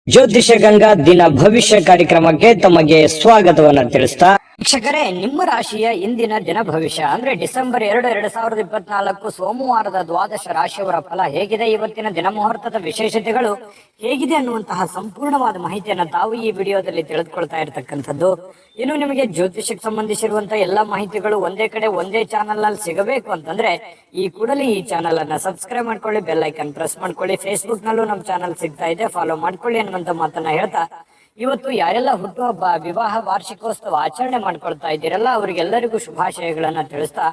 ಜ್ಯೋತಿಷ ಗಂಗಾ ದಿನ ಭವಿಷ್ಯ ಕಾರ್ಯಕ್ರಮಕ್ಕೆ ತಮಗೆ ಸ್ವಾಗತವನ್ನ ತಿಳಿಸ್ತಾ ವೀಕ್ಷಕರೇ, ನಿಮ್ಮ ರಾಶಿಯ ಇಂದಿನ ದಿನ ಭವಿಷ್ಯ ಅಂದ್ರೆ ಡಿಸೆಂಬರ್ 2, 2024 ಸೋಮವಾರದ ದ್ವಾದಶ ರಾಶಿಯವರ ಫಲ ಹೇಗಿದೆ, ಇವತ್ತಿನ ದಿನ ಮುಹೂರ್ತದ ವಿಶೇಷತೆಗಳು ಹೇಗಿದೆ ಅನ್ನುವಂತಹ ಸಂಪೂರ್ಣವಾದ ಮಾಹಿತಿಯನ್ನ ತಾವು ಈ ವಿಡಿಯೋದಲ್ಲಿ ತಿಳಿದುಕೊಳ್ತಾ ಇರತಕ್ಕಂಥದ್ದು. ಇನ್ನು ನಿಮಗೆ ಜ್ಯೋತಿಷಕ್ಕೆ ಸಂಬಂಧಿಸಿರುವಂತಹ ಎಲ್ಲಾ ಮಾಹಿತಿಗಳು ಒಂದೇ ಕಡೆ ಒಂದೇ ಚಾನಲ್ ನಲ್ಲಿ ಸಿಗಬೇಕು ಅಂತಂದ್ರೆ ಈ ಕೂಡಲೇ ಈ ಚಾನಲ್ ಅನ್ನ ಸಬ್ಸ್ಕ್ರೈಬ್ ಮಾಡ್ಕೊಳ್ಳಿ, ಬೆಲ್ ಐಕನ್ ಪ್ರೆಸ್ ಮಾಡ್ಕೊಳ್ಳಿ. ಫೇಸ್ಬುಕ್ ನಲ್ಲೂ ನಮ್ಮ ಚಾನಲ್ ಸಿಗ್ತಾ ಇದೆ, ಫಾಲೋ ಮಾಡ್ಕೊಳ್ಳಿ ಅನ್ನುವಂತ ಮಾತನ್ನ ಹೇಳ್ತಾ, ಇವತ್ತು ಯಾರೆಲ್ಲ ಹುಟ್ಟುಹಬ್ಬ, ವಿವಾಹ, ವಾರ್ಷಿಕೋತ್ಸವ ಆಚರಣೆ ಮಾಡ್ಕೊಳ್ತಾ ಇದ್ದೀರಲ್ಲ ಅವರಿಗೆಲ್ಲರಿಗೂ ಶುಭಾಶಯಗಳನ್ನ ತಿಳಿಸ್ತಾ,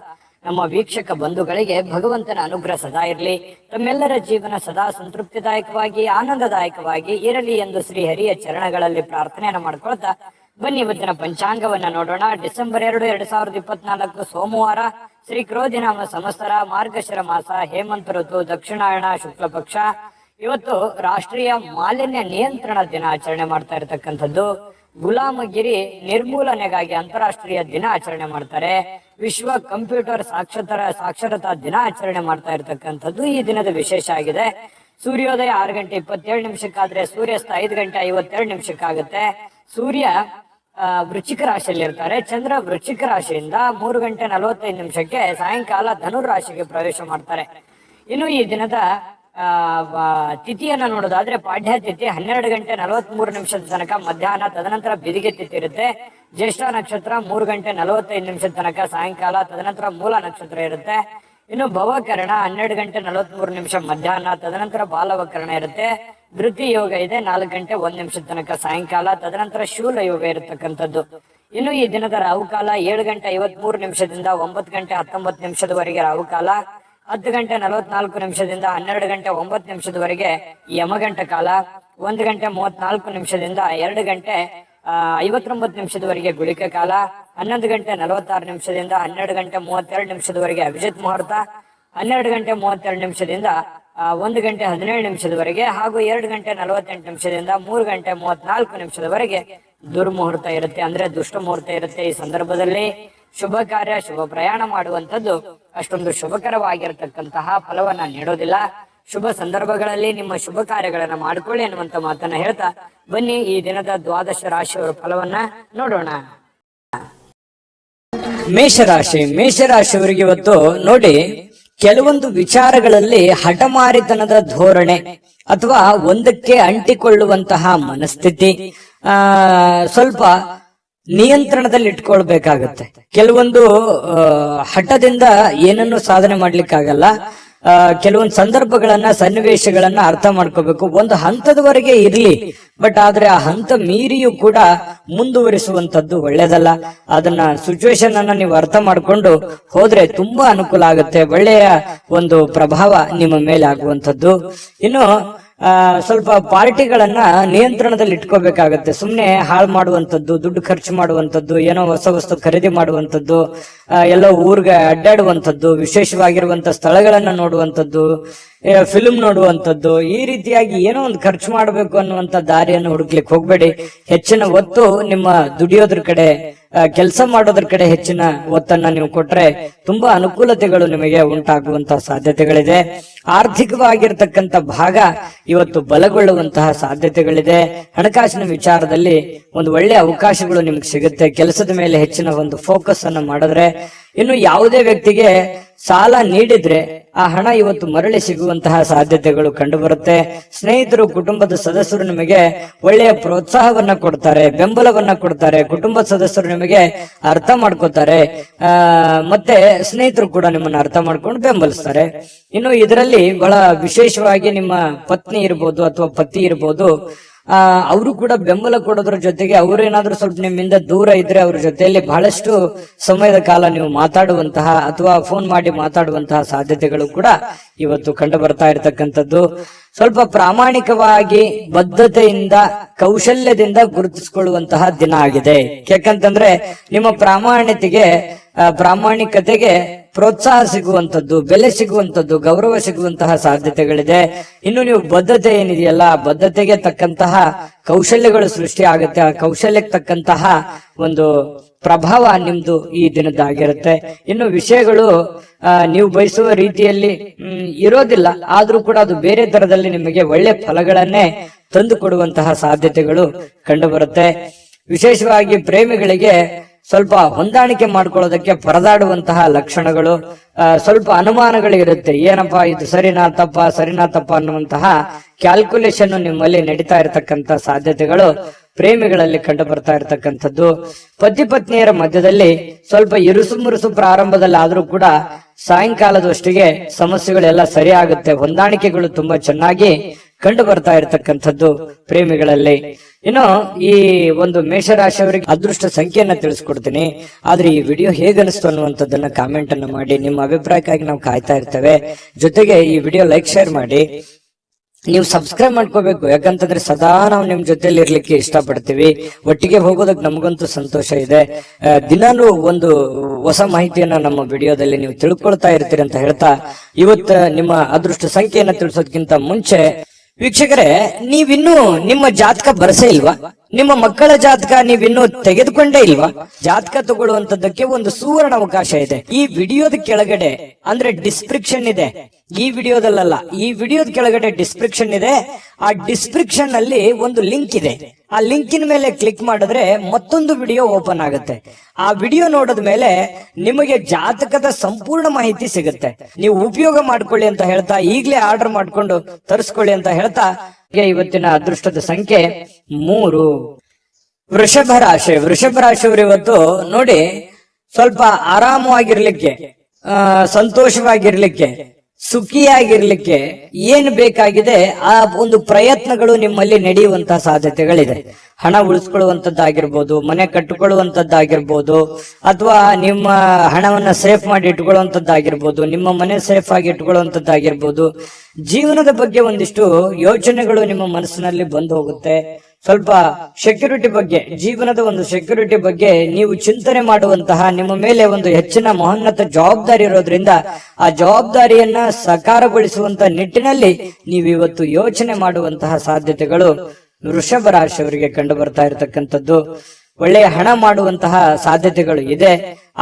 ನಮ್ಮ ವೀಕ್ಷಕ ಬಂಧುಗಳಿಗೆ ಭಗವಂತನ ಅನುಗ್ರಹ ಸದಾ ಇರಲಿ, ತಮ್ಮೆಲ್ಲರ ಜೀವನ ಸದಾ ಸಂತೃಪ್ತಿದಾಯಕವಾಗಿ ಆನಂದದಾಯಕವಾಗಿ ಇರಲಿ ಎಂದು ಶ್ರೀ ಹರಿಯ ಚರಣಗಳಲ್ಲಿ ಪ್ರಾರ್ಥನೆಯನ್ನ ಮಾಡ್ಕೊಳ್ತಾ ಬನ್ನಿ ಇವತ್ತಿನ ಪಂಚಾಂಗವನ್ನ ನೋಡೋಣ. ಡಿಸೆಂಬರ್ 2, 2024 ಸೋಮವಾರ, ಶ್ರೀ ಕ್ರೋಧಿನಾಮ ಸಂವತ್ಸರ, ಮಾರ್ಗಶಿರ ಮಾಸ, ಹೇಮಂತ ಋತು, ದಕ್ಷಿಣಾಯಣ ಶುಕ್ಲ ಪಕ್ಷ. ಇವತ್ತು ರಾಷ್ಟ್ರೀಯ ಮಾಲಿನ್ಯ ನಿಯಂತ್ರಣ ದಿನ ಆಚರಣೆ ಮಾಡ್ತಾ ಇರತಕ್ಕಂಥದ್ದು. ಗುಲಾಮಗಿರಿ ನಿರ್ಮೂಲನೆಗಾಗಿ ಅಂತಾರಾಷ್ಟ್ರೀಯ ದಿನ ಆಚರಣೆ ಮಾಡ್ತಾರೆ. ವಿಶ್ವ ಕಂಪ್ಯೂಟರ್ ಸಾಕ್ಷರತಾ ದಿನ ಆಚರಣೆ ಮಾಡ್ತಾ ಇರತಕ್ಕಂಥದ್ದು ಈ ದಿನದ ವಿಶೇಷ ಆಗಿದೆ. ಸೂರ್ಯೋದಯ 6 ಗಂಟೆ 27 ನಿಮಿಷಕ್ಕಾದ್ರೆ ಸೂರ್ಯಾಸ್ತ 5 ಗಂಟೆ 52 ನಿಮಿಷಕ್ಕಾಗುತ್ತೆ. ಸೂರ್ಯ ವೃಶ್ಚಿಕ ರಾಶಿಯಲ್ಲಿ ಇರ್ತಾರೆ. ಚಂದ್ರ ವೃಶ್ಚಿಕ ರಾಶಿಯಿಂದ 3 ಗಂಟೆ 45 ನಿಮಿಷಕ್ಕೆ ಸಾಯಂಕಾಲ ಧನುರ್ ರಾಶಿಗೆ ಪ್ರವೇಶ ಮಾಡ್ತಾರೆ. ಇನ್ನು ಈ ದಿನದ ತಿಥಿಯನ್ನ ನೋಡೋದಾದ್ರೆ ಪಾಡ್ಯ ತಿಥಿ 12 ಗಂಟೆ 43 ನಿಮಿಷದ ತನಕ ಮಧ್ಯಾಹ್ನ, ತದನಂತರ ಬಿದಿಗೆ ತಿಥಿ ಇರುತ್ತೆ. ಜ್ಯೇಷ್ಠ ನಕ್ಷತ್ರ 3 ಗಂಟೆ 45 ನಿಮಿಷದ ತನಕ ಸಾಯಂಕಾಲ, ತದನಂತರ ಮೂಲ ನಕ್ಷತ್ರ ಇರುತ್ತೆ. ಇನ್ನು ಭವಕರಣ 12 ಗಂಟೆ 43 ನಿಮಿಷ ಮಧ್ಯಾಹ್ನ, ತದನಂತರ ಬಾಲವಕರಣ ಇರುತ್ತೆ. ಧೃತಿ ಯೋಗ ಇದೆ 4 ಗಂಟೆ 1 ನಿಮಿಷದ ತನಕ ಸಾಯಂಕಾಲ, ತದನಂತರ ಶೂಲ ಯೋಗ ಇರತಕ್ಕಂಥದ್ದು. ಇನ್ನು ಈ ದಿನದ ರಾಹುಕಾಲ 7 ಗಂಟೆ 53 ನಿಮಿಷದಿಂದ 9 ಗಂಟೆ 19 ನಿಮಿಷದವರೆಗೆ ರಾಹುಕಾಲ, 10 ಗಂಟೆ 44 ನಿಮಿಷದಿಂದ 12 ಗಂಟೆ 9 ನಿಮಿಷದವರೆಗೆ ಯಮಗಂಟ ಕಾಲ, 1 ಗಂಟೆ 34 ನಿಮಿಷದಿಂದ 2 ಗಂಟೆ 59 ನಿಮಿಷದವರೆಗೆ ಗುಳಿಕ ಕಾಲ, 11 ಗಂಟೆ 46 ನಿಮಿಷದಿಂದ 12 ಗಂಟೆ 32 ನಿಮಿಷದವರೆಗೆ ಅಭಿಜಿತ್ ಮುಹೂರ್ತ, 12 ಗಂಟೆ 32 ನಿಮಿಷದಿಂದ 1 ಗಂಟೆ 17 ನಿಮಿಷದವರೆಗೆ ಹಾಗೂ 2 ಗಂಟೆ 48 ನಿಮಿಷದಿಂದ 3 ಗಂಟೆ 34 ನಿಮಿಷದವರೆಗೆ ದುರ್ಮುಹೂರ್ತ ಇರುತ್ತೆ, ಅಂದ್ರೆ ದುಷ್ಟ ಮುಹೂರ್ತ ಇರುತ್ತೆ. ಈ ಸಂದರ್ಭದಲ್ಲಿ ಶುಭ ಕಾರ್ಯ, ಶುಭ ಪ್ರಯಾಣ ಮಾಡುವಂಥದ್ದು ಅಷ್ಟೊಂದು ಶುಭಕರವಾಗಿರತಕ್ಕಂತಹ ಫಲವನ್ನ ನೀಡೋದಿಲ್ಲ. ಶುಭ ಸಂದರ್ಭಗಳಲ್ಲಿ ನಿಮ್ಮ ಶುಭ ಕಾರ್ಯಗಳನ್ನ ಮಾಡ್ಕೊಳ್ಳಿ ಅನ್ನುವಂತ ಮಾತನ್ನ ಹೇಳ್ತಾ ಬನ್ನಿ ಈ ದಿನದ ದ್ವಾದಶ ರಾಶಿಯವರ ಫಲವನ್ನ ನೋಡೋಣ. ಮೇಷರಾಶಿಯವರಿಗೆ ಇವತ್ತು ನೋಡಿ, ಕೆಲವೊಂದು ವಿಚಾರಗಳಲ್ಲಿ ಹಠಮಾರಿತನದ ಧೋರಣೆ ಅಥವಾ ಒಂದಕ್ಕೆ ಅಂಟಿಕೊಳ್ಳುವಂತಹ ಮನಸ್ಥಿತಿ ಸ್ವಲ್ಪ ನಿಯಂತ್ರಣದಲ್ಲಿ ಇಟ್ಕೊಳ್ಬೇಕಾಗತ್ತೆ. ಕೆಲವೊಂದು ಹಠದಿಂದ ಏನನ್ನು ಸಾಧನೆ ಮಾಡ್ಲಿಕ್ಕಾಗಲ್ಲ. ಕೆಲವೊಂದು ಸಂದರ್ಭಗಳನ್ನ, ಸನ್ನಿವೇಶಗಳನ್ನ ಅರ್ಥ ಮಾಡ್ಕೋಬೇಕು. ಒಂದು ಹಂತದವರೆಗೆ ಇರ್ಲಿ, ಬಟ್ ಆದ್ರೆ ಆ ಹಂತ ಮೀರಿಯೂ ಕೂಡ ಮುಂದುವರಿಸುವಂತದ್ದು ಒಳ್ಳೇದಲ್ಲ. ಅದನ್ನ ಸಿಚುವೇಶನ್ ಅನ್ನ ನೀವು ಅರ್ಥ ಮಾಡ್ಕೊಂಡು ಹೋದ್ರೆ ತುಂಬಾ ಅನುಕೂಲ ಆಗುತ್ತೆ. ಒಳ್ಳೆಯ ಒಂದು ಪ್ರಭಾವ ನಿಮ್ಮ ಮೇಲೆ ಆಗುವಂತದ್ದು. ಇನ್ನು ಸ್ವಲ್ಪ ಪಾರ್ಟಿಗಳನ್ನ ನಿಯಂತ್ರಣದಲ್ಲಿ ಇಟ್ಕೋಬೇಕಾಗತ್ತೆ. ಸುಮ್ನೆ ಹಾಳು ಮಾಡುವಂತದ್ದು, ದುಡ್ಡು ಖರ್ಚು ಮಾಡುವಂತದ್ದು, ಏನೋ ಹೊಸ ವಸ್ತು ಖರೀದಿ ಮಾಡುವಂತದ್ದು, ಎಲ್ಲೋ ಊರ್ಗೆ ಅಡ್ಡಾಡುವಂತದ್ದು, ವಿಶೇಷವಾಗಿರುವಂತ ಸ್ಥಳಗಳನ್ನ ನೋಡುವಂತದ್ದು, ಫಿಲ್ಮ್ ನೋಡುವಂತದ್ದು, ಈ ರೀತಿಯಾಗಿ ಏನೋ ಒಂದು ಖರ್ಚು ಮಾಡಬೇಕು ಅನ್ನುವಂತ ದಾರಿಯನ್ನು ಹುಡುಕ್ಲಿಕ್ಕೆ ಹೋಗ್ಬೇಡಿ. ಹೆಚ್ಚಿನ ಒತ್ತು ನಿಮ್ಮ ದುಡಿಯೋದ್ರ ಕಡೆ, ಕೆಲಸ ಮಾಡೋದ್ರ ಕಡೆ ಹೆಚ್ಚಿನ ಒತ್ತನ್ನ ನೀವು ಕೊಟ್ರೆ ತುಂಬಾ ಅನುಕೂಲತೆಗಳು ನಿಮಗೆ ಉಂಟಾಗುವಂತಹ ಸಾಧ್ಯತೆಗಳಿದೆ. ಆರ್ಥಿಕವಾಗಿರ್ತಕ್ಕಂಥ ಭಾಗ ಇವತ್ತು ಬಲಗೊಳ್ಳುವಂತಹ ಸಾಧ್ಯತೆಗಳಿದೆ. ಹಣಕಾಸಿನ ವಿಚಾರದಲ್ಲಿ ಒಂದು ಒಳ್ಳೆ ಅವಕಾಶಗಳು ನಿಮ್ಗೆ ಸಿಗುತ್ತೆ. ಕೆಲಸದ ಮೇಲೆ ಹೆಚ್ಚಿನ ಒಂದು ಫೋಕಸ್ ಅನ್ನು ಮಾಡಿದ್ರೆ, ಇನ್ನು ಯಾವುದೇ ವ್ಯಕ್ತಿಗೆ ಸಾಲ ನೀಡಿದ್ರೆ ಆ ಹಣ ಇವತ್ತು ಮರಳಿ ಸಿಗುವಂತಹ ಸಾಧ್ಯತೆಗಳು ಕಂಡು ಬರುತ್ತೆ. ಸ್ನೇಹಿತರು, ಕುಟುಂಬದ ಸದಸ್ಯರು ನಿಮಗೆ ಒಳ್ಳೆಯ ಪ್ರೋತ್ಸಾಹವನ್ನ ಕೊಡ್ತಾರೆ, ಬೆಂಬಲವನ್ನ ಕೊಡ್ತಾರೆ. ಕುಟುಂಬದ ಸದಸ್ಯರು ನಿಮಗೆ ಅರ್ಥ ಮಾಡ್ಕೋತಾರೆ, ಮತ್ತೆ ಸ್ನೇಹಿತರು ಕೂಡ ನಿಮ್ಮನ್ನ ಅರ್ಥ ಮಾಡ್ಕೊಂಡು ಬೆಂಬಲಿಸ್ತಾರೆ. ಇನ್ನು ಇದರಲ್ಲಿ ಬಹಳ ವಿಶೇಷವಾಗಿ ನಿಮ್ಮ ಪತ್ನಿ ಇರ್ಬೋದು ಅಥವಾ ಪತಿ ಇರ್ಬೋದು, ಅವರು ಕೂಡ ಬೆಂಬಲ ಕೊಡೋದ್ರ ಜೊತೆಗೆ ಅವ್ರೇನಾದ್ರೂ ಸ್ವಲ್ಪ ನಿಮ್ಮಿಂದ ದೂರ ಇದ್ರೆ ಅವ್ರ ಜೊತೆಯಲ್ಲಿ ಬಹಳಷ್ಟು ಸಮಯದ ಕಾಲ ನೀವು ಮಾತಾಡುವಂತಹ ಅಥವಾ ಫೋನ್ ಮಾಡಿ ಮಾತಾಡುವಂತಹ ಸಾಧ್ಯತೆಗಳು ಕೂಡ ಇವತ್ತು ಕಂಡು ಬರ್ತಾ ಇರತಕ್ಕಂಥದ್ದು. ಸ್ವಲ್ಪ ಪ್ರಾಮಾಣಿಕವಾಗಿ, ಬದ್ಧತೆಯಿಂದ, ಕೌಶಲ್ಯದಿಂದ ಗುರುತಿಸಿಕೊಳ್ಳುವಂತಹ ದಿನ ಆಗಿದೆ. ಯಾಕಂತಂದ್ರೆ ನಿಮ್ಮ ಪ್ರಾಮಾಣಿಕತೆಗೆ ಪ್ರೋತ್ಸಾಹ ಸಿಗುವಂತದ್ದು, ಬೆಲೆ ಸಿಗುವಂತದ್ದು, ಗೌರವ ಸಿಗುವಂತಹ ಸಾಧ್ಯತೆಗಳಿದೆ. ಇನ್ನು ನೀವು ಬದ್ಧತೆ ಏನಿದೆಯಲ್ಲ, ಬದ್ಧತೆಗೆ ತಕ್ಕಂತಹ ಕೌಶಲ್ಯಗಳು ಸೃಷ್ಟಿ ಆಗುತ್ತೆ. ಆ ಕೌಶಲ್ಯಕ್ಕೆ ತಕ್ಕಂತಹ ಒಂದು ಪ್ರಭಾವ ನಿಮ್ದು ಈ ದಿನದ್ದಾಗಿರುತ್ತೆ. ಇನ್ನು ವಿಷಯಗಳು ನೀವು ಬಯಸುವ ರೀತಿಯಲ್ಲಿ ಇರೋದಿಲ್ಲ, ಆದ್ರೂ ಕೂಡ ಅದು ಬೇರೆ ತರದಲ್ಲಿ ನಿಮಗೆ ಒಳ್ಳೆ ಫಲಗಳನ್ನೇ ತಂದು ಕೊಡುವಂತಹ ಸಾಧ್ಯತೆಗಳು ಕಂಡು ಬರುತ್ತೆ. ವಿಶೇಷವಾಗಿ ಪ್ರೇಮಿಗಳಿಗೆ ಸ್ವಲ್ಪ ಹೊಂದಾಣಿಕೆ ಮಾಡ್ಕೊಳ್ಳೋದಕ್ಕೆ ಪರದಾಡುವಂತಹ ಲಕ್ಷಣಗಳು, ಸ್ವಲ್ಪ ಅನುಮಾನಗಳು ಇರುತ್ತೆ. ಏನಪ್ಪಾ ಇದು ಸರಿನಾ ತಪ್ಪ ಅನ್ನುವಂತಹ ಕ್ಯಾಲ್ಕುಲೇಷನ್ ನಿಮ್ಮಲ್ಲಿ ನಡೀತಾ ಇರತಕ್ಕಂತ ಸಾಧ್ಯತೆಗಳು ಪ್ರೇಮಿಗಳಲ್ಲಿ ಕಂಡು ಬರ್ತಾ ಇರತಕ್ಕಂಥದ್ದು. ಪತಿ ಪತ್ನಿಯರ ಮಧ್ಯದಲ್ಲಿ ಸ್ವಲ್ಪ ಇರುಸು ಮುರುಸು ಪ್ರಾರಂಭದಲ್ಲಿ ಆದ್ರೂ ಕೂಡ ಸಾಯಂಕಾಲದವಷ್ಟಿಗೆ ಸಮಸ್ಯೆಗಳೆಲ್ಲ ಸರಿ ಆಗುತ್ತೆ. ಹೊಂದಾಣಿಕೆಗಳು ತುಂಬಾ ಚೆನ್ನಾಗಿ ಕಂಡು ಬರ್ತಾ ಇರತಕ್ಕಂಥದ್ದು ಪ್ರೇಮಿಗಳಲ್ಲಿ. ಇನ್ನು ಈ ಒಂದು ಮೇಷರಾಶಿಯವರಿಗೆ ಅದೃಷ್ಟ ಸಂಖ್ಯೆಯನ್ನ ತಿಳಿಸ್ಕೊಡ್ತೀನಿ. ಆದ್ರೆ ಈ ವಿಡಿಯೋ ಹೇಗನಿಸ್ತು ಅನ್ನುವಂಥದ್ದನ್ನ ಕಾಮೆಂಟ್ ಅನ್ನು ಮಾಡಿ. ನಿಮ್ಮ ಅಭಿಪ್ರಾಯಕ್ಕಾಗಿ ನಾವು ಕಾಯ್ತಾ ಇರ್ತೇವೆ. ಜೊತೆಗೆ ಈ ವಿಡಿಯೋ ಲೈಕ್ ಶೇರ್ ಮಾಡಿ. ನೀವು ಸಬ್ಸ್ಕ್ರೈಬ್ ಮಾಡ್ಕೋಬೇಕು, ಯಾಕಂತಂದ್ರೆ ಸದಾ ನಾವು ನಿಮ್ ಜೊತೆಲಿ ಇರ್ಲಿಕ್ಕೆ ಇಷ್ಟಪಡ್ತೀವಿ. ಒಟ್ಟಿಗೆ ಹೋಗೋದಕ್ಕೆ ನಮಗಂತೂ ಸಂತೋಷ ಇದೆ. ದಿನಾನು ಒಂದು ಹೊಸ ಮಾಹಿತಿಯನ್ನ ನಮ್ಮ ವಿಡಿಯೋದಲ್ಲಿ ನೀವು ತಿಳ್ಕೊಳ್ತಾ ಇರ್ತೀರಿ ಅಂತ ಹೇಳ್ತಾ, ಇವತ್ತು ನಿಮ್ಮ ಅದೃಷ್ಟ ಸಂಖ್ಯೆಯನ್ನ ತಿಳಿಸೋದಕ್ಕಿಂತ ಮುಂಚೆ ವೀಕ್ಷಕರೇ, ನೀವಿನ್ನೂ ನಿಮ್ಮ ಜಾತಕ ಬರಸೇ ಇಲ್ವಾ? ನಿಮ್ಮ ಮಕ್ಕಳ ಜಾತಕ ನೀವಿನ್ನೂ ತೆಗೆದುಕೊಂಡೇ ಇಲ್ವಾ? ಜಾತಕ ತಗೊಳ್ಳುವಂತದ್ದಕ್ಕೆ ಒಂದು ಸುವರ್ಣ ಅವಕಾಶ ಇದೆ. ಈ ವಿಡಿಯೋದ ಕೆಳಗಡೆ ಅಂದ್ರೆ ಡಿಸ್ಕ್ರಿಪ್ಷನ್ ಇದೆ. ಈ ವಿಡಿಯೋದಲ್ಲ, ಈ ವಿಡಿಯೋದ ಕೆಳಗಡೆ ಡಿಸ್ಕ್ರಿಪ್ಷನ್ ಇದೆ. ಆ ಡಿಸ್ಕ್ರಿಪ್ಷನ್ ಅಲ್ಲಿ ಒಂದು ಲಿಂಕ್ ಇದೆ. ಆ ಲಿಂಕಿನ ಮೇಲೆ ಕ್ಲಿಕ್ ಮಾಡಿದ್ರೆ ಮತ್ತೊಂದು ವಿಡಿಯೋ ಓಪನ್ ಆಗುತ್ತೆ. ಆ ವಿಡಿಯೋ ನೋಡಿದ ಮೇಲೆ ನಿಮಗೆ ಜಾತಕದ ಸಂಪೂರ್ಣ ಮಾಹಿತಿ ಸಿಗುತ್ತೆ. ನೀವು ಉಪಯೋಗ ಮಾಡ್ಕೊಳ್ಳಿ ಅಂತ ಹೇಳ್ತಾ, ಈಗಲೇ ಆರ್ಡರ್ ಮಾಡ್ಕೊಂಡು ತರಿಸ್ಕೊಳ್ಳಿ ಅಂತ ಹೇಳ್ತಾ, ಇವತ್ತಿನ ಅದೃಷ್ಟದ ಸಂಖ್ಯೆ 3. ವೃಷಭ ರಾಶಿ. ವೃಷಭ ರಾಶಿಯವರು ಇವತ್ತು ನೋಡಿ, ಸ್ವಲ್ಪ ಆರಾಮವಾಗಿರ್ಲಿಕ್ಕೆ, ಸಂತೋಷವಾಗಿರ್ಲಿಕ್ಕೆ, ಸುಖಿಯಾಗಿರ್ಲಿಕ್ಕೆ ಏನು ಬೇಕಾಗಿದೆ ಆ ಒಂದು ಪ್ರಯತ್ನಗಳು ನಿಮ್ಮಲ್ಲಿ ನಡೆಯುವಂತಹ ಸಾಧ್ಯತೆಗಳಿದೆ. ಹಣ ಉಳಿಸ್ಕೊಳ್ಳುವಂತದ್ದಾಗಿರ್ಬೋದು, ಮನೆ ಕಟ್ಟಿಕೊಳ್ಳುವಂತದ್ದಾಗಿರ್ಬೋದು, ಅಥವಾ ನಿಮ್ಮ ಹಣವನ್ನ ಸೇಫ್ ಮಾಡಿ ಇಟ್ಕೊಳ್ಳುವಂತದ್ದಾಗಿರ್ಬೋದು, ನಿಮ್ಮ ಮನೆ ಸೇಫ್ ಆಗಿ ಇಟ್ಕೊಳ್ಳುವಂತದ್ದಾಗಿರ್ಬೋದು. ಜೀವನದ ಬಗ್ಗೆ ಒಂದಿಷ್ಟು ಯೋಚನೆಗಳು ನಿಮ್ಮ ಮನಸ್ಸಿನಲ್ಲಿ ಬಂದು ಹೋಗುತ್ತೆ. ಸ್ವಲ್ಪ ಸೆಕ್ಯೂರಿಟಿ ಬಗ್ಗೆ, ಜೀವನದ ಒಂದು ಸೆಕ್ಯೂರಿಟಿ ಬಗ್ಗೆ ನೀವು ಚಿಂತನೆ ಮಾಡುವಂತಹ, ನಿಮ್ಮ ಮೇಲೆ ಒಂದು ಹೆಚ್ಚಿನ ಮಹೋನ್ನತ ಜವಾಬ್ದಾರಿ ಇರೋದ್ರಿಂದ ಆ ಜವಾಬ್ದಾರಿಯನ್ನ ಸಾಕಾರಗೊಳಿಸುವಂತಹ ನಿಟ್ಟಿನಲ್ಲಿ ನೀವು ಇವತ್ತು ಯೋಚನೆ ಮಾಡುವಂತಹ ಸಾಧ್ಯತೆಗಳು ವೃಷಭ ರಾಶಿಯವರಿಗೆ ಕಂಡು ಬರ್ತಾ ಇರತಕ್ಕಂಥದ್ದು. ಒಳ್ಳೆಯ ಹಣ ಮಾಡುವಂತಹ ಸಾಧ್ಯತೆಗಳು ಇದೆ.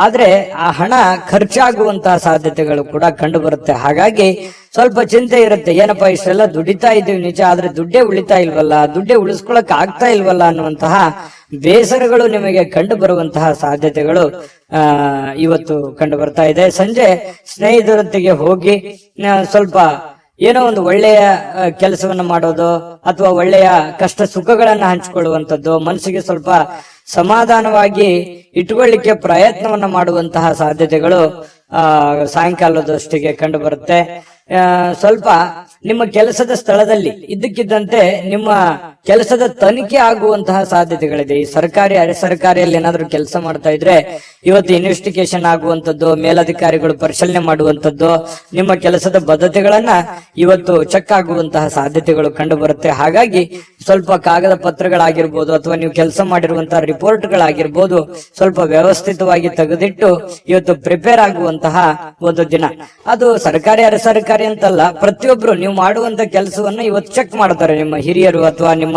ಆದ್ರೆ ಆ ಹಣ ಖರ್ಚಾಗುವಂತಹ ಸಾಧ್ಯತೆಗಳು ಕೂಡ ಕಂಡು ಬರುತ್ತೆ. ಹಾಗಾಗಿ ಸ್ವಲ್ಪ ಚಿಂತೆ ಇರುತ್ತೆ. ಏನಪ್ಪಾ ಇಷ್ಟೆಲ್ಲ ದುಡಿತಾ ಇದ್ದೀವಿ ನಿಜ, ಆದ್ರೆ ದುಡ್ಡೇ ಉಳಿತಾ ಇಲ್ವಲ್ಲ, ದುಡ್ಡೇ ಉಳಿಸ್ಕೊಳಕ್ ಆಗ್ತಾ ಇಲ್ವಲ್ಲ ಅನ್ನುವಂತಹ ಬೇಸರಗಳು ನಿಮಗೆ ಕಂಡು ಬರುವಂತಹ ಸಾಧ್ಯತೆಗಳು ಇವತ್ತು ಕಂಡು ಬರ್ತಾ ಇದೆ. ಸಂಜೆ ಸ್ನೇಹಿತರೊಂದಿಗೆ ಹೋಗಿ ಸ್ವಲ್ಪ ಏನೋ ಒಂದು ಒಳ್ಳೆಯ ಕೆಲಸವನ್ನ ಮಾಡೋದು, ಅಥವಾ ಒಳ್ಳೆಯ ಕಷ್ಟ ಸುಖಗಳನ್ನ ಹಂಚಿಕೊಳ್ಳುವಂಥದ್ದು, ಮನಸ್ಸಿಗೆ ಸ್ವಲ್ಪ ಸಮಾಧಾನವಾಗಿ ಇಟ್ಟುಕೊಳ್ಳಿಕ್ಕೆ ಪ್ರಯತ್ನವನ್ನ ಮಾಡುವಂತಹ ಸಾಧ್ಯತೆಗಳು ಸಾಯಂಕಾಲದಷ್ಟಿಗೆ ಕಂಡು ಬರುತ್ತೆ. ಸ್ವಲ್ಪ ನಿಮ್ಮ ಕೆಲಸದ ಸ್ಥಳದಲ್ಲಿ ಇದ್ದಕ್ಕಿದ್ದಂತೆ ನಿಮ್ಮ ಕೆಲಸದ ತನಿಖೆ ಆಗುವಂತಹ ಸಾಧ್ಯತೆಗಳಿದೆ. ಈ ಸರ್ಕಾರಿ ಅರೆ ಸರ್ಕಾರಿಯಲ್ಲಿ ಏನಾದ್ರೂ ಕೆಲಸ ಮಾಡ್ತಾ ಇದ್ರೆ ಇವತ್ತು ಇನ್ವೆಸ್ಟಿಗೇಷನ್ ಆಗುವಂತದ್ದು, ಮೇಲಧಿಕಾರಿಗಳು ಪರಿಶೀಲನೆ ಮಾಡುವಂತದ್ದು, ನಿಮ್ಮ ಕೆಲಸದ ಬದ್ಧತೆಗಳನ್ನ ಇವತ್ತು ಚೆಕ್ ಆಗುವಂತಹ ಸಾಧ್ಯತೆಗಳು ಕಂಡು ಬರುತ್ತೆ. ಹಾಗಾಗಿ ಸ್ವಲ್ಪ ಕಾಗದ ಪತ್ರಗಳಾಗಿರ್ಬೋದು, ಅಥವಾ ನೀವು ಕೆಲಸ ಮಾಡಿರುವಂತಹ ರಿಪೋರ್ಟ್ಗಳಾಗಿರ್ಬೋದು, ಸ್ವಲ್ಪ ವ್ಯವಸ್ಥಿತವಾಗಿ ತೆಗೆದಿಟ್ಟು ಇವತ್ತು ಪ್ರಿಪೇರ್ ಆಗುವಂತಹ ಒಂದು ದಿನ. ಅದು ಸರ್ಕಾರಿ ಅರೆ ಸರ್ಕಾರಿ ಅಂತಲ್ಲ, ಪ್ರತಿಯೊಬ್ರು ನೀವು ಮಾಡುವಂತ ಕೆಲಸವನ್ನ ಇವತ್ತು ಚೆಕ್ ಮಾಡ್ತಾರೆ. ನಿಮ್ಮ ಹಿರಿಯರು ಅಥವಾ ನಿಮ್ಮ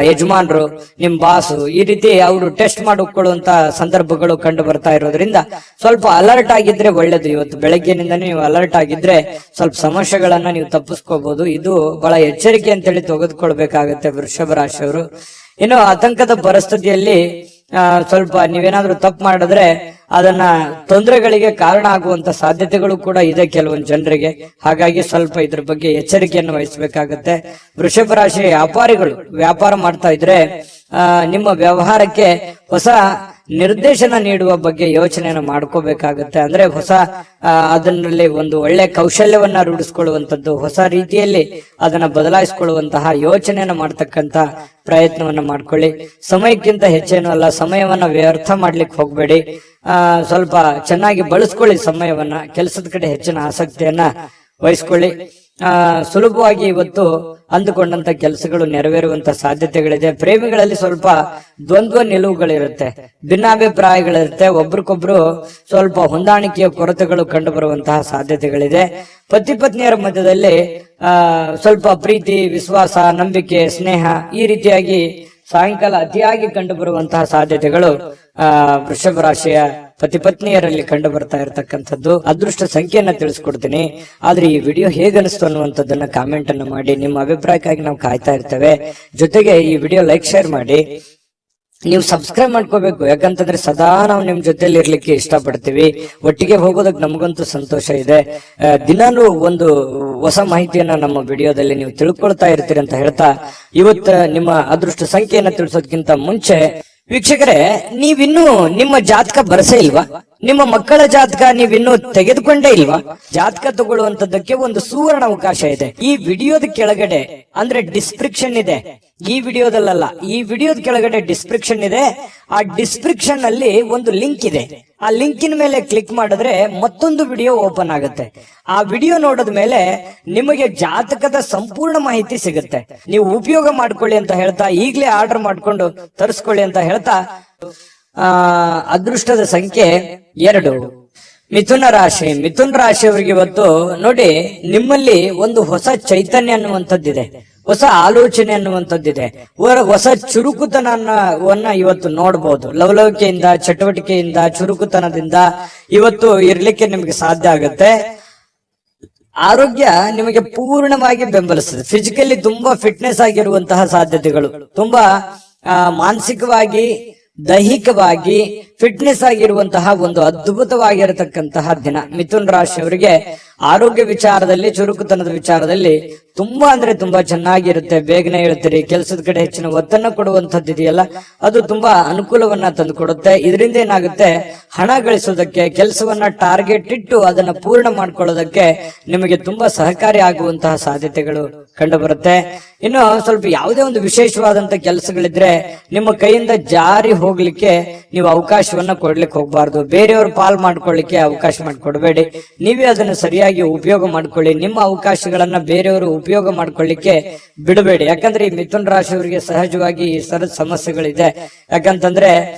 ಯಜಮಾನರು, ನಿಮ್ ಬಾಸು, ಈ ರೀತಿ ಅವರು ಟೆಸ್ಟ್ ಮಾಡಿಕೊಳ್ಳುವಂತ ಸಂದರ್ಭಗಳು ಕಂಡು ಬರ್ತಾ ಇರೋದ್ರಿಂದ ಸ್ವಲ್ಪ ಅಲರ್ಟ್ ಆಗಿದ್ರೆ ಒಳ್ಳೇದು. ಇವತ್ತು ಬೆಳಗ್ಗೆನಿಂದ ನೀವು ಅಲರ್ಟ್ ಆಗಿದ್ರೆ ಸ್ವಲ್ಪ ಸಮಸ್ಯೆಗಳನ್ನ ನೀವು ತಪ್ಪಿಸ್ಕೋಬಹುದು. ಇದು ಬಹಳ ಎಚ್ಚರಿಕೆ ಅಂತೇಳಿ ತೆಗೆದುಕೊಳ್ಬೇಕಾಗತ್ತೆ ವೃಷಭ ರಾಶಿಯವರು. ಇನ್ನು ಆತಂಕದ ಪರಿಸ್ಥಿತಿಯಲ್ಲಿ ಸ್ವಲ್ಪ ನೀವೇನಾದ್ರೂ ತಪ್ಪು ಮಾಡಿದ್ರೆ ಅದನ್ನ ತೊಂದರೆಗಳಿಗೆ ಕಾರಣ ಆಗುವಂತ ಸಾಧ್ಯತೆಗಳು ಕೂಡ ಇದೆ ಕೆಲವೊಂದು ಜನರಿಗೆ. ಹಾಗಾಗಿ ಸ್ವಲ್ಪ ಇದ್ರ ಬಗ್ಗೆ ಎಚ್ಚರಿಕೆಯನ್ನು ವಹಿಸಬೇಕಾಗತ್ತೆ. ವೃಷಭ ರಾಶಿ ವ್ಯಾಪಾರಿಗಳು ವ್ಯಾಪಾರ ಮಾಡ್ತಾ ಇದ್ರೆ ನಿಮ್ಮ ವ್ಯವಹಾರಕ್ಕೆ ಹೊಸ ನಿರ್ದೇಶನ ನೀಡುವ ಬಗ್ಗೆ ಯೋಚನೆಯನ್ನು ಮಾಡ್ಕೋಬೇಕಾಗತ್ತೆ. ಅಂದ್ರೆ ಹೊಸ ಅದರಲ್ಲಿ ಒಂದು ಒಳ್ಳೆ ಕೌಶಲ್ಯವನ್ನ ರೂಢಿಸ್ಕೊಳ್ಳುವಂಥದ್ದು, ಹೊಸ ರೀತಿಯಲ್ಲಿ ಅದನ್ನ ಬದಲಾಯಿಸಿಕೊಳ್ಳುವಂತಹ ಯೋಚನೆಯನ್ನು ಮಾಡ್ತಕ್ಕಂತ ಪ್ರಯತ್ನವನ್ನ ಮಾಡ್ಕೊಳ್ಳಿ. ಸಮಯಕ್ಕಿಂತ ಹೆಚ್ಚೇನು ಅಲ್ಲ, ಸಮಯವನ್ನ ವ್ಯರ್ಥ ಮಾಡ್ಲಿಕ್ಕೆ ಹೋಗ್ಬೇಡಿ. ಸ್ವಲ್ಪ ಚೆನ್ನಾಗಿ ಬಳಸ್ಕೊಳ್ಳಿ ಸಮಯವನ್ನ, ಕೆಲಸದ ಕಡೆ ಹೆಚ್ಚಿನ ಆಸಕ್ತಿಯನ್ನ ವಹಿಸ್ಕೊಳ್ಳಿ. ಸುಲಭವಾಗಿ ಇವತ್ತು ಅಂದುಕೊಂಡಂತ ಕೆಲಸಗಳು ನೆರವೇರುವಂತ ಸಾಧ್ಯತೆಗಳಿದೆ. ಪ್ರೇಮಿಗಳಲ್ಲಿ ಸ್ವಲ್ಪ ದ್ವಂದ್ವ ನಿಲುವುಗಳಿರುತ್ತೆ, ಭಿನ್ನಾಭಿಪ್ರಾಯಗಳಿರುತ್ತೆ, ಒಬ್ರಿಗೊಬ್ರು ಸ್ವಲ್ಪ ಹೊಂದಾಣಿಕೆಯ ಕೊರತೆಗಳು ಕಂಡು ಬರುವಂತಹ ಸಾಧ್ಯತೆಗಳಿದೆ. ಪತಿ ಪತ್ನಿಯರ ಮಧ್ಯದಲ್ಲಿ ಸ್ವಲ್ಪ ಪ್ರೀತಿ, ವಿಶ್ವಾಸ, ನಂಬಿಕೆ, ಸ್ನೇಹ ಈ ರೀತಿಯಾಗಿ ಸಾಯಂಕಾಲ ಅತಿಯಾಗಿ ಕಂಡು ಬರುವಂತಹ ಸಾಧ್ಯತೆಗಳು ವೃಷಭ ರಾಶಿಯ ಪತಿ ಪತ್ನಿಯರಲ್ಲಿ ಕಂಡು ಬರ್ತಾ ಇರತಕ್ಕಂಥದ್ದು. ಅದೃಷ್ಟ ಸಂಖ್ಯೆಯನ್ನ ತಿಳಿಸ್ಕೊಡ್ತೀನಿ, ಆದ್ರೆ ಈ ವಿಡಿಯೋ ಹೇಗನಿಸ್ತು ಅನ್ನುವಂಥದ್ದನ್ನ ಕಾಮೆಂಟ್ ಅನ್ನು ಮಾಡಿ. ನಿಮ್ಮ ಅಭಿಪ್ರಾಯಕ್ಕಾಗಿ ನಾವು ಕಾಯ್ತಾ ಇರ್ತೇವೆ. ಜೊತೆಗೆ ಈ ವಿಡಿಯೋ ಲೈಕ್, ಶೇರ್ ಮಾಡಿ. ನೀವು ಸಬ್ಸ್ಕ್ರೈಬ್ ಮಾಡ್ಕೋಬೇಕು, ಯಾಕಂತಂದ್ರೆ ಸದಾ ನಾವು ನಿಮ್ ಜೊತೆಲಿ ಇರ್ಲಿಕ್ಕೆ ಇಷ್ಟಪಡ್ತೀವಿ. ಒಟ್ಟಿಗೆ ಹೋಗೋದಕ್ಕೆ ನಮಗಂತೂ ಸಂತೋಷ ಇದೆ. ದಿನಾನು ಒಂದು ಹೊಸ ಮಾಹಿತಿಯನ್ನ ನಮ್ಮ ವಿಡಿಯೋದಲ್ಲಿ ನೀವು ತಿಳ್ಕೊಳ್ತಾ ಇರ್ತೀರಿ ಅಂತ ಹೇಳ್ತಾ, ಇವತ್ತು ನಿಮ್ಮ ಅದೃಷ್ಟ ಸಂಖ್ಯೆಯನ್ನ ತಿಳಿಸೋದಕ್ಕಿಂತ ಮುಂಚೆ ವೀಕ್ಷಕರೇ, ನೀವಿನ್ನೂ ನಿಮ್ಮ ಜಾತಕ ಬರಸೇ ಇಲ್ವಾ? ನಿಮ್ಮ ಮಕ್ಕಳ ಜಾತಕ ನೀವಿನ್ನೂ ತೆಗೆದುಕೊಂಡೇ ಇಲ್ವಾ? ಜಾತಕ ತಗೊಳ್ಳುವಂತದ್ದಕ್ಕೆ ಒಂದು ಸುವರ್ಣ ಅವಕಾಶ ಇದೆ. ಈ ವಿಡಿಯೋದ ಕೆಳಗಡೆ ಅಂದ್ರೆ ಡಿಸ್ಕ್ರಿಪ್ಷನ್ ಇದೆ, ಈ ವಿಡಿಯೋದಲ್ಲ, ಈ ವಿಡಿಯೋದ ಕೆಳಗಡೆ ಡಿಸ್ಕ್ರಿಪ್ಷನ್ ಇದೆ. ಆ ಡಿಸ್ಕ್ರಿಪ್ಷನ್ ಅಲ್ಲಿ ಒಂದು ಲಿಂಕ್ ಇದೆ. ಆ ಲಿಂಕಿನ ಮೇಲೆ ಕ್ಲಿಕ್ ಮಾಡಿದ್ರೆ ಮತ್ತೊಂದು ವಿಡಿಯೋ ಓಪನ್ ಆಗುತ್ತೆ. ಆ ವಿಡಿಯೋ ನೋಡಿದ ಮೇಲೆ ನಿಮಗೆ ಜಾತಕದ ಸಂಪೂರ್ಣ ಮಾಹಿತಿ ಸಿಗುತ್ತೆ. ನೀವು ಉಪಯೋಗ ಮಾಡ್ಕೊಳ್ಳಿ ಅಂತ ಹೇಳ್ತಾ, ಈಗಲೇ ಆರ್ಡರ್ ಮಾಡ್ಕೊಂಡು ತರಿಸ್ಕೊಳ್ಳಿ ಅಂತ ಹೇಳ್ತಾ, ಅದೃಷ್ಟದ ಸಂಖ್ಯೆ 2. ಮಿಥುನ ರಾಶಿ. ಮಿಥುನ ರಾಶಿಯವರಿಗೆ ಇವತ್ತು ನೋಡಿ, ನಿಮ್ಮಲ್ಲಿ ಒಂದು ಹೊಸ ಚೈತನ್ಯ ಅನ್ನುವಂಥದ್ದಿದೆ, ಹೊಸ ಆಲೋಚನೆ ಅನ್ನುವಂಥದ್ದಿದೆ, ಹೊಸ ಚುರುಕುತನವನ್ನ ಇವತ್ತು ನೋಡಬಹುದು. ಲವಲವಿಕೆಯಿಂದ, ಚಟುವಟಿಕೆಯಿಂದ, ಚುರುಕುತನದಿಂದ ಇವತ್ತು ಇರ್ಲಿಕ್ಕೆ ನಿಮಗೆ ಸಾಧ್ಯ ಆಗುತ್ತೆ. ಆರೋಗ್ಯ ನಿಮಗೆ ಪೂರ್ಣವಾಗಿ ಬೆಂಬಲಿಸ್ತದೆ. ಫಿಸಿಕಲಿ ತುಂಬಾ ಫಿಟ್ನೆಸ್ ಆಗಿರುವಂತಹ ಸಾಧ್ಯತೆಗಳು, ತುಂಬಾ ಮಾನಸಿಕವಾಗಿ, ದೈಹಿಕವಾಗಿ ಫಿಟ್ನೆಸ್ ಆಗಿರುವಂತಹ ಒಂದು ಅದ್ಭುತವಾಗಿರತಕ್ಕಂತಹ ದಿನ. ಮಿಥುನ್ ರಾಶಿಯವರಿಗೆ ಆರೋಗ್ಯ ವಿಚಾರದಲ್ಲಿ, ಚುರುಕುತನದ ವಿಚಾರದಲ್ಲಿ ತುಂಬಾ ಅಂದ್ರೆ ತುಂಬಾ ಚೆನ್ನಾಗಿರುತ್ತೆ. ಬೇಗನೆ ಹೇಳ್ತೀರಿ, ಕೆಲಸದ ಕಡೆ ಹೆಚ್ಚಿನ ಒತ್ತನ್ನು ಕೊಡುವಂತದ್ದು ಇದೆಯಲ್ಲ, ಅದು ತುಂಬಾ ಅನುಕೂಲವನ್ನ ತಂದು ಕೊಡುತ್ತೆ. ಇದರಿಂದ ಏನಾಗುತ್ತೆ, ಹಣ ಗಳಿಸೋದಕ್ಕೆ, ಕೆಲಸವನ್ನ ಟಾರ್ಗೆಟ್ ಇಟ್ಟು ಅದನ್ನ ಪೂರ್ಣ ಮಾಡ್ಕೊಳ್ಳೋದಕ್ಕೆ ನಿಮಗೆ ತುಂಬಾ ಸಹಕಾರಿ ಆಗುವಂತಹ ಸಾಧ್ಯತೆಗಳು ಕಂಡು ಬರುತ್ತೆ. ಇನ್ನು ಸ್ವಲ್ಪ ಯಾವುದೇ ಒಂದು ವಿಶೇಷವಾದಂತ ಕೆಲಸಗಳಿದ್ರೆ ನಿಮ್ಮ ಕೈಯಿಂದ ಜಾರಿ ಹೋಗ್ಲಿಕ್ಕೆ ನೀವು ಅವಕಾಶವನ್ನ ಕೊಡ್ಲಿಕ್ಕೆ ಹೋಗ್ಬಾರ್ದು. ಬೇರೆಯವರು ಪಾಲ್ ಮಾಡ್ಕೊಳ್ಳಿಕ್ಕೆ ಅವಕಾಶ ಮಾಡಿಕೊಡ್ಬೇಡಿ, ನೀವೇ ಅದನ್ನು ಸರಿಯಾಗಿ ಉಪಯೋಗ ಮಾಡ್ಕೊಳ್ಳಿ. ನಿಮ್ಮ ಅವಕಾಶಗಳನ್ನ ಬೇರೆಯವರು ಉಪಯೋಗ ಮಾಡ್ಕೊಳ್ಳಿಕ್ಕೆ ಬಿಡಬೇಡಿ. ಯಾಕಂದ್ರೆ ಈ ಮಿಥುನ್ ರಾಶಿಯವರಿಗೆ ಸಹಜವಾಗಿ ಈ ಸರದ ಸಮಸ್ಯೆಗಳಿದೆ. ಯಾಕಂತಂದ್ರೆ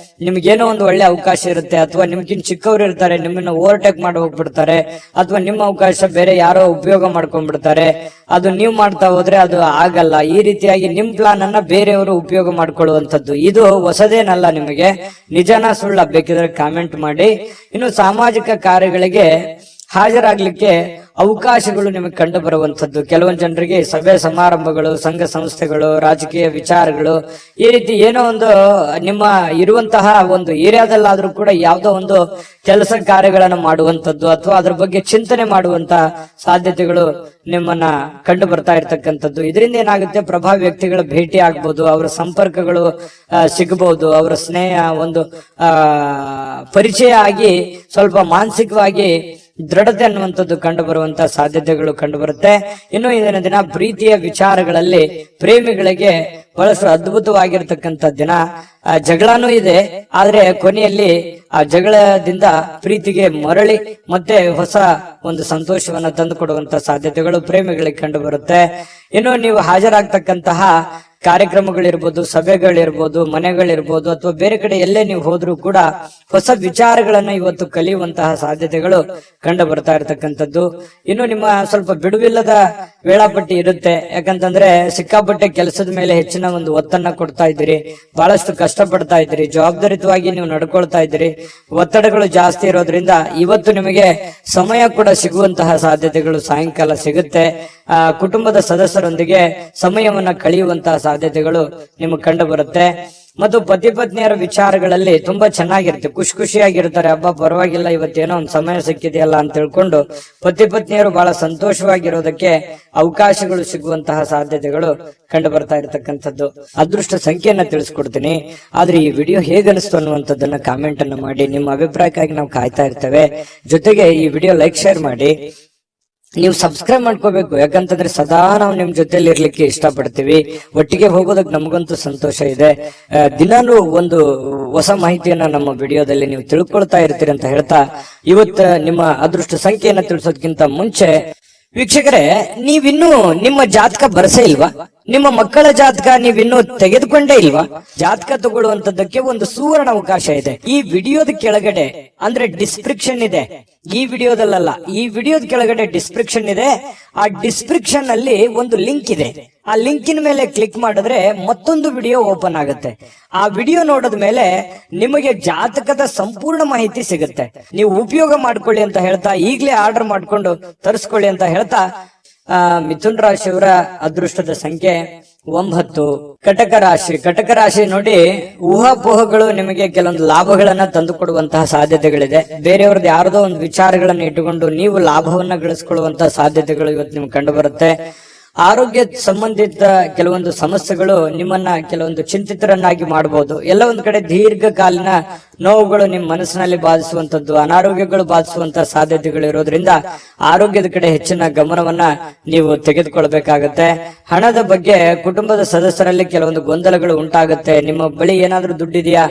ನಿಮ್ಗೇನೋ ಒಂದು ಒಳ್ಳೆ ಅವಕಾಶ ಇರುತ್ತೆ, ಅಥವಾ ನಿಮ್ಗಿನ್ ಚಿಕ್ಕವರು ಇರ್ತಾರೆ, ನಿಮ್ಮನ್ನ ಓವರ್ಟೇಕ್ ಮಾಡಿ ಹೋಗ್ಬಿಡ್ತಾರೆ, ಅಥವಾ ನಿಮ್ಮ ಅವಕಾಶ ಬೇರೆ ಯಾರೋ ಉಪಯೋಗ ಮಾಡ್ಕೊಂಡ್ಬಿಡ್ತಾರೆ. ಅದು ನೀವು ಮಾಡ್ತಾ ಹೋದ್ರೆ ಅದು ಆಗಲ್ಲ. ಈ ರೀತಿಯಾಗಿ ನಿಮ್ ಪ್ಲಾನ್ ಅನ್ನ ಬೇರೆಯವರು ಉಪಯೋಗ ಮಾಡ್ಕೊಳ್ಳುವಂಥದ್ದು ಇದು ಹೊಸದೇನಲ್ಲ. ನಿಮಗೆ ನಿಜನ ಸುಳ್ಳ ಬೇಕಿದ್ರೆ ಕಾಮೆಂಟ್ ಮಾಡಿ. ಇನ್ನು ಸಾಮಾಜಿಕ ಕಾರ್ಯಗಳಿಗೆ ಹಾಜರಾಗ್ಲಿಕ್ಕೆ ಅವಕಾಶಗಳು ನಿಮಗೆ ಕಂಡು ಬರುವಂತದ್ದು. ಕೆಲವೊಂದು ಜನರಿಗೆ ಸಭೆ ಸಮಾರಂಭಗಳು, ಸಂಘ ಸಂಸ್ಥೆಗಳು, ರಾಜಕೀಯ ವಿಚಾರಗಳು, ಈ ರೀತಿ ಏನೋ ಒಂದು ನಿಮ್ಮ ಇರುವಂತಹ ಒಂದು ಏರಿಯಾದಲ್ಲಾದ್ರೂ ಕೂಡ ಯಾವುದೋ ಒಂದು ಕೆಲಸ ಕಾರ್ಯಗಳನ್ನು ಮಾಡುವಂತದ್ದು, ಅಥವಾ ಅದ್ರ ಬಗ್ಗೆ ಚಿಂತನೆ ಮಾಡುವಂತ ಸಾಧ್ಯತೆಗಳು ನಿಮ್ಮನ್ನ ಕಂಡು ಬರ್ತಾ ಇರ್ತಕ್ಕಂಥದ್ದು. ಇದರಿಂದ ಏನಾಗುತ್ತೆ, ಪ್ರಭಾವಿ ವ್ಯಕ್ತಿಗಳ ಭೇಟಿ ಆಗ್ಬಹುದು, ಅವರ ಸಂಪರ್ಕಗಳು ಸಿಗಬಹುದು, ಅವರ ಸ್ನೇಹ ಒಂದು ಪರಿಚಯ ಆಗಿ ಸ್ವಲ್ಪ ಮಾನಸಿಕವಾಗಿ ದೃಢತೆ ಅನ್ನುವಂಥದ್ದು ಕಂಡು ಬರುವಂತಹ ಸಾಧ್ಯತೆಗಳು ಕಂಡು ಬರುತ್ತೆ. ಇನ್ನು ಇಂದಿನ ದಿನ ಪ್ರೀತಿಯ ವಿಚಾರಗಳಲ್ಲಿ ಪ್ರೇಮಿಗಳಿಗೆ ಬಹಳಷ್ಟು ಅದ್ಭುತವಾಗಿರ್ತಕ್ಕಂಥ ದಿನ. ಜಗಳನೂ ಇದೆ, ಆದ್ರೆ ಕೊನೆಯಲ್ಲಿ ಆ ಜಗಳದಿಂದ ಪ್ರೀತಿಗೆ ಮರಳಿ ಮತ್ತೆ ಹೊಸ ಒಂದು ಸಂತೋಷವನ್ನ ತಂದು ಕೊಡುವಂತಹ ಸಾಧ್ಯತೆಗಳು ಪ್ರೇಮಿಗಳಿಗೆ ಕಂಡು ಬರುತ್ತೆ. ಇನ್ನು ನೀವು ಹಾಜರಾಗ್ತಕ್ಕಂತಹ ಕಾರ್ಯಕ್ರಮಗಳಿರ್ಬೋದು, ಸಭೆಗಳಿರ್ಬೋದು, ಮನೆಗಳಿರ್ಬೋದು, ಅಥವಾ ಬೇರೆ ಕಡೆ ಎಲ್ಲೇ ನೀವು ಹೋದ್ರೂ ಕೂಡ ಹೊಸ ವಿಚಾರಗಳನ್ನ ಇವತ್ತು ಕಲಿಯುವಂತಹ ಸಾಧ್ಯತೆಗಳು ಕಂಡು ಬರ್ತಾ ಇರತಕ್ಕಂಥದ್ದು. ಇನ್ನು ನಿಮ್ಮ ಸ್ವಲ್ಪ ಬಿಡುವಿಲ್ಲದ ವೇಳಾಪಟ್ಟಿ ಇರುತ್ತೆ. ಯಾಕಂತಂದ್ರೆ ಸಿಕ್ಕಾಪಟ್ಟೆ ಕೆಲಸದ ಮೇಲೆ ಹೆಚ್ಚಿನ ಒಂದು ಒತ್ತನ್ನ ಕೊಡ್ತಾ ಇದ್ದೀರಿ, ಬಹಳಷ್ಟು ಕಷ್ಟ ಪಡ್ತಾ ಇದ್ದೀರಿ, ಜವಾಬ್ದಾರಿತವಾಗಿ ನೀವು ನಡ್ಕೊಳ್ತಾ ಇದ್ದೀರಿ. ಒತ್ತಡಗಳು ಜಾಸ್ತಿ ಇರೋದ್ರಿಂದ ಇವತ್ತು ನಿಮಗೆ ಸಮಯ ಕೂಡ ಸಿಗುವಂತಹ ಸಾಧ್ಯತೆಗಳು ಸಾಯಂಕಾಲ ಸಿಗುತ್ತೆ. ಕುಟುಂಬದ ಸದಸ್ಯರೊಂದಿಗೆ ಸಮಯವನ್ನ ಕಳೆಯುವಂತಹ ಸಾಧ್ಯತೆಗಳು ನಿಮಗೆ ಕಂಡು ಬರುತ್ತೆ. ಮತ್ತು ಪತಿ ಪತ್ನಿಯರ ವಿಚಾರಗಳಲ್ಲಿ ತುಂಬಾ ಚೆನ್ನಾಗಿರುತ್ತೆ, ಖುಷಿಯಾಗಿರ್ತಾರೆ. ಹಬ್ಬ ಪರವಾಗಿಲ್ಲ, ಇವತ್ತೇನೋ ಒಂದು ಸಮಯ ಸಿಕ್ಕಿದೆಯಲ್ಲ ಅಂತ ತಿಳ್ಕೊಂಡು ಪತಿ ಪತ್ನಿಯರು ಬಹಳ ಸಂತೋಷವಾಗಿರೋದಕ್ಕೆ ಅವಕಾಶಗಳು ಸಿಗುವಂತಹ ಸಾಧ್ಯತೆಗಳು ಕಂಡು ಬರ್ತಾ ಇರತಕ್ಕಂಥದ್ದು. ಅದೃಷ್ಟ ಸಂಖ್ಯೆಯನ್ನ ತಿಳಿಸ್ಕೊಡ್ತೀನಿ, ಆದ್ರೆ ಈ ವಿಡಿಯೋ ಹೇಗನಿಸ್ತು ಅನ್ನುವಂಥದ್ದನ್ನ ಕಾಮೆಂಟ್ ಅನ್ನು ಮಾಡಿ. ನಿಮ್ಮ ಅಭಿಪ್ರಾಯಕ್ಕಾಗಿ ನಾವು ಕಾಯ್ತಾ ಇರ್ತೇವೆ. ಜೊತೆಗೆ ಈ ವಿಡಿಯೋ ಲೈಕ್, ಶೇರ್ ಮಾಡಿ. ನೀವು ಸಬ್ಸ್ಕ್ರೈಬ್ ಮಾಡ್ಕೋಬೇಕು, ಯಾಕಂತಂದ್ರೆ ಸದಾ ನಾವು ನಿಮ್ ಜೊತೆಲಿ ಇರ್ಲಿಕ್ಕೆ ಇಷ್ಟಪಡ್ತೀವಿ. ಒಟ್ಟಿಗೆ ಹೋಗೋದಕ್ಕೆ ನಮಗಂತೂ ಸಂತೋಷ ಇದೆ. ದಿನಾನು ಒಂದು ಹೊಸ ಮಾಹಿತಿಯನ್ನ ನಮ್ಮ ವಿಡಿಯೋದಲ್ಲಿ ನೀವು ತಿಳ್ಕೊಳ್ತಾ ಇರ್ತೀರಿ ಅಂತ ಹೇಳ್ತಾ, ಇವತ್ತು ನಿಮ್ಮ ಅದೃಷ್ಟ ಸಂಖ್ಯೆಯನ್ನ ತಿಳಿಸೋದಕ್ಕಿಂತ ಮುಂಚೆ ವೀಕ್ಷಕರೇ, ನೀವಿನ್ನೂ ನಿಮ್ಮ ಜಾತಕ ಬರಸೇ ಇಲ್ವಾ? ನಿಮ್ಮ ಮಕ್ಕಳ ಜಾತಕ ನೀವಿನ್ನೂ ತೆಗೆದುಕೊಂಡೇ ಇಲ್ವಾ? ಜಾತಕ ತಗೊಳ್ಳುವಂತದ್ದಕ್ಕೆ ಒಂದು ಸುವರ್ಣ ಅವಕಾಶ ಇದೆ. ಈ ವಿಡಿಯೋದ ಕೆಳಗಡೆ ಅಂದ್ರೆ ಡಿಸ್ಕ್ರಿಪ್ಷನ್ ಇದೆ. ಈ ವಿಡಿಯೋದಲ್ಲ, ಈ ವಿಡಿಯೋದ ಕೆಳಗಡೆ ಡಿಸ್ಕ್ರಿಪ್ಷನ್ ಇದೆ. ಆ ಡಿಸ್ಕ್ರಿಪ್ಷನ್ ಅಲ್ಲಿ ಒಂದು ಲಿಂಕ್ ಇದೆ. ಆ ಲಿಂಕಿನ ಮೇಲೆ ಕ್ಲಿಕ್ ಮಾಡಿದ್ರೆ ಮತ್ತೊಂದು ವಿಡಿಯೋ ಓಪನ್ ಆಗುತ್ತೆ. ಆ ವಿಡಿಯೋ ನೋಡಿದ ಮೇಲೆ ನಿಮಗೆ ಜಾತಕದ ಸಂಪೂರ್ಣ ಮಾಹಿತಿ ಸಿಗುತ್ತೆ. ನೀವು ಉಪಯೋಗ ಮಾಡ್ಕೊಳ್ಳಿ ಅಂತ ಹೇಳ್ತಾ, ಈಗಲೇ ಆರ್ಡರ್ ಮಾಡ್ಕೊಂಡು ತರಿಸ್ಕೊಳ್ಳಿ ಅಂತ ಹೇಳ್ತಾ, ಮಿಥುನ್ ರಾಶಿಯವರ ಅದೃಷ್ಟದ ಸಂಖ್ಯೆ 9. ಕಟಕ ರಾಶಿ ನೋಡಿ, ಊಹಾಪೋಹಗಳು ನಿಮಗೆ ಕೆಲವೊಂದು ಲಾಭಗಳನ್ನ ತಂದು ಕೊಡುವಂತಹ ಸಾಧ್ಯತೆಗಳಿದೆ. ಬೇರೆಯವ್ರದ್ದು ಯಾರದೋ ಒಂದು ವಿಚಾರಗಳನ್ನ ಇಟ್ಟುಕೊಂಡು ನೀವು ಲಾಭವನ್ನ ಗಳಿಸ್ಕೊಳ್ಳುವಂತಹ ಸಾಧ್ಯತೆಗಳು ಇವತ್ತು ನಿಮ್ಗೆ ಕಂಡು ಬರುತ್ತೆ. ಆರೋಗ್ಯ ಸಂಬಂಧಿತ ಕೆಲವೊಂದು ಸಮಸ್ಯೆಗಳು ನಿಮ್ಮನ್ನ ಕೆಲವೊಂದು ಚಿಂತಿತರನ್ನಾಗಿ ಮಾಡಬಹುದು. ಎಲ್ಲ ಒಂದ್ ಕಡೆ ದೀರ್ಘಕಾಲೀನ ನೋವುಗಳು ನಿಮ್ಮ ಮನಸ್ಸಿನಲ್ಲಿ ಬಾಧಿಸುವಂತದ್ದು, ಅನಾರೋಗ್ಯಗಳು ಬಾಧಿಸುವಂತಹ ಸಾಧ್ಯತೆಗಳು ಇರೋದ್ರಿಂದ ಆರೋಗ್ಯದ ಕಡೆ ಹೆಚ್ಚಿನ ಗಮನವನ್ನ ನೀವು ತೆಗೆದುಕೊಳ್ಬೇಕಾಗತ್ತೆ. ಹಣದ ಬಗ್ಗೆ ಕುಟುಂಬದ ಸದಸ್ಯರಲ್ಲಿ ಕೆಲವೊಂದು ಗೊಂದಲಗಳು ಉಂಟಾಗುತ್ತೆ. ನಿಮ್ಮ ಬಳಿ ಏನಾದ್ರೂ ದುಡ್ಡಿದೆಯಾ,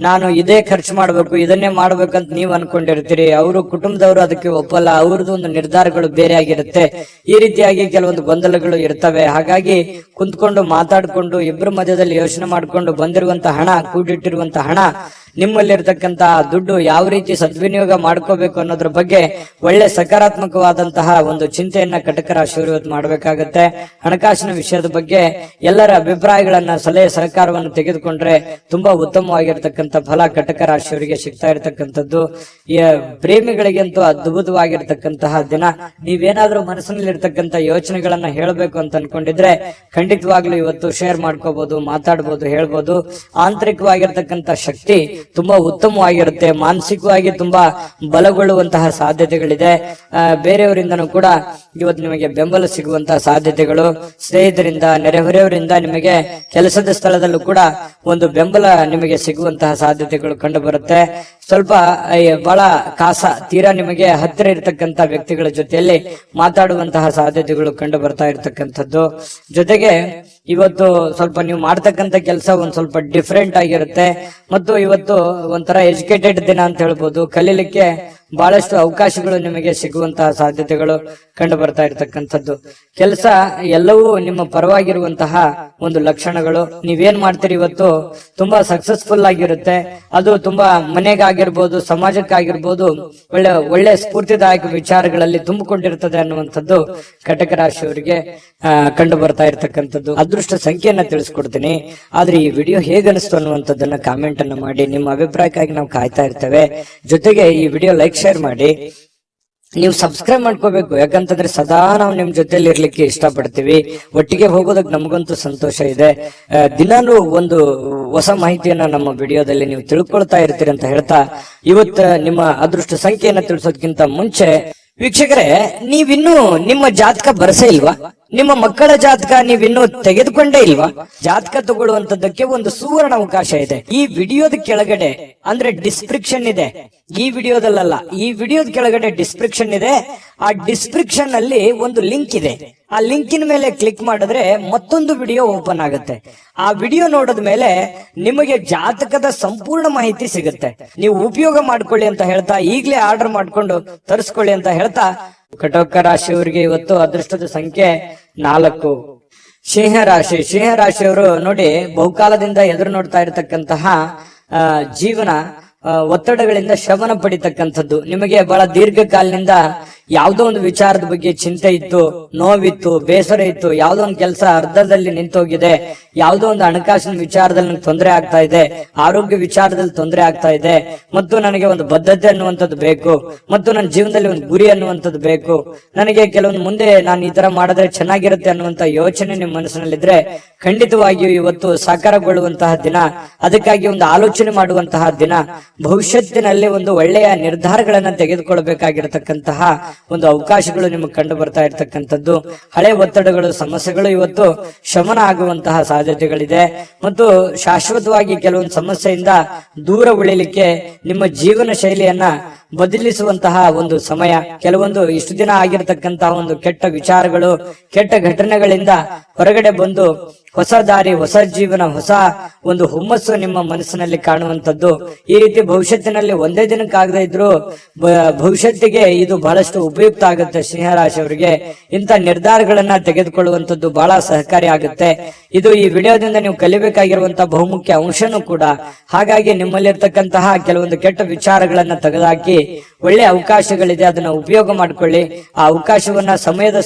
ನಾನು ಇದೇ ಖರ್ಚು ಮಾಡ್ಬೇಕು, ಇದನ್ನೇ ಮಾಡ್ಬೇಕಂತ ನೀವು ಅನ್ಕೊಂಡಿರ್ತೀರಿ. ಅವರು ಕುಟುಂಬದವರು ಅದಕ್ಕೆ ಒಪ್ಪಲ್ಲ, ಅವ್ರದ್ದು ಒಂದು ನಿರ್ಧಾರಗಳು ಬೇರೆ ಆಗಿರುತ್ತೆ. ಈ ರೀತಿಯಾಗಿ ಕೆಲವೊಂದು ಗೊಂದಲಗಳು ಇರ್ತವೆ. ಹಾಗಾಗಿ ಕುಂತ್ಕೊಂಡು ಮಾತಾಡ್ಕೊಂಡು ಇಬ್ಬರ ಮಧ್ಯದಲ್ಲಿ ಯೋಚನೆ ಮಾಡ್ಕೊಂಡು ಬಂದಿರುವಂತಹ ಹಣ, ಕೂಡಿಟ್ಟಿರುವಂತಹ ಹಣ, ನಿಮ್ಮಲ್ಲಿರ್ತಕ್ಕಂತಹ ದುಡ್ಡು ಯಾವ ರೀತಿ ಸದ್ವಿನಿಯೋಗ ಮಾಡ್ಕೋಬೇಕು ಅನ್ನೋದ್ರ ಬಗ್ಗೆ ಒಳ್ಳೆ ಸಕಾರಾತ್ಮಕವಾದಂತಹ ಒಂದು ಚಿಂತೆಯನ್ನ ಕಟಕ ರಾಶಿಯವರು ಇವತ್ತು ಮಾಡಬೇಕಾಗತ್ತೆ. ಹಣಕಾಸಿನ ವಿಷಯದ ಬಗ್ಗೆ ಎಲ್ಲರ ಅಭಿಪ್ರಾಯಗಳನ್ನ, ಸಲಹೆ ಸಹಕಾರವನ್ನು ತೆಗೆದುಕೊಂಡ್ರೆ ತುಂಬಾ ಉತ್ತಮವಾಗಿರ್ತಕ್ಕಂಥ ಫಲ ಕಟಕ ರಾಶಿಯವರಿಗೆ ಸಿಗ್ತಾ ಇರತಕ್ಕಂಥದ್ದು. ಪ್ರೇಮಿಗಳಿಗಂತೂ ಅದ್ಭುತವಾಗಿರ್ತಕ್ಕಂತಹ ದಿನ. ನೀವೇನಾದ್ರೂ ಮನಸ್ಸಿನಲ್ಲಿರ್ತಕ್ಕಂಥ ಯೋಚನೆಗಳನ್ನ ಹೇಳಬೇಕು ಅಂತ ಅನ್ಕೊಂಡಿದ್ರೆ ಖಂಡಿತವಾಗ್ಲೂ ಇವತ್ತು ಶೇರ್ ಮಾಡ್ಕೋಬಹುದು, ಮಾತಾಡ್ಬೋದು, ಹೇಳ್ಬೋದು. ಆಂತರಿಕವಾಗಿರ್ತಕ್ಕಂಥ ಶಕ್ತಿ ತುಂಬಾ ಉತ್ತಮವಾಗಿರುತ್ತೆ. ಮಾನಸಿಕವಾಗಿ ತುಂಬಾ ಬಲಗೊಳ್ಳುವಂತಹ ಸಾಧ್ಯತೆಗಳಿದೆ. ಬೇರೆಯವರಿಂದನೂ ಕೂಡ ಇವತ್ತು ನಿಮಗೆ ಬೆಂಬಲ ಸಿಗುವಂತಹ ಸಾಧ್ಯತೆಗಳು, ಸ್ನೇಹಿತರಿಂದ, ನೆರೆಹೊರೆಯವರಿಂದ, ನಿಮಗೆ ಕೆಲಸದ ಸ್ಥಳದಲ್ಲೂ ಕೂಡ ಒಂದು ಬೆಂಬಲ ನಿಮಗೆ ಸಿಗುವಂತಹ ಸಾಧ್ಯತೆಗಳು ಕಂಡು ಬರುತ್ತೆ. ಸ್ವಲ್ಪ ಬಹಳ ತೀರಾ ನಿಮಗೆ ಹತ್ತಿರ ಇರತಕ್ಕಂತ ವ್ಯಕ್ತಿಗಳ ಜೊತೆಯಲ್ಲಿ ಮಾತಾಡುವಂತಹ ಸಾಧ್ಯತೆಗಳು ಕಂಡು ಬರ್ತಾ ಇರತಕ್ಕಂಥದ್ದು. ಜೊತೆಗೆ ಇವತ್ತು ಸ್ವಲ್ಪ ನೀವು ಮಾಡ್ತಕ್ಕಂಥ ಕೆಲಸ ಒಂದ್ ಸ್ವಲ್ಪ ಡಿಫ್ರೆಂಟ್ ಆಗಿರುತ್ತೆ. ಮತ್ತು ಇವತ್ತು ಒಂಥರ ಎಜುಕೇಟೆಡ್ ದಿನ ಅಂತ ಹೇಳ್ಬೋದು. ಕಲೀಲಿಕ್ಕೆ ಬಹಳಷ್ಟು ಅವಕಾಶಗಳು ನಿಮಗೆ ಸಿಗುವಂತಹ ಸಾಧ್ಯತೆಗಳು ಕಂಡು ಬರ್ತಾ ಇರತಕ್ಕಂಥದ್ದು. ಕೆಲಸ ಎಲ್ಲವೂ ನಿಮ್ಮ ಪರವಾಗಿರುವಂತಹ ಒಂದು ಲಕ್ಷಣಗಳು. ನೀವೇನ್ ಮಾಡ್ತೀರಿ ಇವತ್ತು ತುಂಬಾ ಸಕ್ಸಸ್ಫುಲ್ ಆಗಿರುತ್ತೆ. ಅದು ತುಂಬಾ ಮನೆಗಾಗಿರ್ಬೋದು, ಸಮಾಜಕ್ಕಾಗಿರ್ಬೋದು, ಒಳ್ಳೆ ಸ್ಫೂರ್ತಿದಾಯಕ ವಿಚಾರಗಳಲ್ಲಿ ತುಂಬಿಕೊಂಡಿರ್ತದೆ ಅನ್ನುವಂಥದ್ದು ಕಟಕ ರಾಶಿಯವರಿಗೆ ಕಂಡು ಬರ್ತಾ ಇರತಕ್ಕಂಥದ್ದು. ಅದೃಷ್ಟ ಸಂಖ್ಯೆಯನ್ನ ತಿಳಿಸ್ಕೊಡ್ತೀನಿ. ಆದ್ರೆ ಈ ವಿಡಿಯೋ ಹೇಗನಿಸ್ತು ಅನ್ನುವಂಥದ್ದನ್ನ ಕಾಮೆಂಟ್ ಅನ್ನು ಮಾಡಿ. ನಿಮ್ಮ ಅಭಿಪ್ರಾಯಕ್ಕಾಗಿ ನಾವು ಕಾಯ್ತಾ ಇರ್ತೇವೆ. ಜೊತೆಗೆ ಈ ವಿಡಿಯೋ ಲೈಕ್, ಶೇರ್ ಮಾಡಿ. ನೀವು ಸಬ್ಸ್ಕ್ರೈಬ್ ಮಾಡ್ಕೋಬೇಕು. ಯಾಕಂತಂದ್ರೆ ಸದಾ ನಾವು ನಿಮ್ ಜೊತೆಲಿ ಇರ್ಲಿಕ್ಕೆ ಇಷ್ಟಪಡ್ತೀವಿ. ಒಟ್ಟಿಗೆ ಹೋಗೋದಕ್ಕೆ ನಮಗಂತೂ ಸಂತೋಷ ಇದೆ. ದಿನಾನು ಒಂದು ಹೊಸ ಮಾಹಿತಿಯನ್ನ ನಮ್ಮ ವಿಡಿಯೋದಲ್ಲಿ ನೀವು ತಿಳ್ಕೊಳ್ತಾ ಇರ್ತೀರಿ ಅಂತ ಹೇಳ್ತಾ, ಇವತ್ತು ನಿಮ್ಮ ಅದೃಷ್ಟ ಸಂಖ್ಯೆಯನ್ನ ತಿಳಿಸೋದಕ್ಕಿಂತ ಮುಂಚೆ ವೀಕ್ಷಕರೇ, ನೀವಿನ್ನೂ ನಿಮ್ಮ ಜಾತಕ ಬರಸೇ ಇಲ್ವಾ? ನಿಮ್ಮ ಮಕ್ಕಳ ಜಾತಕ ನೀವಿನ್ನೂ ತೆಗೆದುಕೊಂಡೇ ಇಲ್ವಾ? ಜಾತಕ ತಗೊಳ್ಳುವಂತದ್ದಕ್ಕೆ ಒಂದು ಸುವರ್ಣ ಅವಕಾಶ ಇದೆ. ಈ ವಿಡಿಯೋದ ಕೆಳಗಡೆ ಅಂದ್ರೆ ಡಿಸ್ಕ್ರಿಪ್ಷನ್ ಇದೆ. ಈ ವಿಡಿಯೋದಲ್ಲ, ಈ ವಿಡಿಯೋದ ಕೆಳಗಡೆ ಡಿಸ್ಕ್ರಿಪ್ಷನ್ ಇದೆ. ಆ ಡಿಸ್ಕ್ರಿಪ್ಷನ್ ಅಲ್ಲಿ ಒಂದು ಲಿಂಕ್ ಇದೆ. ಆ ಲಿಂಕಿನ ಮೇಲೆ ಕ್ಲಿಕ್ ಮಾಡಿದ್ರೆ ಮತ್ತೊಂದು ವಿಡಿಯೋ ಓಪನ್ ಆಗುತ್ತೆ. ಆ ವಿಡಿಯೋ ನೋಡಿದ ಮೇಲೆ ನಿಮಗೆ ಜಾತಕದ ಸಂಪೂರ್ಣ ಮಾಹಿತಿ ಸಿಗುತ್ತೆ. ನೀವು ಉಪಯೋಗ ಮಾಡ್ಕೊಳ್ಳಿ ಅಂತ ಹೇಳ್ತಾ, ಈಗಲೇ ಆರ್ಡರ್ ಮಾಡ್ಕೊಂಡು ತರಿಸ್ಕೊಳ್ಳಿ ಅಂತ ಹೇಳ್ತಾ, ಕಟಕ ರಾಶಿಯವರಿಗೆ ಇವತ್ತು ಅದೃಷ್ಟದ ಸಂಖ್ಯೆ 4. ಸಿಂಹ ರಾಶಿಯವರು ನೋಡಿ, ಬಹುಕಾಲದಿಂದ ಎದುರು ನೋಡ್ತಾ ಇರತಕ್ಕಂತಹ ಜೀವನ ಒತ್ತಡಗಳಿಂದ ಶಮನ ಪಡಿತಕ್ಕಂಥದ್ದು. ನಿಮಗೆ ಬಹಳ ದೀರ್ಘಕಾಲದಿಂದ ಯಾವುದೋ ಒಂದು ವಿಚಾರದ ಬಗ್ಗೆ ಚಿಂತೆ ಇತ್ತು, ನೋವಿತ್ತು, ಬೇಸರ ಇತ್ತು. ಯಾವುದೋ ಒಂದು ಕೆಲಸ ಅರ್ಧದಲ್ಲಿ ನಿಂತೋಗಿದೆ, ಯಾವುದೋ ಒಂದು ಹಣಕಾಸಿನ ವಿಚಾರದಲ್ಲಿ ನನಗೆ ತೊಂದರೆ ಆಗ್ತಾ ಇದೆ, ಆರೋಗ್ಯ ವಿಚಾರದಲ್ಲಿ ತೊಂದರೆ ಆಗ್ತಾ ಇದೆ, ಮತ್ತು ನನಗೆ ಒಂದು ಬದ್ಧತೆ ಅನ್ನುವಂಥದ್ದು ಬೇಕು, ಮತ್ತು ನನ್ನ ಜೀವನದಲ್ಲಿ ಒಂದು ಗುರಿ ಅನ್ನುವಂಥದ್ದು ಬೇಕು, ನನಗೆ ಕೆಲವೊಂದು ಮುಂದೆ ನಾನು ಈ ತರ ಮಾಡಿದ್ರೆ ಚೆನ್ನಾಗಿರುತ್ತೆ ಅನ್ನುವಂತ ಯೋಚನೆ ನಿಮ್ಮ ಮನಸ್ಸಿನಲ್ಲಿದ್ರೆ ಖಂಡಿತವಾಗಿಯೂ ಇವತ್ತು ಸಾಕಾರಗೊಳ್ಳುವಂತಹ ದಿನ. ಅದಕ್ಕಾಗಿ ಒಂದು ಆಲೋಚನೆ ಮಾಡುವಂತಹ ದಿನ. ಭವಿಷ್ಯತ್ತಿನಲ್ಲಿ ಒಂದು ಒಳ್ಳೆಯ ನಿರ್ಧಾರಗಳನ್ನ ತೆಗೆದುಕೊಳ್ಬೇಕಾಗಿರತಕ್ಕಂತಹ ಒಂದು ಅವಕಾಶಗಳು ನಿಮಗೆ ಕಂಡು ಬರ್ತಾ ಇರ್ತಕ್ಕಂಥದ್ದು. ಹಳೆ ಒತ್ತಡಗಳು, ಸಮಸ್ಯೆಗಳು ಇವತ್ತು ಶಮನ ಆಗುವಂತಹ ಸಾಧ್ಯತೆಗಳಿದೆ. ಮತ್ತು ಶಾಶ್ವತವಾಗಿ ಕೆಲವೊಂದು ಸಮಸ್ಯೆಯಿಂದ ದೂರ ಉಳಿಲಿಕ್ಕೆ ನಿಮ್ಮ ಜೀವನ ಶೈಲಿಯನ್ನ ಬದಲಿಸುವಂತಹ ಒಂದು ಸಮಯ. ಕೆಲವೊಂದು ಇಷ್ಟು ದಿನ ಆಗಿರತಕ್ಕಂತಹ ಒಂದು ಕೆಟ್ಟ ವಿಚಾರಗಳು, ಕೆಟ್ಟ ಘಟನೆಗಳಿಂದ ಹೊರಗಡೆ ಬಂದು ಹೊಸ ದಾರಿ, ಹೊಸ ಜೀವನ, ಹೊಸ ಒಂದು ಹುಮ್ಮಸ್ಸು ನಿಮ್ಮ ಮನಸ್ಸಿನಲ್ಲಿ ಕಾಣುವಂತದ್ದು. ಈ ರೀತಿ ಭವಿಷ್ಯತ್ತಿನಲ್ಲಿ ಒಂದೇ ದಿನಕ್ಕಾಗದೇ ಇದ್ರು ಭವಿಷ್ಯತ್ತಿಗೆ ಇದು ಬಹಳಷ್ಟು ಉಪಯುಕ್ತ ಆಗುತ್ತೆ. ಸಿಂಹರಾಶಿಯವರಿಗೆ ಇಂಥ ನಿರ್ಧಾರಗಳನ್ನ ತೆಗೆದುಕೊಳ್ಳುವಂತದ್ದು ಬಹಳ ಸಹಕಾರಿ ಆಗುತ್ತೆ. ಇದು ಈ ವಿಡಿಯೋದಿಂದ ನೀವು ಕಲಿಬೇಕಾಗಿರುವಂತಹ ಬಹುಮುಖ್ಯ ಅಂಶನೂ ಕೂಡ. ಹಾಗಾಗಿ ನಿಮ್ಮಲ್ಲಿರ್ತಕ್ಕಂತಹ ಕೆಲವೊಂದು ಕೆಟ್ಟ ವಿಚಾರಗಳನ್ನ ತೆಗೆದುಹಾಕಿ ಒಳ್ಳೆ ಅವಕಾಶಗಳಿದೆ, ಅದನ್ನ ಉಪಯೋಗ ಮಾಡ್ಕೊಳ್ಳಿ. ಆ ಅವಕಾಶವನ್ನ ಸಮಯದ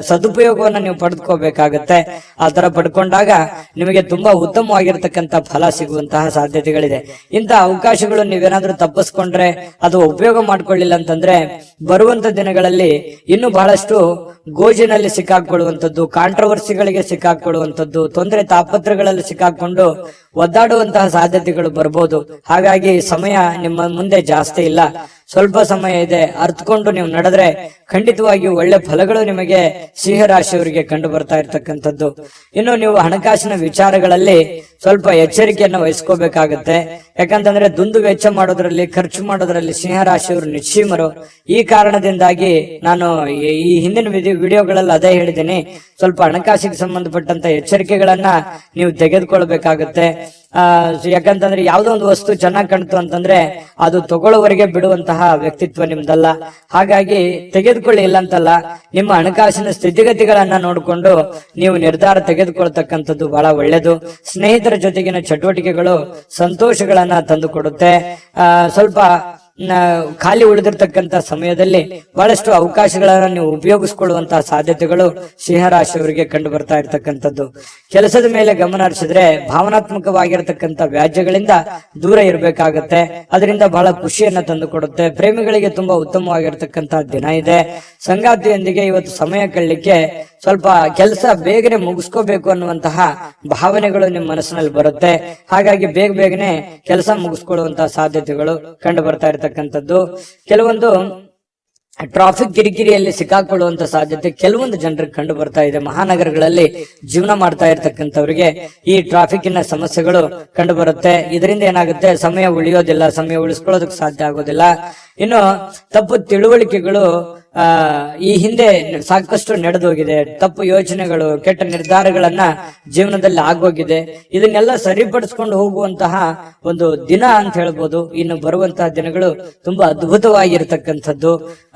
ಸದುಪಯೋಗವನ್ನ ನೀವು ಪಡೆದುಕೋಬೇಕಾಗತ್ತೆ. ಆ ತರ ಪಡ್ಕೊಂಡಾಗ ನಿಮಗೆ ತುಂಬಾ ಉತ್ತಮವಾಗಿರ್ತಕ್ಕಂಥ ಫಲ ಸಿಗುವಂತಹ ಸಾಧ್ಯತೆಗಳಿದೆ. ಇಂತಹ ಅವಕಾಶಗಳು ನೀವೇನಾದ್ರೂ ತಪ್ಪಿಸ್ಕೊಂಡ್ರೆ, ಅದು ಉಪಯೋಗ ಮಾಡ್ಕೊಳ್ಳಿಲ್ಲ ಅಂತಂದ್ರೆ ಬರುವಂತ ದಿನಗಳಲ್ಲಿ ಇನ್ನು ಬಹಳಷ್ಟು ಗೋಜಿನಲ್ಲಿ ಸಿಕ್ಕಾಕೊಳ್ಳುವಂಥದ್ದು, ಕಾಂಟ್ರವರ್ಸಿಗಳಿಗೆ ಸಿಕ್ಕಾಕೊಳ್ಳುವಂಥದ್ದು, ತೊಂದರೆ ತಾಪತ್ರಗಳಲ್ಲಿ ಸಿಕ್ಕಾಕೊಂಡು ಒದ್ದಾಡುವಂತಹ ಸಾಧ್ಯತೆಗಳು ಬರ್ಬೋದು. ಹಾಗಾಗಿ ಸಮಯ ನಿಮ್ಮ ಮುಂದೆ ಜಾಸ್ತಿ ಇಲ್ಲ, ಸ್ವಲ್ಪ ಸಮಯ ಇದೆ. ಅರ್ಥಕೊಂಡು ನೀವು ನಡೆದ್ರೆ ಖಂಡಿತವಾಗಿಯೂ ಒಳ್ಳೆ ಫಲಗಳು ನಿಮಗೆ ಸಿಂಹರಾಶಿಯವರಿಗೆ ಕಂಡು ಬರ್ತಾ ಇರ್ತಕ್ಕಂಥದ್ದು. ಇನ್ನು ನೀವು ಹಣಕಾಸಿನ ವಿಚಾರಗಳಲ್ಲಿ ಸ್ವಲ್ಪ ಎಚ್ಚರಿಕೆಯನ್ನು ವಹಿಸ್ಕೋಬೇಕಾಗತ್ತೆ. ಯಾಕಂತಂದ್ರೆ ದುಂದು ವೆಚ್ಚ ಮಾಡೋದ್ರಲ್ಲಿ, ಖರ್ಚು ಮಾಡೋದ್ರಲ್ಲಿ ಸಿಂಹರಾಶಿಯವರು ನಿಶ್ಚೀಮರು. ಈ ಕಾರಣದಿಂದಾಗಿ ನಾನು ಈ ಹಿಂದಿನ ವಿಡಿಯೋಗಳಲ್ಲಿ ಅದೇ ಹೇಳಿದ್ದೀನಿ, ಸ್ವಲ್ಪ ಹಣಕಾಸಿಗೆ ಸಂಬಂಧಪಟ್ಟಂತ ಎಚ್ಚರಿಕೆಗಳನ್ನ ನೀವು ತೆಗೆದುಕೊಳ್ಬೇಕಾಗತ್ತೆ. ಯಾಕಂತಂದ್ರೆ ಯಾವ್ದೋ ಒಂದು ವಸ್ತು ಚೆನ್ನಾಗಿ ಕಾಣ್ತು ಅಂತಂದ್ರೆ ಅದು ತಗೊಳ್ಳೋವರೆಗೆ ಬಿಡುವಂತಹ ವ್ಯಕ್ತಿತ್ವ ನಿಮ್ದಲ್ಲ. ಹಾಗಾಗಿ ತೆಗೆದುಕೊಳ್ಳಿ ಇಲ್ಲ ಅಂತಲ್ಲ, ನಿಮ್ಮ ಹಣಕಾಸಿನ ಸ್ಥಿತಿಗತಿಗಳನ್ನ ನೋಡಿಕೊಂಡು ನೀವು ನಿರ್ಧಾರ ತೆಗೆದುಕೊಳ್ತಕ್ಕಂಥದ್ದು ಬಹಳ ಒಳ್ಳೆಯದು. ಸ್ನೇಹಿತರ ಜೊತೆಗಿನ ಚಟುವಟಿಕೆಗಳು ಸಂತೋಷಗಳನ್ನ ತಂದು ಕೊಡುತ್ತೆ. ಸ್ವಲ್ಪ ಖಾಲಿ ಉಳಿದಿರ್ತಕ್ಕಂಥ ಸಮಯದಲ್ಲಿ ಬಹಳಷ್ಟು ಅವಕಾಶಗಳನ್ನ ನೀವು ಉಪಯೋಗಿಸಿಕೊಳ್ಳುವಂತಹ ಸಾಧ್ಯತೆಗಳು ಸಿಂಹರಾಶಿಯವರಿಗೆ ಕಂಡು ಬರ್ತಾ ಇರ್ತಕ್ಕಂಥದ್ದು. ಕೆಲಸದ ಮೇಲೆ ಗಮನ ಹರಿಸಿದ್ರೆ ಭಾವನಾತ್ಮಕವಾಗಿರತಕ್ಕಂಥ ವ್ಯಾಜ್ಯಗಳಿಂದ ದೂರ ಇರಬೇಕಾಗತ್ತೆ. ಅದರಿಂದ ಬಹಳ ಖುಷಿಯನ್ನ ತಂದು ಕೊಡುತ್ತೆ. ಪ್ರೇಮಿಗಳಿಗೆ ತುಂಬಾ ಉತ್ತಮವಾಗಿರ್ತಕ್ಕಂತಹ ದಿನ ಇದೆ. ಸಂಗಾತಿಯೊಂದಿಗೆ ಇವತ್ತು ಸಮಯ ಕಳಲಿಕ್ಕೆ ಸ್ವಲ್ಪ ಕೆಲಸ ಬೇಗನೆ ಮುಗಿಸ್ಕೋಬೇಕು ಅನ್ನುವಂತಹ ಭಾವನೆಗಳು ನಿಮ್ಮ ಮನಸ್ಸಿನಲ್ಲಿ ಬರುತ್ತೆ. ಹಾಗಾಗಿ ಬೇಗನೆ ಕೆಲಸ ಮುಗಿಸ್ಕೊಳ್ಳುವಂತಹ ಸಾಧ್ಯತೆಗಳು ಕಂಡು ಬರ್ತಾ ಇರತಕ್ಕಂಥದ್ದು. ಕೆಲವೊಂದು ಟ್ರಾಫಿಕ್ ಕಿರಿಕಿರಿಯಲ್ಲಿ ಸಿಕ್ಕಾಕೊಳ್ಳುವಂತ ಸಾಧ್ಯತೆ ಕೆಲವೊಂದು ಜನರಿಗೆ ಕಂಡು ಬರ್ತಾ ಇದೆ. ಮಹಾನಗರಗಳಲ್ಲಿ ಜೀವನ ಮಾಡ್ತಾ ಇರ್ತಕ್ಕಂಥವ್ರಿಗೆ ಈ ಟ್ರಾಫಿಕ್ನ ಸಮಸ್ಯೆಗಳು ಕಂಡು ಬರುತ್ತೆ. ಇದರಿಂದ ಏನಾಗುತ್ತೆ, ಸಮಯ ಉಳಿಯೋದಿಲ್ಲ, ಸಮಯ ಉಳಿಸ್ಕೊಳ್ಳೋದಕ್ಕೆ ಸಾಧ್ಯ ಆಗೋದಿಲ್ಲ. ಇನ್ನು ತಪ್ಪು ತಿಳುವಳಿಕೆಗಳು ಈ ಹಿಂದೆ ಸಾಕಷ್ಟು ನಡೆದೋಗಿದೆ. ತಪ್ಪು ಯೋಚನೆಗಳು, ಕೆಟ್ಟ ನಿರ್ಧಾರಗಳನ್ನ ಜೀವನದಲ್ಲಿ ಆಗೋಗಿದೆ. ಇದನ್ನೆಲ್ಲ ಸರಿಪಡಿಸ್ಕೊಂಡು ಹೋಗುವಂತಹ ಒಂದು ದಿನ ಅಂತ ಹೇಳ್ಬೋದು. ಇನ್ನು ಬರುವಂತಹ ದಿನಗಳು ತುಂಬಾ ಅದ್ಭುತವಾಗಿರ್ತಕ್ಕಂಥದ್ದು.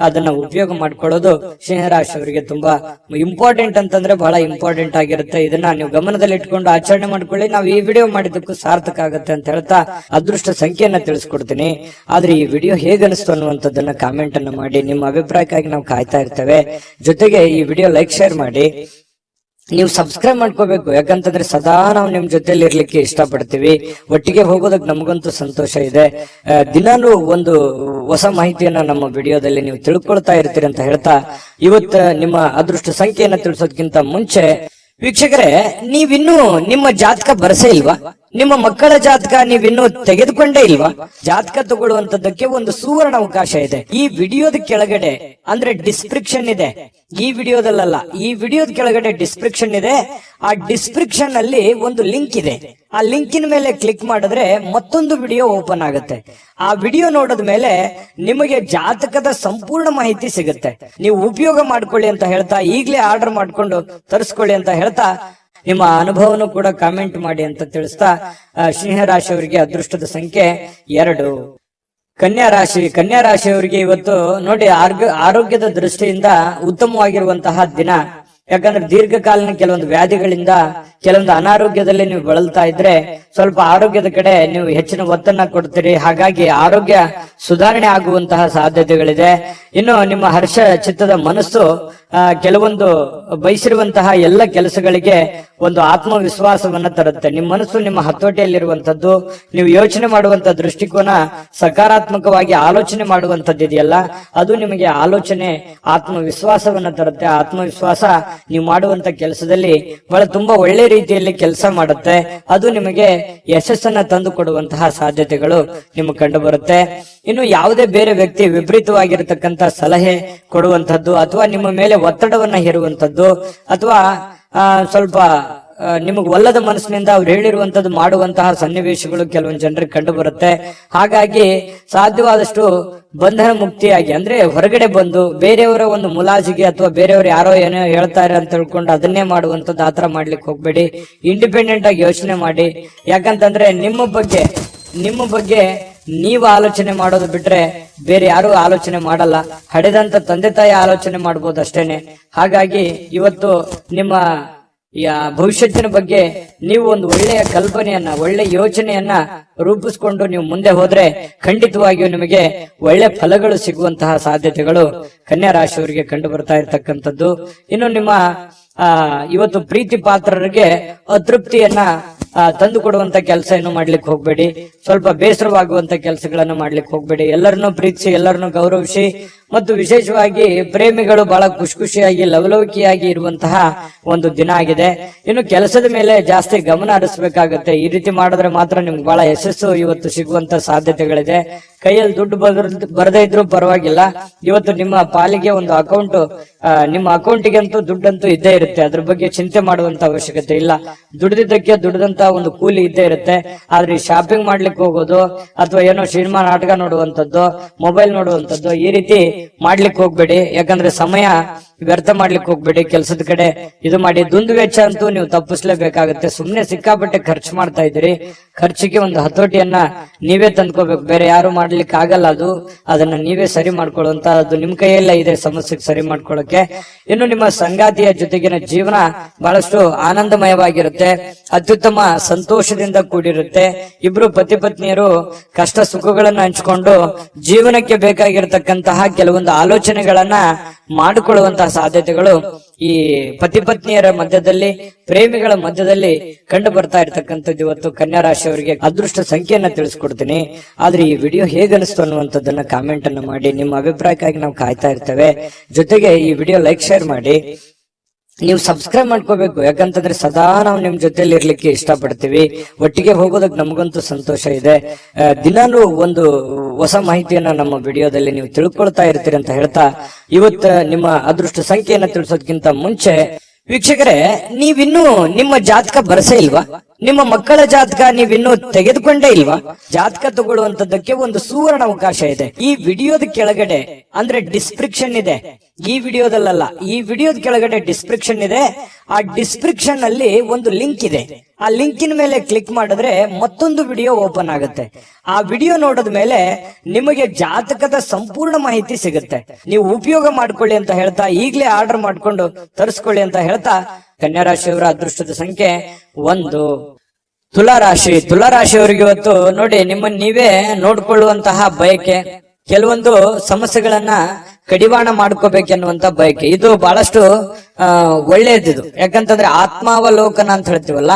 ಅದನ್ನ ಉಪಯೋಗ ಮಾಡ್ಕೊಳ್ಳೋದು ಸಿಂಹರಾಶಿಯವರಿಗೆ ತುಂಬಾ ಇಂಪಾರ್ಟೆಂಟ್ ಅಂತಂದ್ರೆ ಬಹಳ ಇಂಪಾರ್ಟೆಂಟ್ ಆಗಿರುತ್ತೆ. ಇದನ್ನ ನೀವು ಗಮನದಲ್ಲಿ ಇಟ್ಕೊಂಡು ಆಚರಣೆ ಮಾಡ್ಕೊಳ್ಳಿ. ನಾವು ಈ ವಿಡಿಯೋ ಮಾಡಿದ್ದಕ್ಕೂ ಸಾರ್ಥಕ ಆಗುತ್ತೆ ಅಂತ ಹೇಳ್ತಾ ಅದೃಷ್ಟ ಸಂಖ್ಯೆಯನ್ನ ತಿಳಿಸ್ಕೊಡ್ತೀನಿ. ಆದ್ರೆ ಈ ವಿಡಿಯೋ ಹೇಗನಿಸ್ತು ಅನ್ನುವಂಥದ್ದನ್ನ ಕಾಮೆಂಟ್ ಅನ್ನ ಮಾಡಿ. ನಿಮ್ಮ ಅಭಿಪ್ರಾಯಕ್ಕಾಗಿ ನಾವು ಕಾಯ್ತಾ ಇರ್ತೇವೆ. ಜೊತೆಗೆ ಈ ವಿಡಿಯೋ ಲೈಕ್, ಶೇರ್ ಮಾಡಿ. ನೀವು ಸಬ್ಸ್ಕ್ರೈಬ್ ಮಾಡ್ಕೋಬೇಕು. ಯಾಕಂತಂದ್ರೆ ಸದಾ ನಾವು ನಿಮ್ ಜೊತೆಲಿ ಇರ್ಲಿಕ್ಕೆ ಇಷ್ಟಪಡ್ತೀವಿ. ಒಟ್ಟಿಗೆ ಹೋಗೋದಕ್ಕೆ ನಮಗಂತೂ ಸಂತೋಷ ಇದೆ. ದಿನಾನು ಒಂದು ಹೊಸ ಮಾಹಿತಿಯನ್ನ ನಮ್ಮ ವಿಡಿಯೋದಲ್ಲಿ ನೀವು ತಿಳ್ಕೊಳ್ತಾ ಇರ್ತೀರಿ ಅಂತ ಹೇಳ್ತಾ ಇವತ್ತು ನಿಮ್ಮ ಅದೃಷ್ಟ ಸಂಖ್ಯೆಯನ್ನ ತಿಳಿಸೋದಕ್ಕಿಂತ ಮುಂಚೆ ವೀಕ್ಷಕರೇ, ನೀವಿನ್ನೂ ನಿಮ್ಮ ಜಾತಕ ಬರಸೇ ಇಲ್ವಾ? ನಿಮ್ಮ ಮಕ್ಕಳ ಜಾತಕ ನೀವಿನ್ನೂ ತೆಗೆದುಕೊಂಡೇ ಇಲ್ವಾ? ಜಾತಕ ತಗೊಳ್ಳುವಂತದ್ದಕ್ಕೆ ಒಂದು ಸುವರ್ಣ ಅವಕಾಶ ಇದೆ. ಈ ವಿಡಿಯೋದ ಕೆಳಗಡೆ ಅಂದ್ರೆ ಡಿಸ್ಕ್ರಿಪ್ಷನ್ ಇದೆ. ಈ ವಿಡಿಯೋದಲ್ಲ, ಈ ವಿಡಿಯೋದ ಕೆಳಗಡೆ ಡಿಸ್ಕ್ರಿಪ್ಷನ್ ಇದೆ. ಆ ಡಿಸ್ಕ್ರಿಪ್ಷನ್ ಅಲ್ಲಿ ಒಂದು ಲಿಂಕ್ ಇದೆ. ಆ ಲಿಂಕಿನ ಮೇಲೆ ಕ್ಲಿಕ್ ಮಾಡಿದ್ರೆ ಮತ್ತೊಂದು ವಿಡಿಯೋ ಓಪನ್ ಆಗುತ್ತೆ. ಆ ವಿಡಿಯೋ ನೋಡಿದ ಮೇಲೆ ನಿಮಗೆ ಜಾತಕದ ಸಂಪೂರ್ಣ ಮಾಹಿತಿ ಸಿಗುತ್ತೆ. ನೀವು ಉಪಯೋಗ ಮಾಡ್ಕೊಳ್ಳಿ ಅಂತ ಹೇಳ್ತಾ, ಈಗಲೇ ಆರ್ಡರ್ ಮಾಡ್ಕೊಂಡು ತರಿಸ್ಕೊಳ್ಳಿ ಅಂತ ಹೇಳ್ತಾ, ನಿಮ್ಮ ಅನುಭವನೂ ಕೂಡ ಕಾಮೆಂಟ್ ಮಾಡಿ ಅಂತ ತಿಳಿಸ್ತಾ, ಸಿಂಹರಾಶಿಯವರಿಗೆ ಅದೃಷ್ಟದ ಸಂಖ್ಯೆ 2. ಕನ್ಯಾ ರಾಶಿಯವರಿಗೆ ಇವತ್ತು ನೋಡಿ ಆರೋಗ್ಯದ ದೃಷ್ಟಿಯಿಂದ ಉತ್ತಮವಾಗಿರುವಂತಹ ದಿನ. ಯಾಕಂದ್ರೆ ದೀರ್ಘಕಾಲೀನ ಕೆಲವೊಂದು ವ್ಯಾಧಿಗಳಿಂದ, ಕೆಲವೊಂದು ಅನಾರೋಗ್ಯದಲ್ಲಿ ನೀವು ಬಳಲ್ತಾ ಇದ್ರೆ ಸ್ವಲ್ಪ ಆರೋಗ್ಯದ ಕಡೆ ನೀವು ಹೆಚ್ಚಿನ ಒತ್ತನ್ನ ಕೊಡ್ತೀರಿ. ಹಾಗಾಗಿ ಆರೋಗ್ಯ ಸುಧಾರಣೆ ಆಗುವಂತಹ ಸಾಧ್ಯತೆಗಳಿದೆ. ಇನ್ನು ನಿಮ್ಮ ಹರ್ಷ ಚಿತ್ತದ ಮನಸ್ಸು ಕೆಲವೊಂದು ಬಯಸಿರುವಂತಹ ಎಲ್ಲ ಕೆಲಸಗಳಿಗೆ ಒಂದು ಆತ್ಮವಿಶ್ವಾಸವನ್ನ ತರುತ್ತೆ. ನಿಮ್ಮ ಮನಸ್ಸು ನಿಮ್ಮ ಹತೋಟಿಯಲ್ಲಿರುವಂತದ್ದು. ನೀವು ಯೋಚನೆ ಮಾಡುವಂತ ದೃಷ್ಟಿಕೋನ ಸಕಾರಾತ್ಮಕವಾಗಿ ಆಲೋಚನೆ ಮಾಡುವಂತದ್ದು ಇದೆಯಲ್ಲ, ಅದು ನಿಮಗೆ ಆಲೋಚನೆ ಆತ್ಮವಿಶ್ವಾಸವನ್ನ ತರುತ್ತೆ. ಆತ್ಮವಿಶ್ವಾಸ ನೀವು ಮಾಡುವಂತ ಕೆಲಸದಲ್ಲಿ ಬಹಳ ತುಂಬಾ ಒಳ್ಳೆ ರೀತಿಯಲ್ಲಿ ಕೆಲಸ ಮಾಡುತ್ತೆ. ಅದು ನಿಮಗೆ ಯಶಸ್ಸನ್ನ ತಂದು ಕೊಡುವಂತಹ ಸಾಧ್ಯತೆಗಳು ನಿಮಗೆ ಕಂಡು ಬರುತ್ತೆ. ಇನ್ನು ಯಾವುದೇ ಬೇರೆ ವ್ಯಕ್ತಿ ವಿಪರೀತವಾಗಿರತಕ್ಕಂತ ಸಲಹೆ ಕೊಡುವಂತದ್ದು ಅಥವಾ ನಿಮ್ಮ ಮೇಲೆ ಒತ್ತಡವನ್ನ ಹೇರುವಂತದ್ದು ಅಥವಾ ಸ್ವಲ್ಪ ನಿಮಗೆ ಒಲ್ಲದ ಮನಸ್ಸಿನಿಂದ ಅವ್ರು ಹೇಳಿರುವಂತದ್ದು ಮಾಡುವಂತಹ ಸನ್ನಿವೇಶಗಳು ಕೆಲವೊಂದು ಜನರಿಗೆ ಕಂಡು ಬರುತ್ತೆ. ಹಾಗಾಗಿ ಸಾಧ್ಯವಾದಷ್ಟು ಬಂಧನ ಮುಕ್ತಿಯಾಗಿ ಅಂದ್ರೆ ಹೊರಗಡೆ ಬಂದು ಬೇರೆಯವರ ಒಂದು ಮುಲಾಜಿಗೆ ಅಥವಾ ಬೇರೆಯವರು ಯಾರೋ ಏನೋ ಹೇಳ್ತಾರೆ ಅಂತ ತಿಳ್ಕೊಂಡು ಅದನ್ನೇ ಮಾಡುವಂತದ್ದು ಆತರ ಮಾಡ್ಲಿಕ್ಕೆ ಹೋಗ್ಬೇಡಿ. ಇಂಡಿಪೆಂಡೆಂಟ್ ಆಗಿ ಯೋಚನೆ ಮಾಡಿ. ಯಾಕಂತಂದ್ರೆ ನಿಮ್ಮ ಬಗ್ಗೆ ನೀವು ಆಲೋಚನೆ ಮಾಡೋದು ಬಿಟ್ರೆ ಬೇರೆ ಯಾರು ಆಲೋಚನೆ ಮಾಡಲ್ಲ. ಹಡೆದಂತ ತಂದೆ ತಾಯಿ ಆಲೋಚನೆ ಮಾಡ್ಬೋದು ಅಷ್ಟೇನೆ. ಹಾಗಾಗಿ ಇವತ್ತು ನಿಮ್ಮ ಭವಿಷ್ಯತ್ತಿನ ಬಗ್ಗೆ ನೀವು ಒಂದು ಒಳ್ಳೆಯ ಕಲ್ಪನೆಯನ್ನ, ಒಳ್ಳೆ ಯೋಚನೆಯನ್ನ ರೂಪಿಸ್ಕೊಂಡು ನೀವು ಮುಂದೆ ಹೋದ್ರೆ ಖಂಡಿತವಾಗಿಯೂ ನಿಮಗೆ ಒಳ್ಳೆ ಫಲಗಳು ಸಿಗುವಂತಹ ಸಾಧ್ಯತೆಗಳು ಕನ್ಯಾ ರಾಶಿಯವರಿಗೆ ಕಂಡು ಬರ್ತಾ ಇರ್ತಕ್ಕಂಥದ್ದು. ಇನ್ನು ನಿಮ್ಮ ಇವತ್ತು ಪ್ರೀತಿ ಪಾತ್ರರಿಗೆ ಅತೃಪ್ತಿಯನ್ನ ತಂದು ಕೊಡುವಂತ ಕೆಲಸ ಏನು ಮಾಡ್ಲಿಕ್ಕೆ ಹೋಗ್ಬೇಡಿ. ಸ್ವಲ್ಪ ಬೇಸರವಾಗುವಂತ ಕೆಲಸಗಳನ್ನ ಮಾಡ್ಲಿಕ್ಕೆ ಹೋಗ್ಬೇಡಿ. ಎಲ್ಲರನ್ನೂ ಪ್ರೀತಿಸಿ, ಎಲ್ಲರನ್ನೂ ಗೌರವಿಸಿ ಮತ್ತು ವಿಶೇಷವಾಗಿ ಪ್ರೇಮಿಗಳು ಬಹಳ ಖುಷಿಯಾಗಿ ಲವಲವಿಕೆಯಾಗಿ ಇರುವಂತಹ ಒಂದು ದಿನ ಆಗಿದೆ. ಇನ್ನು ಕೆಲಸದ ಮೇಲೆ ಜಾಸ್ತಿ ಗಮನ ಹರಿಸಬೇಕಾಗುತ್ತೆ. ಈ ರೀತಿ ಮಾಡಿದ್ರೆ ಮಾತ್ರ ನಿಮ್ಗೆ ಬಹಳ ಯಶಸ್ಸು ಇವತ್ತು ಸಿಗುವಂತ ಸಾಧ್ಯತೆಗಳಿದೆ. ಕೈಯಲ್ಲಿ ದುಡ್ಡು ಬರದೇ ಇದ್ರೂ ಪರವಾಗಿಲ್ಲ. ಇವತ್ತು ನಿಮ್ಮ ಪಾಲಿಗೆ ಒಂದು ಅಕೌಂಟ್, ನಿಮ್ಮ ಅಕೌಂಟಿಗಂತೂ ದುಡ್ಡಂತೂ ಇದ್ದೇ ಇರುತ್ತೆ. ಅದ್ರ ಬಗ್ಗೆ ಚಿಂತೆ ಮಾಡುವಂತ ಅವಶ್ಯಕತೆ ಇಲ್ಲ. ದುಡ್ದಿದ್ದಕ್ಕೆ ದುಡ್ದಂತ ಒಂದು ಕೂಲಿ ಇದ್ದೇ ಇರುತ್ತೆ. ಆದ್ರೆ ಶಾಪಿಂಗ್ ಮಾಡ್ಲಿಕ್ಕೆ ಹೋಗೋದು ಅಥವಾ ಏನೋ ಸಿನಿಮಾ ನಾಟಕ ನೋಡುವಂತದ್ದು, ಮೊಬೈಲ್ ನೋಡುವಂತದ್ದು, ಈ ರೀತಿ ಮಾಡ್ಲಿಕ್ಕೆ ಹೋಗ್ಬೇಡಿ. ಯಾಕಂದ್ರೆ ಸಮಯ ವ್ಯರ್ಥ ಮಾಡ್ಲಿಕ್ಕೆ ಹೋಗ್ಬೇಡಿ. ಕೆಲಸದ ಕಡೆ ಇದು ಮಾಡಿ. ದುಂದು ವೆಚ್ಚ ಅಂತೂ ನೀವು ತಪ್ಪಿಸ್ಲೇಬೇಕಾಗುತ್ತೆ. ಸುಮ್ನೆ ಸಿಕ್ಕಾಪಟ್ಟೆ ಖರ್ಚು ಮಾಡ್ತಾ ಇದ್ದೀರಿ. ಖರ್ಚಿಗೆ ಒಂದು ಹತೋಟಿಯನ್ನ ನೀವೇ ತಂದ್ಕೋಬೇಕು. ಬೇರೆ ಯಾರು ಮಾಡ್ಲಿಕ್ಕೆ ಆಗಲ್ಲ. ಅದನ್ನ ನೀವೇ ಸರಿ ಮಾಡ್ಕೊಳ್ಳುವಂತ, ಅದು ನಿಮ್ ಕೈಯೆಲ್ಲ ಇದೆ ಸಮಸ್ಯೆಗೆ ಸರಿ ಮಾಡ್ಕೊಳ್ಳಕ್ಕೆ. ಇನ್ನು ನಿಮ್ಮ ಸಂಗಾತಿಯ ಜೊತೆಗಿನ ಜೀವನ ಬಹಳಷ್ಟು ಆನಂದಮಯವಾಗಿರುತ್ತೆ. ಅತ್ಯುತ್ತಮ ಸಂತೋಷದಿಂದ ಕೂಡಿರುತ್ತೆ. ಇಬ್ರು ಪತಿ ಪತ್ನಿಯರು ಕಷ್ಟ ಸುಖಗಳನ್ನ ಹಂಚಿಕೊಂಡು ಜೀವನಕ್ಕೆ ಬೇಕಾಗಿರತಕ್ಕಂತಹ ಕೆಲವೊಂದು ಆಲೋಚನೆಗಳನ್ನ ಮಾಡಿಕೊಳ್ಳುವಂತಹ ಸಾಧ್ಯತೆಗಳು ಈ ಪತಿ ಪತ್ನಿಯರ ಮಧ್ಯದಲ್ಲಿ, ಪ್ರೇಮಿಗಳ ಮಧ್ಯದಲ್ಲಿ ಕಂಡು ಬರ್ತಾ ಇರ್ತಕ್ಕಂಥದ್ದು. ಇವತ್ತು ಕನ್ಯಾ ರಾಶಿಯವರಿಗೆ ಅದೃಷ್ಟ ಸಂಖ್ಯೆಯನ್ನ ತಿಳಿಸ್ಕೊಡ್ತೀನಿ. ಆದ್ರೆ ಈ ವಿಡಿಯೋ ಹೇಗನಿಸ್ತು ಅನ್ನುವಂಥದ್ದನ್ನ ಕಾಮೆಂಟ್ ಅನ್ನ ಮಾಡಿ. ನಿಮ್ಮ ಅಭಿಪ್ರಾಯಕ್ಕಾಗಿ ನಾವು ಕಾಯ್ತಾ ಇರ್ತೇವೆ. ಜೊತೆಗೆ ಈ ವಿಡಿಯೋ ಲೈಕ್, ಶೇರ್ ಮಾಡಿ. ನೀವು ಸಬ್ಸ್ಕ್ರೈಬ್ ಮಾಡ್ಕೋಬೇಕು. ಯಾಕಂತಂದ್ರೆ ಸದಾ ನಾವು ನಿಮ್ ಜೊತೆಲಿ ಇರ್ಲಿಕ್ಕೆ ಇಷ್ಟಪಡ್ತೀವಿ. ಒಟ್ಟಿಗೆ ಹೋಗೋದಕ್ಕೆ ನಮಗಂತೂ ಸಂತೋಷ ಇದೆ. ದಿನಾನು ಒಂದು ಹೊಸ ಮಾಹಿತಿಯನ್ನ ನಮ್ಮ ವಿಡಿಯೋದಲ್ಲಿ ನೀವು ತಿಳ್ಕೊಳ್ತಾ ಇರ್ತೀರಿ ಅಂತ ಹೇಳ್ತಾ, ಇವತ್ತು ನಿಮ್ಮ ಅದೃಷ್ಟ ಸಂಖ್ಯೆಯನ್ನ ತಿಳಿಸೋದಕ್ಕಿಂತ ಮುಂಚೆ ವೀಕ್ಷಕರೇ, ನೀವಿನ್ನೂ ನಿಮ್ಮ ಜಾತಕ ಬರಸೇ ಇಲ್ವಾ? ನಿಮ್ಮ ಮಕ್ಕಳ ಜಾತಕ ನೀವಿನ್ನೂ ತೆಗೆದುಕೊಂಡೇ ಇಲ್ವಾ? ಜಾತಕ ತಗೊಳ್ಳುವಂತದ್ದಕ್ಕೆ ಒಂದು ಸುವರ್ಣ ಅವಕಾಶ ಇದೆ. ಈ ವಿಡಿಯೋದ ಕೆಳಗಡೆ ಅಂದ್ರೆ ಡಿಸ್ಕ್ರಿಪ್ಷನ್ ಇದೆ. ಈ ವಿಡಿಯೋದಲ್ಲ, ಈ ವಿಡಿಯೋದ ಕೆಳಗಡೆ ಡಿಸ್ಕ್ರಿಪ್ಷನ್ ಇದೆ. ಆ ಡಿಸ್ಕ್ರಿಪ್ಷನ್ ಅಲ್ಲಿ ಒಂದು ಲಿಂಕ್ ಇದೆ. ಆ ಲಿಂಕಿನ ಮೇಲೆ ಕ್ಲಿಕ್ ಮಾಡಿದ್ರೆ ಮತ್ತೊಂದು ವಿಡಿಯೋ ಓಪನ್ ಆಗುತ್ತೆ. ಆ ವಿಡಿಯೋ ನೋಡಿದ ಮೇಲೆ ನಿಮಗೆ ಜಾತಕದ ಸಂಪೂರ್ಣ ಮಾಹಿತಿ ಸಿಗುತ್ತೆ. ನೀವು ಉಪಯೋಗ ಮಾಡ್ಕೊಳ್ಳಿ ಅಂತ ಹೇಳ್ತಾ, ಈಗಲೇ ಆರ್ಡರ್ ಮಾಡ್ಕೊಂಡು ತರಿಸ್ಕೊಳ್ಳಿ ಅಂತ ಹೇಳ್ತಾ, ಕನ್ಯಾ ರಾಶಿಯವರ ಅದೃಷ್ಟದ ಸಂಖ್ಯೆ 1. ತುಲಾರಾಶಿಯವರಿಗೆ ಇವತ್ತು ನೋಡಿ, ನಿಮ್ಮನ್ನ ನೀವೇ ನೋಡ್ಕೊಳ್ಳುವಂತಹ ಬಯಕೆ, ಕೆಲವೊಂದು ಸಮಸ್ಯೆಗಳನ್ನ ಕಡಿವಾಣ ಮಾಡ್ಕೋಬೇಕೆನ್ನುವಂತ ಬಯಕೆ, ಇದು ಬಹಳಷ್ಟು ಒಳ್ಳೇದಿದು. ಯಾಕಂತಂದ್ರೆ ಆತ್ಮಾವಲೋಕನ ಅಂತ ಹೇಳ್ತೀವಲ್ಲ,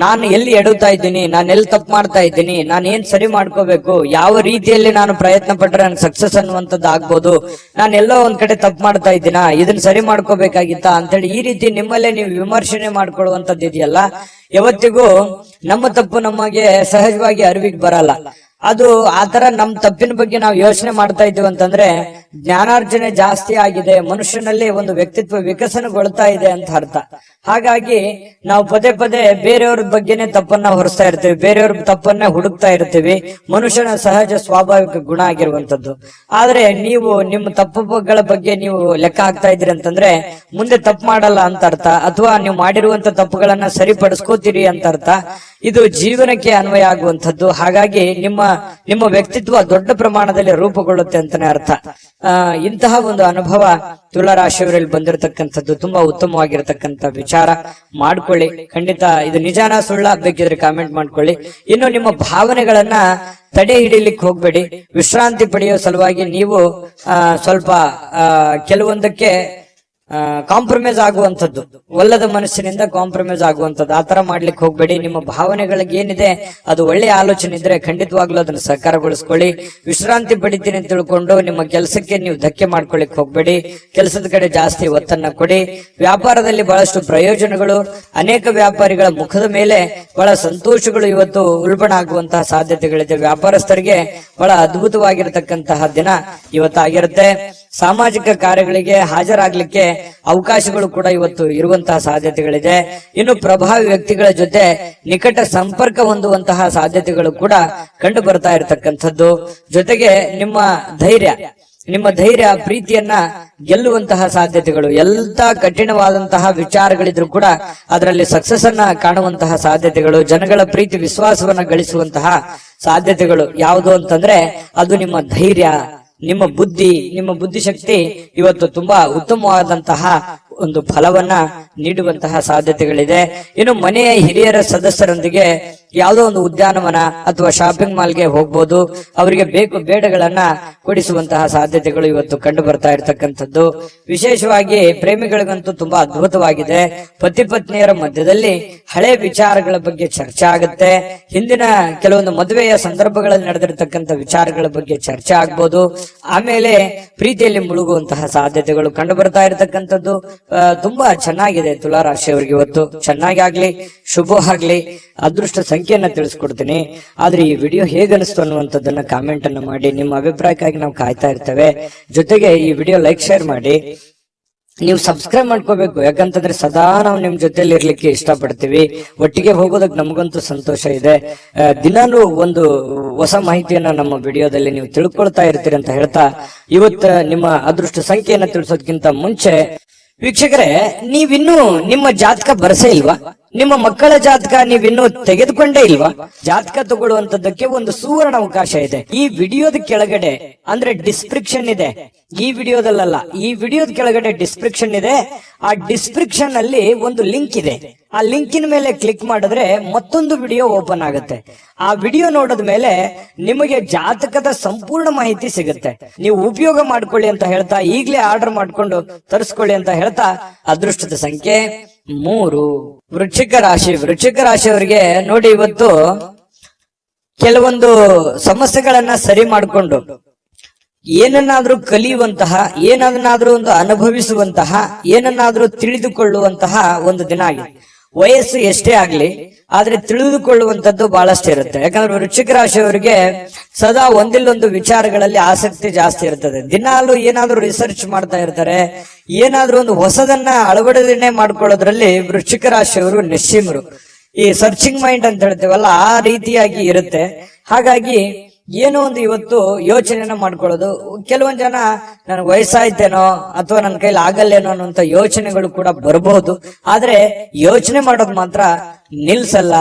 ನಾನು ಎಲ್ಲಿ ಎಡುತ್ತಾ ಇದ್ದೀನಿ, ನಾನು ಎಲ್ಲಿ ತಪ್ಪು ಮಾಡ್ತಾ ಇದ್ದೀನಿ, ನಾನು ಏನ್ ಸರಿ ಮಾಡ್ಕೋಬೇಕು, ಯಾವ ರೀತಿಯಲ್ಲಿ ನಾನು ಪ್ರಯತ್ನ ಪಟ್ರೆ ನನ್ ಸಕ್ಸಸ್ ಅನ್ನುವಂಥದ್ದು ಆಗ್ಬೋದು, ನಾನು ಎಲ್ಲೋ ಒಂದ್ ಕಡೆ ತಪ್ಪು ಮಾಡ್ತಾ ಇದ್ದೀನಾ, ಇದನ್ನ ಸರಿ ಮಾಡ್ಕೋಬೇಕಾಗಿತ್ತಾ ಅಂತೇಳಿ ಈ ರೀತಿ ನಿಮ್ಮಲ್ಲೇ ನೀವು ವಿಮರ್ಶನೆ ಮಾಡ್ಕೊಳ್ಳುವಂಥದ್ದು ಇದೆಯಲ್ಲ, ಯಾವತ್ತಿಗೂ ನಮ್ಮ ತಪ್ಪು ನಮಗೆ ಸಹಜವಾಗಿ ಅರಿವಿಗೆ ಬರಲ್ಲ. ಅದು ಆತರ ನಮ್ ತಪ್ಪಿನ ಬಗ್ಗೆ ನಾವು ಯೋಚನೆ ಮಾಡ್ತಾ ಇದ್ದೀವಿ ಅಂತಂದ್ರೆ ಜ್ಞಾನಾರ್ಜನೆ ಜಾಸ್ತಿ ಆಗಿದೆ, ಮನುಷ್ಯನಲ್ಲಿ ಒಂದು ವ್ಯಕ್ತಿತ್ವ ವಿಕಸನಗೊಳ್ತಾ ಇದೆ ಅಂತ ಅರ್ಥ. ಹಾಗಾಗಿ ನಾವು ಪದೇ ಪದೇ ಬೇರೆಯವ್ರ ಬಗ್ಗೆನೆ ತಪ್ಪನ್ನ ಹೊರಿಸ್ತಾ ಇರ್ತೀವಿ, ಬೇರೆಯವ್ರ ತಪ್ಪನ್ನ ಹುಡುಕ್ತಾ ಇರ್ತೀವಿ. ಮನುಷ್ಯನ ಸಹಜ ಸ್ವಾಭಾವಿಕ ಗುಣ ಆಗಿರುವಂತದ್ದು. ಆದ್ರೆ ನೀವು ನಿಮ್ಮ ತಪ್ಪುಗಳ ಬಗ್ಗೆ ನೀವು ಲೆಕ್ಕ ಹಾಕ್ತಾ ಇದ್ರಿ ಅಂತಂದ್ರೆ ಮುಂದೆ ತಪ್ಪು ಮಾಡಲ್ಲ ಅಂತ ಅರ್ಥ, ಅಥವಾ ನೀವು ಮಾಡಿರುವಂತ ತಪ್ಪುಗಳನ್ನ ಸರಿಪಡಿಸ್ಕೋತೀರಿ ಅಂತ ಅರ್ಥ. ಇದು ಜೀವನಕ್ಕೆ ಅನ್ವಯ ಆಗುವಂತದ್ದು. ಹಾಗಾಗಿ ನಿಮ್ಮ ವ್ಯಕ್ತಿತ್ವ ದೊಡ್ಡ ಪ್ರಮಾಣದಲ್ಲಿ ರೂಪುಗೊಳ್ಳುತ್ತೆ ಅಂತಾನೆ ಅರ್ಥ. ಇಂತಹ ಒಂದು ಅನುಭವ ತುಲಾರಾಶಿಯವರಲ್ಲಿ ಬಂದಿರತಕ್ಕಂಥದ್ದು ತುಂಬಾ ಉತ್ತಮವಾಗಿರತಕ್ಕಂಥ ವಿಚಾರ. ಮಾಡ್ಕೊಳ್ಳಿ, ಖಂಡಿತ ಇದು ನಿಜಾನ ಸುಳ್ಳ ಬೇಕಿದ್ರೆ ಕಾಮೆಂಟ್ ಮಾಡ್ಕೊಳ್ಳಿ. ಇನ್ನು ನಿಮ್ಮ ಭಾವನೆಗಳನ್ನ ತಡೆ ಹಿಡಿಲಿಕ್ಕೆ ಹೋಗ್ಬೇಡಿ. ವಿಶ್ರಾಂತಿ ಪಡೆಯೋ ಸಲುವಾಗಿ ನೀವು ಸ್ವಲ್ಪ ಕೆಲವೊಂದಕ್ಕೆ ಕಾಂಪ್ರಮೈಸ್ ಆಗುವಂಥದ್ದು, ಒಲ್ಲದ ಮನಸ್ಸಿನಿಂದ ಕಾಂಪ್ರಮೈಸ್ ಆಗುವಂಥದ್ದು, ಆತರ ಮಾಡ್ಲಿಕ್ಕೆ ಹೋಗ್ಬೇಡಿ. ನಿಮ್ಮ ಭಾವನೆಗಳಿಗೆ ಏನಿದೆ ಅದು ಒಳ್ಳೆಯ ಆಲೋಚನೆ ಇದ್ರೆ ಖಂಡಿತವಾಗ್ಲೂ ಅದನ್ನು ಸಹಕಾರಗೊಳಿಸ್ಕೊಳ್ಳಿ. ವಿಶ್ರಾಂತಿ ಪಡಿತೀನಿ ಅಂತ ತಿಳ್ಕೊಂಡು ನಿಮ್ಮ ಕೆಲಸಕ್ಕೆ ನೀವು ಧಕ್ಕೆ ಮಾಡ್ಕೊಳ್ಳಿಕ್ ಹೋಗ್ಬೇಡಿ. ಕೆಲಸದ ಕಡೆ ಜಾಸ್ತಿ ಒತ್ತನ್ನ ಕೊಡಿ. ವ್ಯಾಪಾರದಲ್ಲಿ ಬಹಳಷ್ಟು ಪ್ರಯೋಜನಗಳು, ಅನೇಕ ವ್ಯಾಪಾರಿಗಳ ಮುಖದ ಮೇಲೆ ಬಹಳ ಸಂತೋಷಗಳು ಇವತ್ತು ಉಲ್ಬಣ ಆಗುವಂತಹ ಸಾಧ್ಯತೆಗಳಿದೆ. ವ್ಯಾಪಾರಸ್ಥರಿಗೆ ಬಹಳ ಅದ್ಭುತವಾಗಿರತಕ್ಕಂತಹ ದಿನ ಇವತ್ತಾಗಿರುತ್ತೆ. ಸಾಮಾಜಿಕ ಕಾರ್ಯಗಳಿಗೆ ಹಾಜರಾಗ್ಲಿಕ್ಕೆ ಅವಕಾಶಗಳು ಕೂಡ ಇವತ್ತು ಇರುವಂತಹ ಸಾಧ್ಯತೆಗಳಿದೆ. ಇನ್ನು ಪ್ರಭಾವಿ ವ್ಯಕ್ತಿಗಳ ಜೊತೆ ನಿಕಟ ಸಂಪರ್ಕ ಹೊಂದುವಂತಹ ಸಾಧ್ಯತೆಗಳು ಕೂಡ ಕಂಡು ಬರ್ತಾ ಇರತಕ್ಕಂಥದ್ದು. ಜೊತೆಗೆ ನಿಮ್ಮ ಧೈರ್ಯ ಪ್ರೀತಿಯನ್ನ ಗೆಲ್ಲುವಂತಹ ಸಾಧ್ಯತೆಗಳು, ಎಂತ ಕಠಿಣವಾದಂತಹ ವಿಚಾರಗಳಿದ್ರು ಕೂಡ ಅದರಲ್ಲಿ ಸಕ್ಸಸ್ ಅನ್ನ ಕಾಣುವಂತಹ ಸಾಧ್ಯತೆಗಳು, ಜನಗಳ ಪ್ರೀತಿ ವಿಶ್ವಾಸವನ್ನ ಗಳಿಸುವಂತಹ ಸಾಧ್ಯತೆಗಳು ಯಾವುದು ಅಂತಂದ್ರೆ ಅದು ನಿಮ್ಮ ಧೈರ್ಯ, ನಿಮ್ಮ ಬುದ್ಧಿಶಕ್ತಿ ಇವತ್ತು ತುಂಬಾ ಉತ್ತಮವಾದಂತಹ ಒಂದು ಫಲವನ್ನ ನೀಡುವಂತಹ ಸಾಧ್ಯತೆಗಳಿದೆ. ಇನ್ನು ಮನೆಯ ಹಿರಿಯರ ಸದಸ್ಯರೊಂದಿಗೆ ಯಾವುದೋ ಒಂದು ಉದ್ಯಾನವನ ಅಥವಾ ಶಾಪಿಂಗ್ ಮಾಲ್ಗೆ ಹೋಗ್ಬೋದು. ಅವರಿಗೆ ಬೇಕು ಬೇಡಗಳನ್ನ ಕೊಡಿಸುವಂತಹ ಸಾಧ್ಯತೆಗಳು ಇವತ್ತು ಕಂಡು ಬರ್ತಾ ಇರತಕ್ಕಂಥದ್ದು. ವಿಶೇಷವಾಗಿ ಪ್ರೇಮಿಗಳಿಗಂತೂ ತುಂಬಾ ಅದ್ಭುತವಾಗಿದೆ. ಪತಿ ಪತ್ನಿಯರ ಮಧ್ಯದಲ್ಲಿ ಹಳೆ ವಿಚಾರಗಳ ಬಗ್ಗೆ ಚರ್ಚೆ ಆಗುತ್ತೆ. ಹಿಂದಿನ ಕೆಲವೊಂದು ಮದುವೆಯ ಸಂದರ್ಭಗಳಲ್ಲಿ ನಡೆದಿರತಕ್ಕಂಥ ವಿಚಾರಗಳ ಬಗ್ಗೆ ಚರ್ಚೆ ಆಗ್ಬೋದು. ಆಮೇಲೆ ಪ್ರೀತಿಯಲ್ಲಿ ಮುಳುಗುವಂತಹ ಸಾಧ್ಯತೆಗಳು ಕಂಡು ಬರ್ತಾ ಇರತಕ್ಕಂಥದ್ದು. ತುಂಬಾ ಚೆನ್ನಾಗಿದೆ ತುಲಾ ರಾಶಿಯವರಿಗೆ ಇವತ್ತು. ಚೆನ್ನಾಗಿ ಆಗ್ಲಿ, ಶುಭ ಆಗ್ಲಿ. ಅದೃಷ್ಟ ಸಂಖ್ಯೆಯನ್ನ ತಿಳಿಸ್ಕೊಡ್ತೀನಿ. ಆದ್ರೆ ಈ ವಿಡಿಯೋ ಹೇಗನಿಸ್ತು ಅನ್ನುವಂಥದ್ದನ್ನ ಕಾಮೆಂಟ್ ಅನ್ನ ಮಾಡಿ. ನಿಮ್ಮ ಅಭಿಪ್ರಾಯಕ್ಕಾಗಿ ನಾವು ಕಾಯ್ತಾ ಇರ್ತೇವೆ. ಜೊತೆಗೆ ಈ ವಿಡಿಯೋ ಲೈಕ್, ಶೇರ್ ಮಾಡಿ. ನೀವು ಸಬ್ಸ್ಕ್ರೈಬ್ ಮಾಡ್ಕೋಬೇಕು, ಯಾಕಂತಂದ್ರೆ ಸದಾ ನಾವು ನಿಮ್ ಜೊತೆಲಿ ಇರ್ಲಿಕ್ಕೆ ಇಷ್ಟಪಡ್ತೀವಿ. ಒಟ್ಟಿಗೆ ಹೋಗೋದಕ್ಕೆ ನಮಗಂತೂ ಸಂತೋಷ ಇದೆ. ದಿನಾನು ಒಂದು ಹೊಸ ಮಾಹಿತಿಯನ್ನ ನಮ್ಮ ವಿಡಿಯೋದಲ್ಲಿ ನೀವು ತಿಳ್ಕೊಳ್ತಾ ಇರ್ತೀರಿ ಅಂತ ಹೇಳ್ತಾ, ಇವತ್ತು ನಿಮ್ಮ ಅದೃಷ್ಟ ಸಂಖ್ಯೆಯನ್ನ ತಿಳಿಸೋದಕ್ಕಿಂತ ಮುಂಚೆ ವೀಕ್ಷಕರೇ, ನೀವಿನ್ನೂ ನಿಮ್ಮ ಜಾತಕ ಬರಸೇ ಇಲ್ವಾ? ನಿಮ್ಮ ಮಕ್ಕಳ ಜಾತಕ ನೀವಿನ್ನೂ ತೆಗೆದುಕೊಂಡೇ ಇಲ್ವಾ? ಜಾತಕ ತಗೊಳ್ಳುವಂತದ್ದಕ್ಕೆ ಒಂದು ಸುವರ್ಣ ಅವಕಾಶ ಇದೆ. ಈ ವಿಡಿಯೋದ ಕೆಳಗಡೆ ಅಂದ್ರೆ ಡಿಸ್ಕ್ರಿಪ್ಷನ್ ಇದೆ. ಈ ವಿಡಿಯೋದಲ್ಲ, ಈ ವಿಡಿಯೋದ ಕೆಳಗಡೆ ಡಿಸ್ಕ್ರಿಪ್ಷನ್ ಇದೆ. ಆ ಡಿಸ್ಕ್ರಿಪ್ಷನ್ ಅಲ್ಲಿ ಒಂದು ಲಿಂಕ್ ಇದೆ. ಆ ಲಿಂಕಿನ ಮೇಲೆ ಕ್ಲಿಕ್ ಮಾಡಿದ್ರೆ ಮತ್ತೊಂದು ವಿಡಿಯೋ ಓಪನ್ ಆಗುತ್ತೆ. ಆ ವಿಡಿಯೋ ನೋಡಿದ ಮೇಲೆ ನಿಮಗೆ ಜಾತಕದ ಸಂಪೂರ್ಣ ಮಾಹಿತಿ ಸಿಗುತ್ತೆ. ನೀವು ಉಪಯೋಗ ಮಾಡ್ಕೊಳ್ಳಿ ಅಂತ ಹೇಳ್ತಾ, ಈಗಲೇ ಆರ್ಡರ್ ಮಾಡ್ಕೊಂಡು ತರಿಸ್ಕೊಳ್ಳಿ ಅಂತ ಹೇಳ್ತಾ, ಅದೃಷ್ಟದ ಸಂಖ್ಯೆ 3 ವೃಶ್ಚಿಕ ರಾಶಿಯವರಿಗೆ ನೋಡಿ, ಇವತ್ತು ಕೆಲವೊಂದು ಸಮಸ್ಯೆಗಳನ್ನ ಸರಿ ಮಾಡಿಕೊಂಡು ಏನನ್ನಾದ್ರೂ ಕಲಿಯುವಂತಹ, ಏನನ್ನಾದ್ರೂ ಒಂದು ಅನುಭವಿಸುವಂತಹ, ಏನನ್ನಾದ್ರೂ ತಿಳಿದುಕೊಳ್ಳುವಂತಹ ಒಂದು ದಿನ ಆಗಿದೆ. ವಯಸ್ಸು ಎಷ್ಟೇ ಆಗ್ಲಿ, ಆದ್ರೆ ತಿಳಿದುಕೊಳ್ಳುವಂತದ್ದು ಬಹಳಷ್ಟು ಇರುತ್ತೆ. ಯಾಕಂದ್ರೆ ವೃಶ್ಚಿಕ ರಾಶಿಯವರಿಗೆ ಸದಾ ಒಂದಿಲ್ಲೊಂದು ವಿಚಾರಗಳಲ್ಲಿ ಆಸಕ್ತಿ ಜಾಸ್ತಿ ಇರ್ತದೆ. ದಿನಾಲು ಏನಾದ್ರೂ ರಿಸರ್ಚ್ ಮಾಡ್ತಾ ಇರ್ತಾರೆ. ಏನಾದ್ರೂ ಒಂದು ಹೊಸದನ್ನ ಅಳವಡಿಕೆ ಮಾಡ್ಕೊಳ್ಳೋದ್ರಲ್ಲಿ ವೃಶ್ಚಿಕ ರಾಶಿಯವರು ನಿಶ್ಚಿಮರು. ಈ ಸರ್ಚಿಂಗ್ ಮೈಂಡ್ ಅಂತ ಹೇಳ್ತೇವಲ್ಲ, ಆ ರೀತಿಯಾಗಿ ಇರುತ್ತೆ. ಹಾಗಾಗಿ ಏನೋ ಒಂದು ಇವತ್ತು ಯೋಚನೆನ ಮಾಡ್ಕೊಳ್ಳೋದು. ಕೆಲವೊಂದ್ ಜನ ನನ್ ವಯಸ್ಸಾಯ್ತೇನೋ ಅಥವಾ ನನ್ನ ಕೈಲಿ ಆಗಲ್ಲೇನೋ ಅನ್ನೋಂತ ಯೋಚನೆಗಳು ಕೂಡ ಬರಬಹುದು. ಆದ್ರೆ ಯೋಚನೆ ಮಾಡೋದು ಮಾತ್ರ ನಿಲ್ಸಲ್ಲ.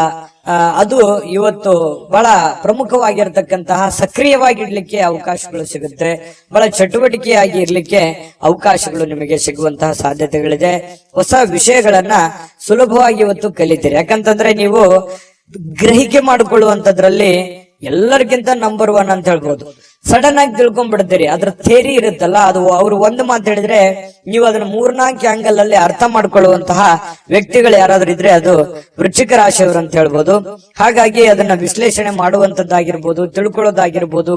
ಅದು ಇವತ್ತು ಬಹಳ ಪ್ರಮುಖವಾಗಿರ್ತಕ್ಕಂತಹ, ಸಕ್ರಿಯವಾಗಿರ್ಲಿಕ್ಕೆ ಅವಕಾಶಗಳು ಸಿಗುತ್ತೆ. ಬಹಳ ಚಟುವಟಿಕೆಯಾಗಿ ಇರ್ಲಿಕ್ಕೆ ಅವಕಾಶಗಳು ನಿಮಗೆ ಸಿಗುವಂತಹ ಸಾಧ್ಯತೆಗಳಿದೆ. ಹೊಸ ವಿಷಯಗಳನ್ನ ಸುಲಭವಾಗಿ ಇವತ್ತು ಕಲಿತೀರಿ. ಯಾಕಂತಂದ್ರೆ ನೀವು ಗ್ರಹಿಕೆ ಮಾಡಿಕೊಳ್ಳುವಂತದ್ರಲ್ಲಿ ಎಲ್ಲರಿಗಿಂತ ನಂಬರ್ 1 ಅಂತ ಹೇಳ್ಬೋದು. ಸಡನ್ ಆಗಿ ತಿಳ್ಕೊಂಡ್ಬಿಡ್ತೀರಿ. ಅದ್ರ ಥೇರಿ ಇರುತ್ತಲ್ಲ, ಅದು ಅವ್ರು ಒಂದು ಮಾತು ಹೇಳಿದ್ರೆ ನೀವು ಅದನ್ನ 3-4 ಆಂಗಲ್ ಅಲ್ಲಿ ಅರ್ಥ ಮಾಡ್ಕೊಳ್ಳುವಂತಹ ವ್ಯಕ್ತಿಗಳು ಯಾರಾದ್ರೂ ಇದ್ರೆ ಅದು ವೃಶ್ಚಿಕ ರಾಶಿಯವರು ಅಂತ ಹೇಳ್ಬೋದು. ಹಾಗಾಗಿ ಅದನ್ನ ವಿಶ್ಲೇಷಣೆ ಮಾಡುವಂತದ್ದಾಗಿರ್ಬೋದು, ತಿಳ್ಕೊಳ್ಳೋದಾಗಿರ್ಬೋದು,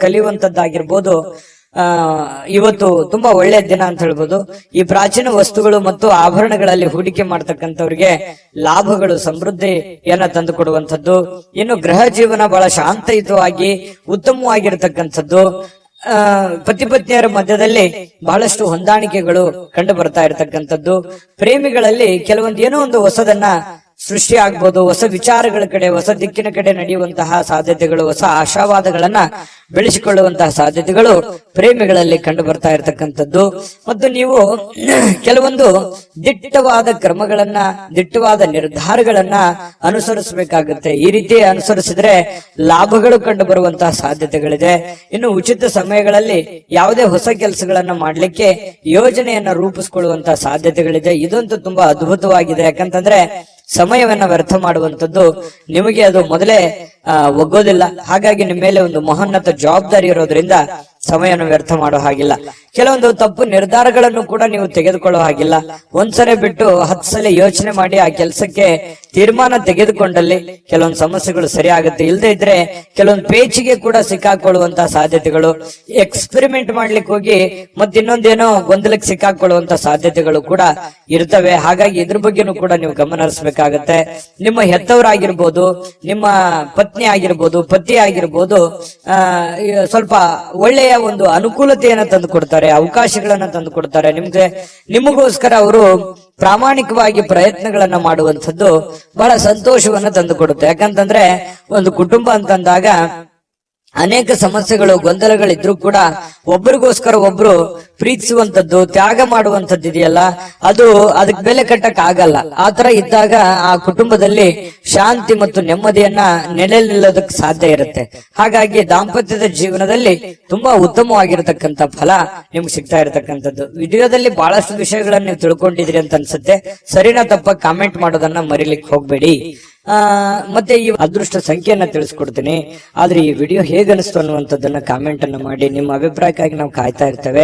ಕಲಿಯುವಂತದ್ದಾಗಿರ್ಬೋದು. ಇವತ್ತು ತುಂಬಾ ಒಳ್ಳೆಯ ದಿನ ಅಂತ ಹೇಳ್ಬೋದು. ಈ ಪ್ರಾಚೀನ ವಸ್ತುಗಳು ಮತ್ತು ಆಭರಣಗಳಲ್ಲಿ ಹೂಡಿಕೆ ಮಾಡ್ತಕ್ಕಂಥವ್ರಿಗೆ ಲಾಭಗಳು, ಸಮೃದ್ಧಿಯನ್ನ ತಂದು ಕೊಡುವಂಥದ್ದು. ಇನ್ನು ಗೃಹ ಜೀವನ ಬಹಳ ಶಾಂತಯುತವಾಗಿ ಉತ್ತಮವಾಗಿರ್ತಕ್ಕಂಥದ್ದು. ಪತಿ ಪತ್ನಿಯರ ಮಧ್ಯದಲ್ಲಿ ಬಹಳಷ್ಟು ಹೊಂದಾಣಿಕೆಗಳು ಕಂಡು ಬರ್ತಾ ಇರತಕ್ಕಂಥದ್ದು. ಪ್ರೇಮಿಗಳಲ್ಲಿ ಕೆಲವೊಂದು ಏನೋ ಒಂದು ಹೊಸದನ್ನ ಸೃಷ್ಟಿ ಆಗ್ಬೋದು. ಹೊಸ ವಿಚಾರಗಳ ಕಡೆ, ಹೊಸ ದಿಕ್ಕಿನ ಕಡೆ ನಡೆಯುವಂತಹ ಸಾಧ್ಯತೆಗಳು, ಹೊಸ ಆಶಾವಾದಗಳನ್ನ ಬೆಳೆಸಿಕೊಳ್ಳುವಂತಹ ಸಾಧ್ಯತೆಗಳು ಪ್ರೇಮಿಗಳಲ್ಲಿ ಕಂಡು ಬರ್ತಾ ಇರತಕ್ಕಂಥದ್ದು. ಮತ್ತು ನೀವು ಕೆಲವೊಂದು ದಿಟ್ಟವಾದ ಕ್ರಮಗಳನ್ನ, ದಿಟ್ಟವಾದ ನಿರ್ಧಾರಗಳನ್ನ ಅನುಸರಿಸಬೇಕಾಗುತ್ತೆ. ಈ ರೀತಿ ಅನುಸರಿಸಿದ್ರೆ ಲಾಭಗಳು ಕಂಡು ಬರುವಂತಹ ಸಾಧ್ಯತೆಗಳಿದೆ. ಇನ್ನು ಉಚಿತ ಸಮಯಗಳಲ್ಲಿ ಯಾವುದೇ ಹೊಸ ಕೆಲಸಗಳನ್ನ ಮಾಡ್ಲಿಕ್ಕೆ ಯೋಜನೆಯನ್ನ ರೂಪಿಸಿಕೊಳ್ಳುವಂತಹ ಸಾಧ್ಯತೆಗಳಿದೆ. ಇದಂತೂ ತುಂಬಾ ಅದ್ಭುತವಾಗಿದೆ. ಯಾಕಂತಂದ್ರೆ ಸಮಯವನ್ನ ವ್ಯರ್ಥ ಮಾಡುವಂತದ್ದು ನಿಮಗೆ ಅದು ಮೊದಲೇ ಒಗ್ಗೋದಿಲ್ಲ. ಹಾಗಾಗಿ ನಿಮ್ಮ ಮೇಲೆ ಒಂದು ಮಹೋನ್ನತ ಜವಾಬ್ದಾರಿ ಇರೋದ್ರಿಂದ ಸಮಯವನ್ನು ವ್ಯರ್ಥ ಮಾಡೋ ಹಾಗಿಲ್ಲ. ಕೆಲವೊಂದು ತಪ್ಪು ನಿರ್ಧಾರಗಳನ್ನು ಕೂಡ ನೀವು ತೆಗೆದುಕೊಳ್ಳೋ ಹಾಗಿಲ್ಲ. ಒಂದ್ಸಲ ಬಿಟ್ಟು 10 ಸಲ ಯೋಚನೆ ಮಾಡಿ ಆ ಕೆಲಸಕ್ಕೆ ತೀರ್ಮಾನ ತೆಗೆದುಕೊಂಡಲ್ಲಿ ಕೆಲವೊಂದು ಸಮಸ್ಯೆಗಳು ಸರಿ ಆಗುತ್ತೆ. ಇಲ್ಲದೆ ಇದ್ರೆ ಕೆಲವೊಂದು ಪೇಚಿಗೆ ಕೂಡ ಸಿಕ್ಕಾಕೊಳ್ಳುವಂತಹ ಸಾಧ್ಯತೆಗಳು, ಎಕ್ಸ್ಪೆರಿಮೆಂಟ್ ಮಾಡ್ಲಿಕ್ಕೆ ಹೋಗಿ ಮತ್ತೆ ಇನ್ನೊಂದೇನೋ ಗೊಂದಲಕ್ಕೆ ಸಿಕ್ಕಾಕೊಳ್ಳುವಂತ ಸಾಧ್ಯತೆಗಳು ಕೂಡ ಇರ್ತವೆ. ಹಾಗಾಗಿ ಇದ್ರ ಬಗ್ಗೆನೂ ಕೂಡ ನೀವು ಗಮನ ಹರಿಸಬೇಕಾಗತ್ತೆ. ನಿಮ್ಮ ಹೆತ್ತವರಾಗಿರ್ಬೋದು, ನಿಮ್ಮ ಪತ್ನಿ ಆಗಿರ್ಬೋದು, ಪತಿ ಆಗಿರ್ಬೋದು, ಸ್ವಲ್ಪ ಒಳ್ಳೆಯ ಒಂದು ಅನುಕೂಲತೆಯನ್ನ ತಂದು ಕೊಡ್ತಾರೆ, ಅವಕಾಶಗಳನ್ನ ತಂದು ಕೊಡ್ತಾರೆ. ನಿಮಗೋಸ್ಕರ ಅವರು ಪ್ರಾಮಾಣಿಕವಾಗಿ ಪ್ರಯತ್ನಗಳನ್ನ ಮಾಡುವಂಥದ್ದು ಬಹಳ ಸಂತೋಷವನ್ನ ತಂದು ಕೊಡುತ್ತೆ. ಯಾಕಂತಂದ್ರೆ ಒಂದು ಕುಟುಂಬ ಅಂತಂದಾಗ ಅನೇಕ ಸಮಸ್ಯೆಗಳು, ಗೊಂದಲಗಳಿದ್ರು ಕೂಡ ಒಬ್ಬರಿಗೋಸ್ಕರ ಒಬ್ರು ಪ್ರೀತಿಸುವಂತದ್ದು, ತ್ಯಾಗ ಮಾಡುವಂತದ್ದು ಇದೆಯಲ್ಲ, ಅದಕ್ಕೆ ಬೆಲೆ ಕಟ್ಟಕ್ ಆಗಲ್ಲ. ಆತರ ಇದ್ದಾಗ ಆ ಕುಟುಂಬದಲ್ಲಿ ಶಾಂತಿ ಮತ್ತು ನೆಮ್ಮದಿಯನ್ನ ನೆಲೆ ನಿಲ್ಲೋದಕ್ಕೆ ಸಾಧ್ಯ ಇರುತ್ತೆ. ಹಾಗಾಗಿ ದಾಂಪತ್ಯದ ಜೀವನದಲ್ಲಿ ತುಂಬಾ ಉತ್ತಮವಾಗಿರತಕ್ಕಂತ ಫಲ ನಿಮ್ಗೆ ಸಿಗ್ತಾ ಇರತಕ್ಕಂಥದ್ದು. ವಿಡಿಯೋದಲ್ಲಿ ಬಹಳಷ್ಟು ವಿಷಯಗಳನ್ನ ನೀವು ತಿಳ್ಕೊಂಡಿದ್ರಿ ಅಂತ ಅನ್ಸುತ್ತೆ. ಸರಿನಾ ತಪ್ಪ ಕಾಮೆಂಟ್ ಮಾಡೋದನ್ನ ಮರಿಲಿಕ್ಕೆ ಹೋಗ್ಬೇಡಿ. ಮತ್ತೆ ಈ ಅದೃಷ್ಟ ಸಂಖ್ಯೆಯನ್ನ ತಿಳಿಸ್ಕೊಡ್ತೀನಿ. ಆದ್ರೆ ಈ ವಿಡಿಯೋ ಹೇಗನಿಸ್ತು ಅನ್ನುವಂಥದ್ದನ್ನ ಕಾಮೆಂಟ್ ಅನ್ನ ಮಾಡಿ. ನಿಮ್ಮ ಅಭಿಪ್ರಾಯಕ್ಕಾಗಿ ನಾವು ಕಾಯ್ತಾ ಇರ್ತೇವೆ.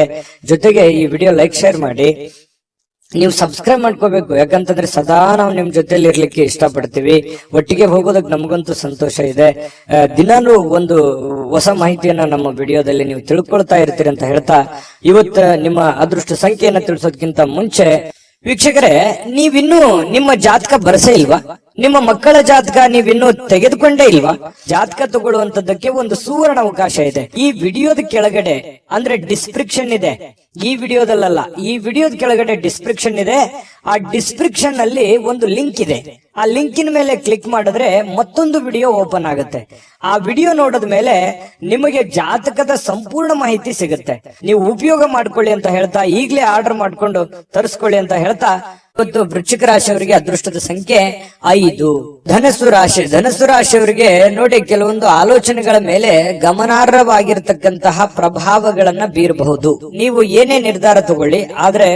ಜೊತೆಗೆ ಈ ವಿಡಿಯೋ ಲೈಕ್, ಶೇರ್ ಮಾಡಿ. ನೀವು ಸಬ್ಸ್ಕ್ರೈಬ್ ಮಾಡ್ಕೋಬೇಕು. ಯಾಕಂತಂದ್ರೆ ಸದಾ ನಾವು ನಿಮ್ ಜೊತೆಲಿ ಇರ್ಲಿಕ್ಕೆ ಇಷ್ಟಪಡ್ತೀವಿ. ಒಟ್ಟಿಗೆ ಹೋಗೋದಕ್ಕೆ ನಮಗಂತೂ ಸಂತೋಷ ಇದೆ. ದಿನಾನು ಒಂದು ಹೊಸ ಮಾಹಿತಿಯನ್ನ ನಮ್ಮ ವಿಡಿಯೋದಲ್ಲಿ ನೀವು ತಿಳ್ಕೊಳ್ತಾ ಇರ್ತೀರಿ ಅಂತ ಹೇಳ್ತಾ, ಇವತ್ತು ನಿಮ್ಮ ಅದೃಷ್ಟ ಸಂಖ್ಯೆಯನ್ನ ತಿಳಿಸೋದಕ್ಕಿಂತ ಮುಂಚೆ ವೀಕ್ಷಕರೇ, ನೀವಿನ್ನೂ ನಿಮ್ಮ ಜಾತಕ ಬರಸೇ ಇಲ್ವಾ? ನಿಮ್ಮ ಮಕ್ಕಳ ಜಾತಕ ನೀವಿನ್ನೂ ತೆಗೆದುಕೊಂಡೇ ಇಲ್ವಾ? ಜಾತಕ ತಗೊಳ್ಳುವಂತದ್ದಕ್ಕೆ ಒಂದು ಸುವರ್ಣ ಅವಕಾಶ ಇದೆ. ಈ ವಿಡಿಯೋದ ಕೆಳಗಡೆ ಅಂದ್ರೆ ಡಿಸ್ಕ್ರಿಪ್ಷನ್ ಇದೆ. ಈ ವಿಡಿಯೋದಲ್ಲ, ಈ ವಿಡಿಯೋದ ಕೆಳಗಡೆ ಡಿಸ್ಕ್ರಿಪ್ಷನ್ ಇದೆ. ಆ ಡಿಸ್ಕ್ರಿಪ್ಷನ್ ಅಲ್ಲಿ ಒಂದು ಲಿಂಕ್ ಇದೆ. ಆ ಲಿಂಕಿನ ಮೇಲೆ ಕ್ಲಿಕ್ ಮಾಡಿದ್ರೆ ಮತ್ತೊಂದು ವಿಡಿಯೋ ಓಪನ್ ಆಗುತ್ತೆ. ಆ ವಿಡಿಯೋ ನೋಡಿದ ಮೇಲೆ ನಿಮಗೆ ಜಾತಕದ ಸಂಪೂರ್ಣ ಮಾಹಿತಿ ಸಿಗುತ್ತೆ. ನೀವು ಉಪಯೋಗ ಮಾಡ್ಕೊಳ್ಳಿ ಅಂತ ಹೇಳ್ತಾ, ಈಗಲೇ ಆರ್ಡರ್ ಮಾಡ್ಕೊಂಡು ತರಿಸ್ಕೊಳ್ಳಿ ಅಂತ ಹೇಳ್ತಾ, ಇವತ್ತು ವೃಶ್ಚಿಕ ರಾಶಿಯವರಿಗೆ ಅದೃಷ್ಟದ ಸಂಖ್ಯೆ 5. ಧನಸ್ಸು ರಾಶಿಯವರಿಗೆ ನೋಡಿ, ಕೆಲವೊಂದು ಆಲೋಚನೆಗಳ ಮೇಲೆ ಗಮನಾರ್ಹವಾಗಿರ್ತಕ್ಕಂತಹ ಪ್ರಭಾವಗಳನ್ನ ಬೀರಬಹುದು. ನೀವು ಏನೇ ನಿರ್ಧಾರ ತಗೊಳ್ಳಿ, ಆದ್ರೆ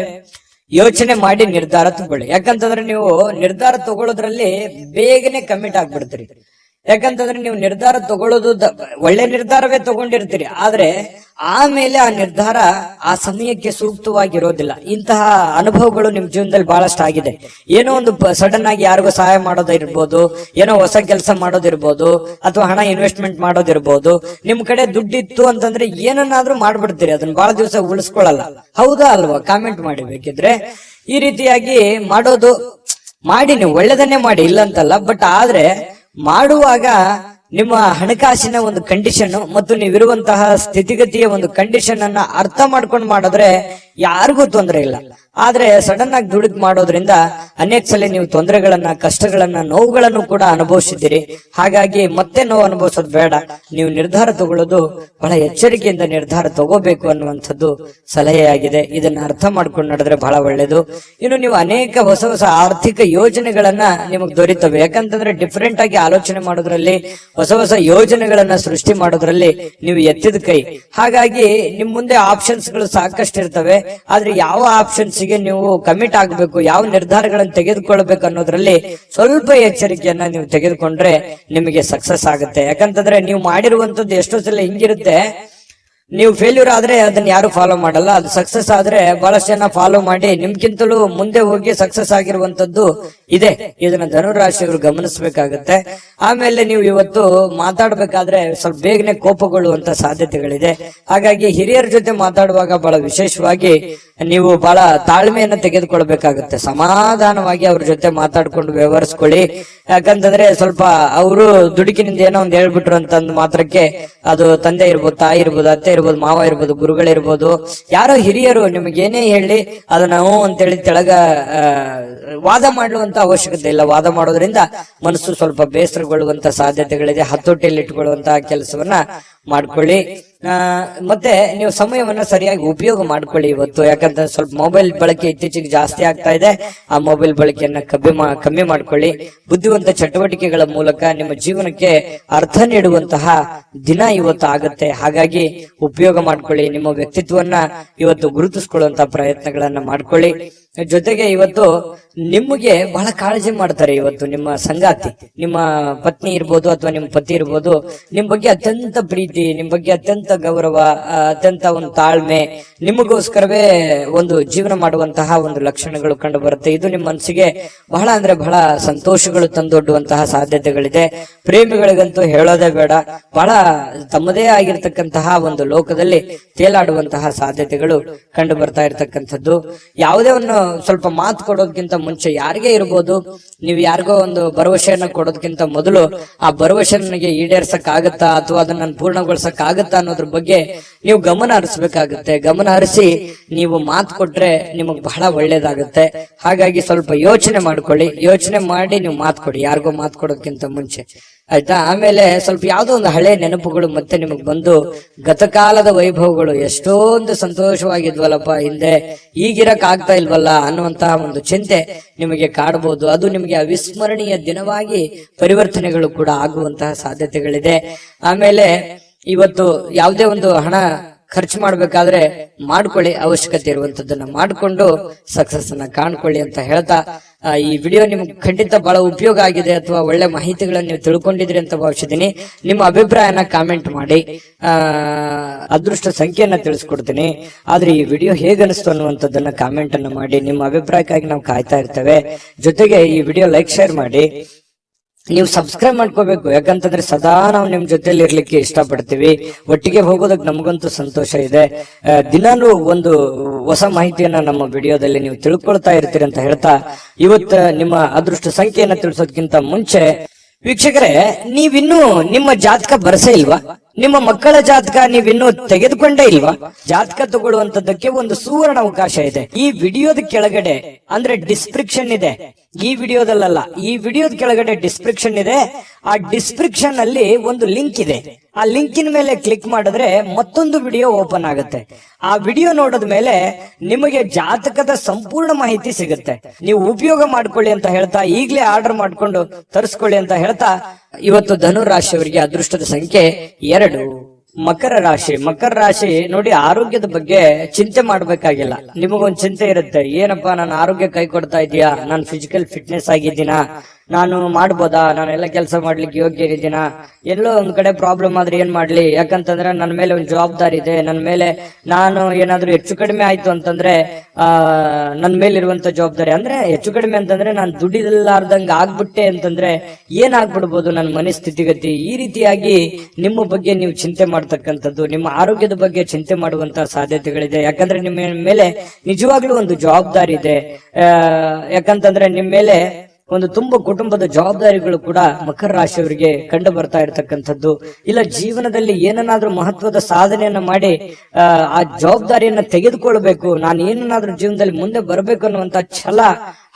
ಯೋಚನೆ ಮಾಡಿ ನಿರ್ಧಾರ ತಗೊಳ್ಳಿ. ಯಾಕಂತಂದ್ರೆ ನೀವು ನಿರ್ಧಾರ ತಗೊಳ್ಳೋದ್ರಲ್ಲಿ ಬೇಗನೆ ಕಮಿಟ್ ಆಗ್ಬಿಡ್ತೀರಿ. ಯಾಕಂತಂದ್ರೆ ನೀವು ನಿರ್ಧಾರ ತಗೊಳ್ಳೋದು ಒಳ್ಳೆ ನಿರ್ಧಾರವೇ ತಗೊಂಡಿರ್ತೀರಿ, ಆದ್ರೆ ಆಮೇಲೆ ಆ ನಿರ್ಧಾರ ಆ ಸಮಯಕ್ಕೆ ಸೂಕ್ತವಾಗಿರೋದಿಲ್ಲ. ಇಂತಹ ಅನುಭವಗಳು ನಿಮ್ ಜೀವನದಲ್ಲಿ ಬಹಳಷ್ಟು ಆಗಿದೆ. ಏನೋ ಒಂದು ಸಡನ್ ಆಗಿ ಯಾರಿಗೋ ಸಹಾಯ ಮಾಡೋದಿರ್ಬೋದು, ಏನೋ ಹೊಸ ಕೆಲಸ ಮಾಡೋದಿರ್ಬೋದು, ಅಥವಾ ಹಣ ಇನ್ವೆಸ್ಟ್ಮೆಂಟ್ ಮಾಡೋದಿರ್ಬೋದು. ನಿಮ್ ಕಡೆ ದುಡ್ಡಿತ್ತು ಅಂತಂದ್ರೆ ಏನನ್ನಾದ್ರೂ ಮಾಡ್ಬಿಡ್ತೀರಿ, ಅದನ್ನ ಬಹಳ ದಿವಸ ಉಳಿಸ್ಕೊಳ್ಳಲ್ಲ. ಹೌದಾ ಅಲ್ವಾ? ಕಾಮೆಂಟ್ ಮಾಡಿ ಬೇಕಿದ್ರೆ. ಈ ರೀತಿಯಾಗಿ ಮಾಡೋದು ಮಾಡಿ, ನೀವು ಒಳ್ಳೆದನ್ನೇ ಮಾಡಿ, ಇಲ್ಲ ಅಂತಲ್ಲ. ಬಟ್ ಆದ್ರೆ ಮಾಡುವಾಗ ನಿಮ್ಮ ಹಣಕಾಸಿನ ಒಂದು ಕಂಡೀಷನ್ ಮತ್ತು ನೀವಿರುವಂತಹ ಸ್ಥಿತಿಗತಿಯ ಒಂದು ಕಂಡೀಷನ್ ಅನ್ನ ಅರ್ಥ ಮಾಡ್ಕೊಂಡು ಮಾಡಿದ್ರೆ ಯಾರಿಗೂ ತೊಂದರೆ ಇಲ್ಲ. ಆದ್ರೆ ಸಡನ್ ಆಗಿ ದುಡುಕ್ ಮಾಡೋದ್ರಿಂದ ಅನೇಕ ಸಲ ನೀವು ತೊಂದರೆಗಳನ್ನ, ಕಷ್ಟಗಳನ್ನ, ನೋವುಗಳನ್ನು ಕೂಡ ಅನುಭವಿಸಿದ್ದೀರಿ. ಹಾಗಾಗಿ ಮತ್ತೆ ನೋವು ಅನುಭವಿಸೋದು ಬೇಡ. ನೀವು ನಿರ್ಧಾರ ತಗೊಳ್ಳೋದು ಬಹಳ ಎಚ್ಚರಿಕೆಯಿಂದ ನಿರ್ಧಾರ ತಗೋಬೇಕು ಅನ್ನುವಂಥದ್ದು ಸಲಹೆಯಾಗಿದೆ. ಇದನ್ನ ಅರ್ಥ ಮಾಡ್ಕೊಂಡು ನಡೆದ್ರೆ ಬಹಳ ಒಳ್ಳೇದು. ಇನ್ನು ನೀವು ಅನೇಕ ಹೊಸ ಹೊಸ ಆರ್ಥಿಕ ಯೋಜನೆಗಳನ್ನ ನಿಮಗೆ ದೊರೀತವೆ. ಯಾಕಂತಂದ್ರೆ ಡಿಫರೆಂಟ್ ಆಗಿ ಆಲೋಚನೆ ಮಾಡೋದ್ರಲ್ಲಿ, ಹೊಸ ಹೊಸ ಯೋಜನೆಗಳನ್ನ ಸೃಷ್ಟಿ ಮಾಡೋದ್ರಲ್ಲಿ ನೀವು ಎತ್ತಿದ ಕೈ. ಹಾಗಾಗಿ ನಿಮ್ ಮುಂದೆ ಆಪ್ಷನ್ಸ್ ಗಳು ಸಾಕಷ್ಟು ಇರ್ತವೆ. ಆದ್ರೆ ಯಾವ ಆಪ್ಷನ್ಸ್ ಗೆ ನೀವು ಕಮಿಟ್ ಆಗಬೇಕು, ಯಾವ ನಿರ್ಧಾರಗಳನ್ನು ತೆಗೆದುಕೊಳ್ಬೇಕು ಅನ್ನೋದ್ರಲ್ಲಿ ಸ್ವಲ್ಪ ಎಚ್ಚರಿಕೆಯನ್ನ ನೀವು ತೆಗೆದುಕೊಂಡ್ರೆ ನಿಮಗೆ ಸಕ್ಸಸ್ ಆಗುತ್ತೆ. ಯಾಕಂತಂದ್ರೆ ನೀವು ಮಾಡಿರುವಂತದ್ದು ಎಷ್ಟೋ ಸಲ ಹಿಂಗಿರುತ್ತೆ, ನೀವು ಫೇಲ್ಯೂರ್ ಆದ್ರೆ ಅದನ್ನ ಯಾರು ಫಾಲೋ ಮಾಡಲ್ಲ. ಅದು ಸಕ್ಸಸ್ ಆದ್ರೆ ಬಹಳಷ್ಟು ಜನ ಫಾಲೋ ಮಾಡಿ ನಿಮ್ಗಿಂತಲೂ ಮುಂದೆ ಹೋಗಿ ಸಕ್ಸಸ್ ಆಗಿರುವಂತದ್ದು ಇದೆ. ಇದನ್ನ ಧನುರಾಶಿಯವರು ಗಮನಿಸಬೇಕಾಗತ್ತೆ. ಆಮೇಲೆ ನೀವು ಇವತ್ತು ಮಾತಾಡ್ಬೇಕಾದ್ರೆ ಸ್ವಲ್ಪ ಬೇಗನೆ ಕೋಪಗೊಳ್ಳುವಂತ ಸಾಧ್ಯತೆಗಳಿದೆ. ಹಾಗಾಗಿ ಹಿರಿಯರ ಜೊತೆ ಮಾತಾಡುವಾಗ ಬಹಳ ವಿಶೇಷವಾಗಿ ನೀವು ಬಹಳ ತಾಳ್ಮೆಯನ್ನ ತೆಗೆದುಕೊಳ್ಬೇಕಾಗುತ್ತೆ. ಸಮಾಧಾನವಾಗಿ ಅವ್ರ ಜೊತೆ ಮಾತಾಡ್ಕೊಂಡು ವ್ಯವಹರಿಸ್ಕೊಳ್ಳಿ. ಯಾಕಂತಂದ್ರೆ ಸ್ವಲ್ಪ ಅವರು ದುಡುಕಿನಿಂದ ಏನೋ ಒಂದ್ ಹೇಳ್ಬಿಟ್ರು ಅಂತಂದ್ ಮಾತ್ರಕ್ಕೆ ಅದು ತಂದೆ ಇರ್ಬೋದು, ತಾಯಿ ಇರ್ಬೋದು, ಅತ್ತೆ ಇರ್ಬೋದು, ಮಾವ ಇರ್ಬೋದು, ಗುರುಗಳಿರ್ಬೋದು, ಯಾರೋ ಹಿರಿಯರು ನಿಮಗೇನೇ ಹೇಳಿ ಅದನ್ನ ಅಂತೇಳಿ ತೆಳಗ ವಾದ ಮಾಡುವಂತ ಅವಶ್ಯಕತೆ ಇಲ್ಲ. ವಾದ ಮಾಡೋದ್ರಿಂದ ಮನಸ್ಸು ಸ್ವಲ್ಪ ಬೇಸರಗೊಳ್ಳುವಂತ ಸಾಧ್ಯತೆಗಳಿದೆ. ಹತೋಟಿಯಲ್ಲಿ ಇಟ್ಕೊಳ್ಳುವಂತಹ ಕೆಲಸವನ್ನ ಮಾಡ್ಕೊಳ್ಳಿ. ಮತ್ತೆ ನೀವು ಸಮಯವನ್ನ ಸರಿಯಾಗಿ ಉಪಯೋಗ ಮಾಡ್ಕೊಳ್ಳಿ ಇವತ್ತು. ಯಾಕಂದ್ರೆ ಸ್ವಲ್ಪ ಮೊಬೈಲ್ ಬಳಕೆ ಇತ್ತೀಚೆಗೆ ಜಾಸ್ತಿ ಆಗ್ತಾ ಇದೆ. ಆ ಮೊಬೈಲ್ ಬಳಕೆಯನ್ನ ಕಮ್ಮಿ ಮಾಡ್ಕೊಳ್ಳಿ. ಬುದ್ಧಿವಂತ ಚಟುವಟಿಕೆಗಳ ಮೂಲಕ ನಿಮ್ಮ ಜೀವನಕ್ಕೆ ಅರ್ಥ ನೀಡುವಂತಹ ದಿನ ಇವತ್ತು ಆಗುತ್ತೆ. ಹಾಗಾಗಿ ಉಪಯೋಗ ಮಾಡ್ಕೊಳ್ಳಿ. ನಿಮ್ಮ ವ್ಯಕ್ತಿತ್ವವನ್ನ ಇವತ್ತು ಗುರುತಿಸ್ಕೊಳ್ಳುವಂತಹ ಪ್ರಯತ್ನಗಳನ್ನ ಮಾಡ್ಕೊಳ್ಳಿ. ಜೊತೆಗೆ ಇವತ್ತು ನಿಮಗೆ ಬಹಳ ಕಾಳಜಿ ಮಾಡ್ತಾರೆ. ಇವತ್ತು ನಿಮ್ಮ ಸಂಗಾತಿ, ನಿಮ್ಮ ಪತ್ನಿ ಇರ್ಬೋದು ಅಥವಾ ನಿಮ್ಮ ಪತಿ ಇರ್ಬೋದು, ನಿಮ್ ಬಗ್ಗೆ ಅತ್ಯಂತ ಪ್ರೀತಿ, ನಿಮ್ ಬಗ್ಗೆ ಅತ್ಯಂತ ಗೌರವ, ಅತ್ಯಂತ ಒಂದು ತಾಳ್ಮೆ, ನಿಮಗೋಸ್ಕರವೇ ಒಂದು ಜೀವನ ಮಾಡುವಂತಹ ಒಂದು ಲಕ್ಷಣಗಳು ಕಂಡು ಬರುತ್ತೆ. ಇದು ನಿಮ್ಮ ಮನಸ್ಸಿಗೆ ಬಹಳ ಅಂದ್ರೆ ಬಹಳ ಸಂತೋಷಗಳು ತಂದೊಡ್ಡುವಂತಹ ಸಾಧ್ಯತೆಗಳಿದೆ. ಪ್ರೇಮಿಗಳಿಗಂತೂ ಹೇಳೋದೇ ಬೇಡ, ಬಹಳ ತಮ್ಮದೇ ಆಗಿರ್ತಕ್ಕಂತಹ ಒಂದು ಲೋಕದಲ್ಲಿ ತೇಲಾಡುವಂತಹ ಸಾಧ್ಯತೆಗಳು ಕಂಡು ಬರ್ತಾ ಇರ್ತಕ್ಕಂಥದ್ದು. ಯಾವುದೇ ಒಂದು ಸ್ವಲ್ಪ ಮಾತು ಕೊಡೋದಕ್ಕಿಂತ ಮುಂಚೆ ಯಾರಿಗೇ ಇರ್ಬೋದು, ನೀವು ಯಾರಿಗೋ ಒಂದು ಭರವಸೆಯನ್ನ ಕೊಡೋದಕ್ಕಿಂತ ಮೊದಲು ಆ ಭರವಸೆ ನನಗೆ ಈಡೇರ್ಸಕ್ ಆಗತ್ತಾ ಅಥವಾ ಅದನ್ನ ಪೂರ್ಣಗೊಳಿಸಕ್ ಆಗತ್ತಾ ಅನ್ನೋದ್ರ ಬಗ್ಗೆ ನೀವು ಗಮನ ಹರಿಸಬೇಕಾಗುತ್ತೆ. ಗಮನ ಹರಿಸಿ ನೀವು ಮಾತು ಕೊಟ್ರೆ ನಿಮಗ್ ಬಹಳ ಒಳ್ಳೇದಾಗುತ್ತೆ. ಹಾಗಾಗಿ ಸ್ವಲ್ಪ ಯೋಚನೆ ಮಾಡ್ಕೊಳ್ಳಿ, ಯೋಚನೆ ಮಾಡಿ ನೀವು ಮಾತು ಕೊಡಿ, ಯಾರಿಗೋ ಮಾತು ಕೊಡೋದಕ್ಕಿಂತ ಮುಂಚೆ, ಆಯ್ತಾ? ಆಮೇಲೆ ಸ್ವಲ್ಪ ಯಾವ್ದೋ ಒಂದು ಹಳೆ ನೆನಪುಗಳು ಮತ್ತೆ ನಿಮಗ್ ಬಂದು ಗತಕಾಲದ ವೈಭವಗಳು ಎಷ್ಟೊಂದು ಸಂತೋಷವಾಗಿದ್ವಲ್ಲಪ್ಪ ಹಿಂದೆ, ಈಗಿರಕ್ ಆಗ್ತಾ ಇಲ್ವಲ್ಲ ಅನ್ನುವಂತಹ ಒಂದು ಚಿಂತೆ ನಿಮಗೆ ಕಾಡಬಹುದು. ಅದು ನಿಮಗೆ ಅವಿಸ್ಮರಣೀಯ ದಿನವಾಗಿ ಪರಿವರ್ತನೆಗಳು ಕೂಡ ಆಗುವಂತಹ ಸಾಧ್ಯತೆಗಳಿದೆ. ಆಮೇಲೆ ಇವತ್ತು ಯಾವುದೇ ಒಂದು ಹಣ ಖರ್ಚು ಮಾಡ್ಬೇಕಾದ್ರೆ ಮಾಡ್ಕೊಳ್ಳಿ, ಅವಶ್ಯಕತೆ ಇರುವಂತದ್ದನ್ನ ಮಾಡಿಕೊಂಡು ಸಕ್ಸಸ್ ಅನ್ನ ಕಾಣ್ಕೊಳ್ಳಿ ಅಂತ ಹೇಳ್ತಾ, ಈ ವಿಡಿಯೋ ನಿಮ್ಗೆ ಖಂಡಿತ ಬಹಳ ಉಪಯೋಗ ಆಗಿದೆ ಅಥವಾ ಒಳ್ಳೆ ಮಾಹಿತಿಗಳನ್ನ ನೀವು ತಿಳ್ಕೊಂಡಿದ್ರಿ ಅಂತ ಭಾವಿಸಿದೀನಿ. ನಿಮ್ಮ ಅಭಿಪ್ರಾಯನ ಕಾಮೆಂಟ್ ಮಾಡಿ, ಅದೃಷ್ಟ ಸಂಖ್ಯೆಯನ್ನ ತಿಳಿಸ್ಕೊಡ್ತೀನಿ. ಆದ್ರೆ ಈ ವಿಡಿಯೋ ಹೇಗನಿಸ್ತು ಅನ್ನುವಂಥದ್ದನ್ನ ಕಾಮೆಂಟ್ ಅನ್ನ ಮಾಡಿ. ನಿಮ್ಮ ಅಭಿಪ್ರಾಯಕ್ಕಾಗಿ ನಾವು ಕಾಯ್ತಾ ಇರ್ತೇವೆ. ಜೊತೆಗೆ ಈ ವಿಡಿಯೋ ಲೈಕ್ ಶೇರ್ ಮಾಡಿ. ನೀವು ಸಬ್ಸ್ಕ್ರೈಬ್ ಮಾಡ್ಕೋಬೇಕು, ಯಾಕಂತಂದ್ರೆ ಸದಾ ನಾವು ನಿಮ್ ಜೊತೆಲಿ ಇರ್ಲಿಕ್ಕೆ ಇಷ್ಟಪಡ್ತೀವಿ. ಒಟ್ಟಿಗೆ ಹೋಗೋದಕ್ಕೆ ನಮಗಂತೂ ಸಂತೋಷ ಇದೆ. ದಿನಾನು ಒಂದು ಹೊಸ ಮಾಹಿತಿಯನ್ನ ನಮ್ಮ ವಿಡಿಯೋದಲ್ಲಿ ನೀವು ತಿಳ್ಕೊಳ್ತಾ ಇರ್ತೀರಿ ಅಂತ ಹೇಳ್ತಾ, ಇವತ್ತು ನಿಮ್ಮ ಅದೃಷ್ಟ ಸಂಖ್ಯೆಯನ್ನ ತಿಳಿಸೋದಕ್ಕಿಂತ ಮುಂಚೆ ವೀಕ್ಷಕರೇ, ನೀವಿನ್ನೂ ನಿಮ್ಮ ಜಾತಕ ಬರಸೇ ಇಲ್ವಾ? ನಿಮ್ಮ ಮಕ್ಕಳ ಜಾತಕ ನೀವಿನ್ನೂ ತೆಗೆದುಕೊಂಡೇ ಇಲ್ವಾ? ಜಾತಕ ತಗೊಳ್ಳುವಂತದ್ದಕ್ಕೆ ಒಂದು ಸುವರ್ಣ ಅವಕಾಶ ಇದೆ. ಈ ವಿಡಿಯೋದ ಕೆಳಗಡೆ ಅಂದ್ರೆ ಡಿಸ್ಕ್ರಿಪ್ಷನ್ ಇದೆ, ಈ ವಿಡಿಯೋದಲ್ಲ, ಈ ವಿಡಿಯೋದ ಕೆಳಗಡೆ ಡಿಸ್ಕ್ರಿಪ್ಷನ್ ಇದೆ. ಆ ಡಿಸ್ಕ್ರಿಪ್ಷನ್ ಅಲ್ಲಿ ಒಂದು ಲಿಂಕ್ ಇದೆ. ಆ ಲಿಂಕಿನ ಮೇಲೆ ಕ್ಲಿಕ್ ಮಾಡಿದ್ರೆ ಮತ್ತೊಂದು ವಿಡಿಯೋ ಓಪನ್ ಆಗುತ್ತೆ. ಆ ವಿಡಿಯೋ ನೋಡಿದ ಮೇಲೆ ನಿಮಗೆ ಜಾತಕದ ಸಂಪೂರ್ಣ ಮಾಹಿತಿ ಸಿಗುತ್ತೆ. ನೀವು ಉಪಯೋಗ ಮಾಡ್ಕೊಳ್ಳಿ ಅಂತ ಹೇಳ್ತಾ, ಈಗಲೇ ಆರ್ಡರ್ ಮಾಡ್ಕೊಂಡು ತರಿಸ್ಕೊಳ್ಳಿ ಅಂತ ಹೇಳ್ತಾ, ಇವತ್ತು ಧನು ರಾಶಿಯವರಿಗೆ ಅದೃಷ್ಟದ ಸಂಖ್ಯೆ 2. ಮಕರ ರಾಶಿ. ಮಕರ ರಾಶಿ ನೋಡಿ, ಆರೋಗ್ಯದ ಬಗ್ಗೆ ಚಿಂತೆ ಮಾಡ್ಬೇಕಾಗಿಲ್ಲ. ನಿಮಗೊಂದು ಚಿಂತೆ ಇರುತ್ತೆ, ಏನಪ್ಪಾ ನನ್ನ ಆರೋಗ್ಯ ಕೈ ಕೊಡ್ತಾ ಇದೆಯಾ, ನಾನು ಫಿಸಿಕಲ್ ಫಿಟ್ನೆಸ್ ಆಗಿದ್ದೀನಾ, ನಾನು ಮಾಡ್ಬೋದಾ, ನಾನೆಲ್ಲ ಕೆಲಸ ಮಾಡ್ಲಿಕ್ಕೆ ಯೋಗ್ಯ ಇದ್ದೀನಾ, ಎಲ್ಲೋ ಒಂದ್ ಕಡೆ ಪ್ರಾಬ್ಲಮ್ ಆದ್ರೆ ಏನ್ ಮಾಡ್ಲಿ, ಯಾಕಂತಂದ್ರೆ ನನ್ನ ಮೇಲೆ ಒಂದು ಜವಾಬ್ದಾರಿ ಇದೆ, ನನ್ನ ಮೇಲೆ ನಾನು ಏನಾದ್ರೂ ಹೆಚ್ಚು ಕಡಿಮೆ ಆಯ್ತು ಅಂತಂದ್ರೆ ನನ್ನ ಮೇಲೆ ಇರುವಂತ ಜವಾಬ್ದಾರಿ, ಅಂದ್ರೆ ಹೆಚ್ಚು ಕಡಿಮೆ ಅಂತಂದ್ರೆ ನಾನು ದುಡಿಲಾರ್ದಂಗ ಆಗ್ಬಿಟ್ಟೆ ಅಂತಂದ್ರೆ ಏನಾಗ್ಬಿಡ್ಬೋದು ನನ್ನ ಮನೆ ಸ್ಥಿತಿಗತಿ. ಈ ರೀತಿಯಾಗಿ ನಿಮ್ಮ ಬಗ್ಗೆ ನೀವು ಚಿಂತೆ ಮಾಡ್ತಕ್ಕಂಥದ್ದು, ನಿಮ್ಮ ಆರೋಗ್ಯದ ಬಗ್ಗೆ ಚಿಂತೆ ಮಾಡುವಂತಹ ಸಾಧ್ಯತೆಗಳಿದೆ. ಯಾಕಂದ್ರೆ ನಿಮ್ಮ ಮೇಲೆ ನಿಜವಾಗ್ಲೂ ಒಂದು ಜವಾಬ್ದಾರಿ ಇದೆ. ಯಾಕಂತಂದ್ರೆ ನಿಮ್ಮ ಮೇಲೆ ಒಂದು ತುಂಬ ಕುಟುಂಬದ ಜವಾಬ್ದಾರಿಗಳು ಕೂಡ ಮಕರ ರಾಶಿಯವರಿಗೆ ಕಂಡು ಬರ್ತಾ ಇರತಕ್ಕಂಥದ್ದು. ಇಲ್ಲ ಜೀವನದಲ್ಲಿ ಏನನ್ನಾದ್ರೂ ಮಹತ್ವದ ಸಾಧನೆಯನ್ನ ಮಾಡಿ ಆ ಜವಾಬ್ದಾರಿಯನ್ನ ತೆಗೆದುಕೊಳ್ಬೇಕು, ನಾನು ಏನನ್ನಾದ್ರೂ ಜೀವನದಲ್ಲಿ ಮುಂದೆ ಬರಬೇಕು ಅನ್ನುವಂತ ಛಲ,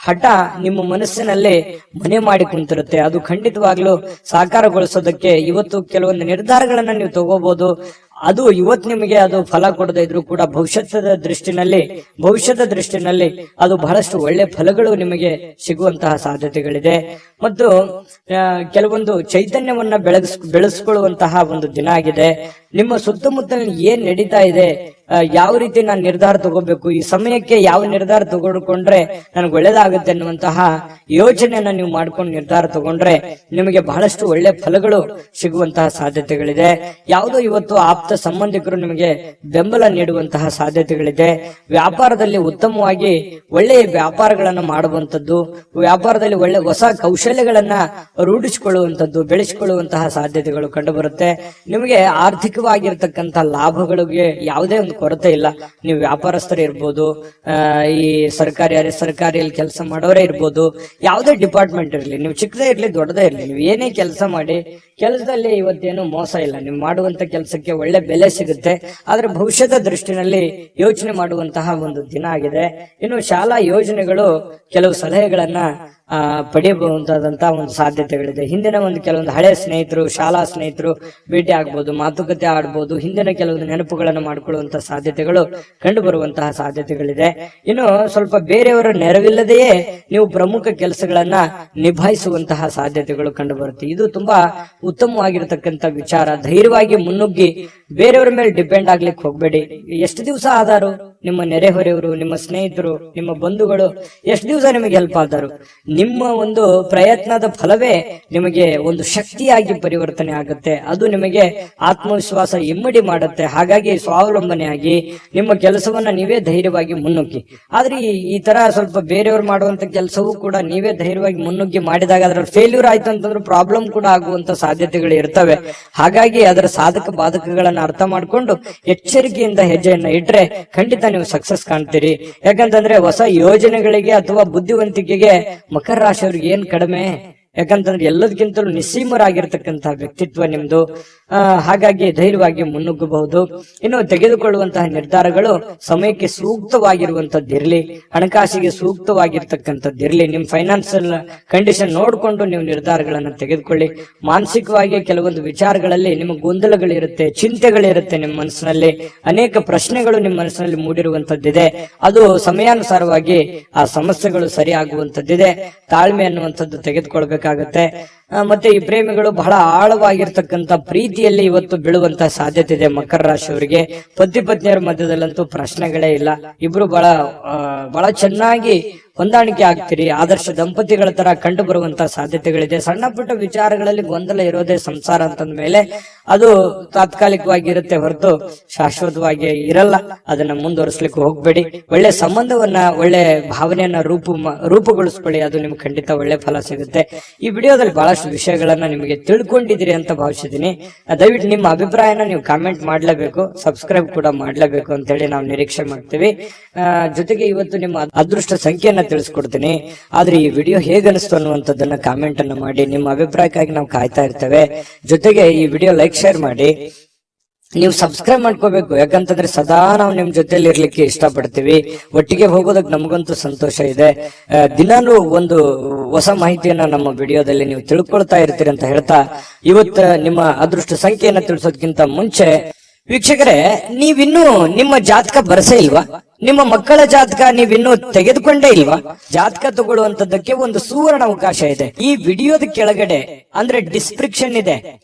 ಹಠ ನಿಮ್ಮ ಮನಸ್ಸಿನಲ್ಲಿ ಮನೆ ಮಾಡಿ ಕುಂತಿರುತ್ತೆ. ಅದು ಖಂಡಿತವಾಗ್ಲೂ ಸಾಕಾರಗೊಳಿಸೋದಕ್ಕೆ ಇವತ್ತು ಕೆಲವೊಂದು ನಿರ್ಧಾರಗಳನ್ನ ನೀವು ತಗೋಬಹುದು. ಅದು ಇವತ್ತು ನಿಮಗೆ ಅದು ಫಲ ಕೊಡದೇ ಇದ್ರು ಕೂಡ ಭವಿಷ್ಯದ ದೃಷ್ಟಿನಲ್ಲಿ ಅದು ಬಹಳಷ್ಟು ಒಳ್ಳೆ ಫಲಗಳು ನಿಮಗೆ ಸಿಗುವಂತಹ ಸಾಧ್ಯತೆಗಳಿದೆ. ಮತ್ತು ಕೆಲವೊಂದು ಚೈತನ್ಯವನ್ನ ಬೆಳೆಸ್ಕೊಳ್ಳುವಂತಹ ಒಂದು ದಿನ ಆಗಿದೆ. ನಿಮ್ಮ ಸುತ್ತಮುತ್ತ ಏನ್ ನಡೀತಾ ಇದೆ, ಯಾವ ರೀತಿ ನಾನು ನಿರ್ಧಾರ ತಗೋಬೇಕು, ಈ ಸಮಯಕ್ಕೆ ಯಾವ ನಿರ್ಧಾರ ತಗೊಂಡ್ರೆ ನನಗೆ ಒಳ್ಳೇದಾಗುತ್ತೆ ಅನ್ನುವಂತಹ ಯೋಚನೆಯನ್ನ ನೀವು ಮಾಡ್ಕೊಂಡು ನಿರ್ಧಾರ ತಗೊಂಡ್ರೆ ನಿಮಗೆ ಬಹಳಷ್ಟು ಒಳ್ಳೆ ಫಲಗಳು ಸಿಗುವಂತಹ ಸಾಧ್ಯತೆಗಳಿದೆ. ಯಾವುದೋ ಇವತ್ತು ಆಪ್ತ ಸಂಬಂಧಿಕರು ನಿಮಗೆ ಬೆಂಬಲ ನೀಡುವಂತಹ ಸಾಧ್ಯತೆಗಳಿದೆ. ವ್ಯಾಪಾರದಲ್ಲಿ ಉತ್ತಮವಾಗಿ ಒಳ್ಳೆಯ ವ್ಯಾಪಾರಗಳನ್ನ ಮಾಡುವಂತದ್ದು, ವ್ಯಾಪಾರದಲ್ಲಿ ಒಳ್ಳೆ ಹೊಸ ಕೌಶಲ್ಯಗಳನ್ನ ರೂಢಿಸಿಕೊಳ್ಳುವಂತದ್ದು, ಬೆಳೆಸಿಕೊಳ್ಳುವಂತಹ ಸಾಧ್ಯತೆಗಳು ಕಂಡು ಬರುತ್ತೆ. ನಿಮಗೆ ಆರ್ಥಿಕವಾಗಿರ್ತಕ್ಕಂತಹ ಲಾಭಗಳಿಗೆ ಯಾವುದೇ ಒಂದು ಕೊರತೆ ಇಲ್ಲ. ನೀವು ವ್ಯಾಪಾರಸ್ಥರೇ ಇರ್ಬೋದು, ಈ ಸರ್ಕಾರಿಯಲ್ಲಿ ಕೆಲಸ ಮಾಡೋರೇ ಇರ್ಬೋದು, ಯಾವುದೇ ಡಿಪಾರ್ಟ್ಮೆಂಟ್ ಇರಲಿ, ನೀವು ಚಿಕ್ಕದೇ ಇರ್ಲಿ ದೊಡ್ಡದೇ ಇರ್ಲಿ, ನೀವು ಏನೇ ಕೆಲಸ ಮಾಡಿ ಕೆಲಸದಲ್ಲಿ ಇವತ್ತೇನು ಮೋಸ ಇಲ್ಲ. ನೀವು ಮಾಡುವಂತ ಕೆಲಸಕ್ಕೆ ಒಳ್ಳೆ ಬೆಲೆ ಸಿಗುತ್ತೆ. ಆದ್ರೆ ಭವಿಷ್ಯದ ದೃಷ್ಟಿನಲ್ಲಿ ಯೋಚನೆ ಮಾಡುವಂತಹ ಒಂದು ದಿನ ಆಗಿದೆ. ಇನ್ನು ಶಾಲಾ ಯೋಜನೆಗಳು ಕೆಲವು ಸಲಹೆಗಳನ್ನ ಪಡೆಯಬಹುದಾದಂತಹ ಒಂದು ಸಾಧ್ಯತೆಗಳಿದೆ. ಹಿಂದಿನ ಒಂದು ಕೆಲವೊಂದು ಹಳೆ ಸ್ನೇಹಿತರು, ಶಾಲಾ ಸ್ನೇಹಿತರು ಭೇಟಿ ಆಗ್ಬೋದು, ಮಾತುಕತೆ ಆಡ್ಬೋದು, ಹಿಂದಿನ ಕೆಲವೊಂದು ನೆನಪುಗಳನ್ನು ಮಾಡಿಕೊಳ್ಳುವಂತಹ ಸಾಧ್ಯತೆಗಳು ಕಂಡು ಬರುವಂತಹ ಸಾಧ್ಯತೆಗಳಿದೆ. ಇನ್ನು ಸ್ವಲ್ಪ ಬೇರೆಯವರ ನೆರವಿಲ್ಲದೆಯೇ ನೀವು ಪ್ರಮುಖ ಕೆಲಸಗಳನ್ನ ನಿಭಾಯಿಸುವಂತಹ ಸಾಧ್ಯತೆಗಳು ಕಂಡು ಬರುತ್ತೆ. ಇದು ತುಂಬಾ ಉತ್ತಮವಾಗಿರತಕ್ಕಂತ ವಿಚಾರ. ಧೈರ್ಯವಾಗಿ ಮುನ್ನುಗ್ಗಿ ಬೇರೆಯವರ ಮೇಲೆ ಡಿಪೆಂಡ್ ಆಗ್ಲಿಕ್ಕೆ ಹೋಗ್ಬೇಡಿ. ಎಷ್ಟು ದಿವಸ ಆದರೂ ನಿಮ್ಮ ನೆರೆಹೊರೆಯವರು, ನಿಮ್ಮ ಸ್ನೇಹಿತರು, ನಿಮ್ಮ ಬಂಧುಗಳು ಎಷ್ಟು ದಿವಸ ನಿಮಗೆ ಹೆಲ್ಪ್ ಆದರು. ನಿಮ್ಮ ಒಂದು ಪ್ರಯತ್ನದ ಫಲವೇ ನಿಮಗೆ ಒಂದು ಶಕ್ತಿಯಾಗಿ ಪರಿವರ್ತನೆ ಆಗುತ್ತೆ. ಅದು ನಿಮಗೆ ಆತ್ಮವಿಶ್ವಾಸ ಇಮ್ಮಡಿ ಮಾಡುತ್ತೆ. ಹಾಗಾಗಿ ಸ್ವಾವಲಂಬನೆಯಾಗಿ ನಿಮ್ಮ ಕೆಲಸವನ್ನ ನೀವೇ ಧೈರ್ಯವಾಗಿ ಮುನ್ನುಗ್ಗಿ. ಆದ್ರೆ ಈ ತರ ಸ್ವಲ್ಪ ಬೇರೆಯವರು ಮಾಡುವಂತ ಕೆಲಸವೂ ಕೂಡ ನೀವೇ ಧೈರ್ಯವಾಗಿ ಮುನ್ನುಗ್ಗಿ ಮಾಡಿದಾಗ ಅದರ ಫೇಲ್ಯೂರ್ ಆಯ್ತು ಅಂತಂದ್ರೆ ಪ್ರಾಬ್ಲಮ್ ಕೂಡ ಆಗುವಂತ ಸಾಧ್ಯತೆಗಳು ಇರ್ತವೆ. ಹಾಗಾಗಿ ಅದರ ಸಾಧಕ ಬಾಧಕಗಳನ್ನ ಅರ್ಥ ಮಾಡ್ಕೊಂಡು ಎಚ್ಚರಿಕೆಯಿಂದ ಹೆಜ್ಜೆಯನ್ನ ಇಟ್ರೆ ಖಂಡಿತ ನೀವು ಸಕ್ಸಸ್ ಕಾಣ್ತೀರಿ. ಯಾಕಂತಂದ್ರೆ ಹೊಸ ಯೋಜನೆಗಳಿಗೆ ಅಥವಾ ಬುದ್ಧಿವಂತಿಕೆಗೆ ಮಕರ ರಾಶಿಯವ್ರಿಗೆ ಏನ್ ಕಡಿಮೆ? ಯಾಕಂತಂದ್ರೆ ಎಲ್ಲದಕ್ಕಿಂತಲೂ ನಿಸ್ಸೀಮರಾಗಿರ್ತಕ್ಕಂತಹ ವ್ಯಕ್ತಿತ್ವ ನಿಮ್ದು. ಹಾಗಾಗಿ ಧೈರ್ಯವಾಗಿ ಮುನ್ನುಗ್ಗಬಹುದು. ಇನ್ನು ತೆಗೆದುಕೊಳ್ಳುವಂತಹ ನಿರ್ಧಾರಗಳು ಸಮಯಕ್ಕೆ ಸೂಕ್ತವಾಗಿರುವಂತದ್ದಿರ್ಲಿ, ಹಣಕಾಸಿಗೆ ಸೂಕ್ತವಾಗಿರ್ತಕ್ಕಂಥದ್ದಿರ್ಲಿ. ನಿಮ್ ಫೈನಾನ್ಸಿಯಲ್ ಕಂಡೀಷನ್ ನೋಡ್ಕೊಂಡು ನೀವು ನಿರ್ಧಾರಗಳನ್ನ ತೆಗೆದುಕೊಳ್ಳಿ. ಮಾನಸಿಕವಾಗಿ ಕೆಲವೊಂದು ವಿಚಾರಗಳಲ್ಲಿ ನಿಮ್ಮ ಗೊಂದಲಗಳಿರುತ್ತೆ, ಚಿಂತೆಗಳಿರುತ್ತೆ. ನಿಮ್ಮ ಮನಸ್ಸಿನಲ್ಲಿ ಅನೇಕ ಪ್ರಶ್ನೆಗಳು ನಿಮ್ಮ ಮನಸ್ಸಿನಲ್ಲಿ ಮೂಡಿರುವಂತದ್ದಿದೆ. ಅದು ಸಮಯಾನುಸಾರವಾಗಿ ಆ ಸಮಸ್ಯೆಗಳು ಸರಿಯಾಗುವಂತದ್ದಿದೆ. ತಾಳ್ಮೆ ಅನ್ನುವಂಥದ್ದು ತೆಗೆದುಕೊಳ್ಬೇಕಾಗತ್ತೆ. ಮತ್ತೆ ಈ ಪ್ರೇಮಿಗಳು ಬಹಳ ಆಳವಾಗಿರ್ತಕ್ಕಂಥ ಪ್ರೀತಿಯಲ್ಲಿ ಇವತ್ತು ಬೀಳುವಂತಹ ಸಾಧ್ಯತೆ ಇದೆ. ಮಕರ ರಾಶಿಯವರಿಗೆ ಪತಿ ಪತ್ನಿಯರ ಮಧ್ಯದಲ್ಲಂತೂ ಪ್ರಶ್ನೆಗಳೇ ಇಲ್ಲ. ಇಬ್ರು ಬಹಳ ಚೆನ್ನಾಗಿ ಹೊಂದಾಣಿಕೆ ಆಗ್ತೀರಿ. ಆದರ್ಶ ದಂಪತಿಗಳ ತರ ಕಂಡು ಬರುವಂತಹ ಸಾಧ್ಯತೆಗಳಿದೆ. ಸಣ್ಣ ಪುಟ್ಟ ವಿಚಾರಗಳಲ್ಲಿ ಗೊಂದಲ ಇರೋದೇ ಸಂಸಾರ ಅಂತಂದ ಮೇಲೆ ಅದು ತಾತ್ಕಾಲಿಕವಾಗಿ ಇರುತ್ತೆ ಹೊರತು ಶಾಶ್ವತವಾಗಿ ಇರಲ್ಲ. ಅದನ್ನ ಮುಂದುವರಿಸಲಿಕ್ಕೆ ಹೋಗ್ಬೇಡಿ. ಒಳ್ಳೆ ಸಂಬಂಧವನ್ನ, ಒಳ್ಳೆ ಭಾವನೆಯನ್ನ ರೂಪುಗೊಳಿಸ್ಕೊಳ್ಳಿ. ಅದು ನಿಮ್ಗೆ ಖಂಡಿತ ಒಳ್ಳೆ ಫಲ ಸಿಗುತ್ತೆ. ಈ ವಿಡಿಯೋದಲ್ಲಿ ಬಹಳಷ್ಟು ವಿಷಯಗಳನ್ನ ನಿಮಗೆ ತಿಳ್ಕೊಂಡಿದ್ದೀರಿ ಅಂತ ಭಾವಿಸಿದೀನಿ. ದಯವಿಟ್ಟು ನಿಮ್ಮ ಅಭಿಪ್ರಾಯನ ನೀವು ಕಾಮೆಂಟ್ ಮಾಡ್ಲೇಬೇಕು, ಸಬ್ಸ್ಕ್ರೈಬ್ ಕೂಡ ಮಾಡ್ಲೇಬೇಕು ಅಂತ ಹೇಳಿ ನಾವು ನಿರೀಕ್ಷೆ ಮಾಡ್ತೀವಿ. ಜೊತೆಗೆ ಇವತ್ತು ನಿಮ್ಮ ಅದೃಷ್ಟ ಸಂಖ್ಯೆಯನ್ನ ತಿಳಿಸ್ಕೊಡ್ತೀನಿ. ಆದ್ರೆ ಈ ವಿಡಿಯೋ ಹೇಗನಿಸ್ತು ಅನ್ನುವಂಥದ್ದನ್ನ ಕಾಮೆಂಟ್ ಅನ್ನ ಮಾಡಿ. ನಿಮ್ಮ ಅಭಿಪ್ರಾಯಕ್ಕಾಗಿ ನಾವು ಕಾಯ್ತಾ ಇರ್ತೇವೆ. ಜೊತೆಗೆ ಈ ವಿಡಿಯೋ ಲೈಕ್, ಶೇರ್ ಮಾಡಿ. ನೀವು ಸಬ್ಸ್ಕ್ರೈಬ್ ಮಾಡ್ಕೋಬೇಕು. ಯಾಕಂತಂದ್ರೆ ಸದಾ ನಾವು ನಿಮ್ ಜೊತೆಲಿ ಇರ್ಲಿಕ್ಕೆ ಇಷ್ಟಪಡ್ತೀವಿ. ಒಟ್ಟಿಗೆ ಹೋಗೋದಕ್ಕೆ ನಮಗಂತೂ ಸಂತೋಷ ಇದೆ. ದಿನಾನು ಒಂದು ಹೊಸ ಮಾಹಿತಿಯನ್ನ ನಮ್ಮ ವಿಡಿಯೋದಲ್ಲಿ ನೀವು ತಿಳ್ಕೊಳ್ತಾ ಇರ್ತೀರಿ ಅಂತ ಹೇಳ್ತಾ, ಇವತ್ತು ನಿಮ್ಮ ಅದೃಷ್ಟ ಸಂಖ್ಯೆಯನ್ನ ತಿಳಿಸೋದಕ್ಕಿಂತ ಮುಂಚೆ ವೀಕ್ಷಕರೇ, ನೀವಿನ್ನೂ ನಿಮ್ಮ ಜಾತಕ ಬರಸೇ ಇಲ್ವಾ? ನಿಮ್ಮ ಮಕ್ಕಳ ಜಾತಕ ನೀವಿನ್ನೂ ತೆಗೆದುಕೊಂಡೇ ಇಲ್ವಾ? ಜಾತಕ ತಗೊಳ್ಳುವಂತದ್ದಕ್ಕೆ ಒಂದು ಸುವರ್ಣ ಅವಕಾಶ ಇದೆ. ಈ ವಿಡಿಯೋದ ಕೆಳಗಡೆ ಅಂದ್ರೆ ಡಿಸ್ಕ್ರಿಪ್ಷನ್ ಇದೆ.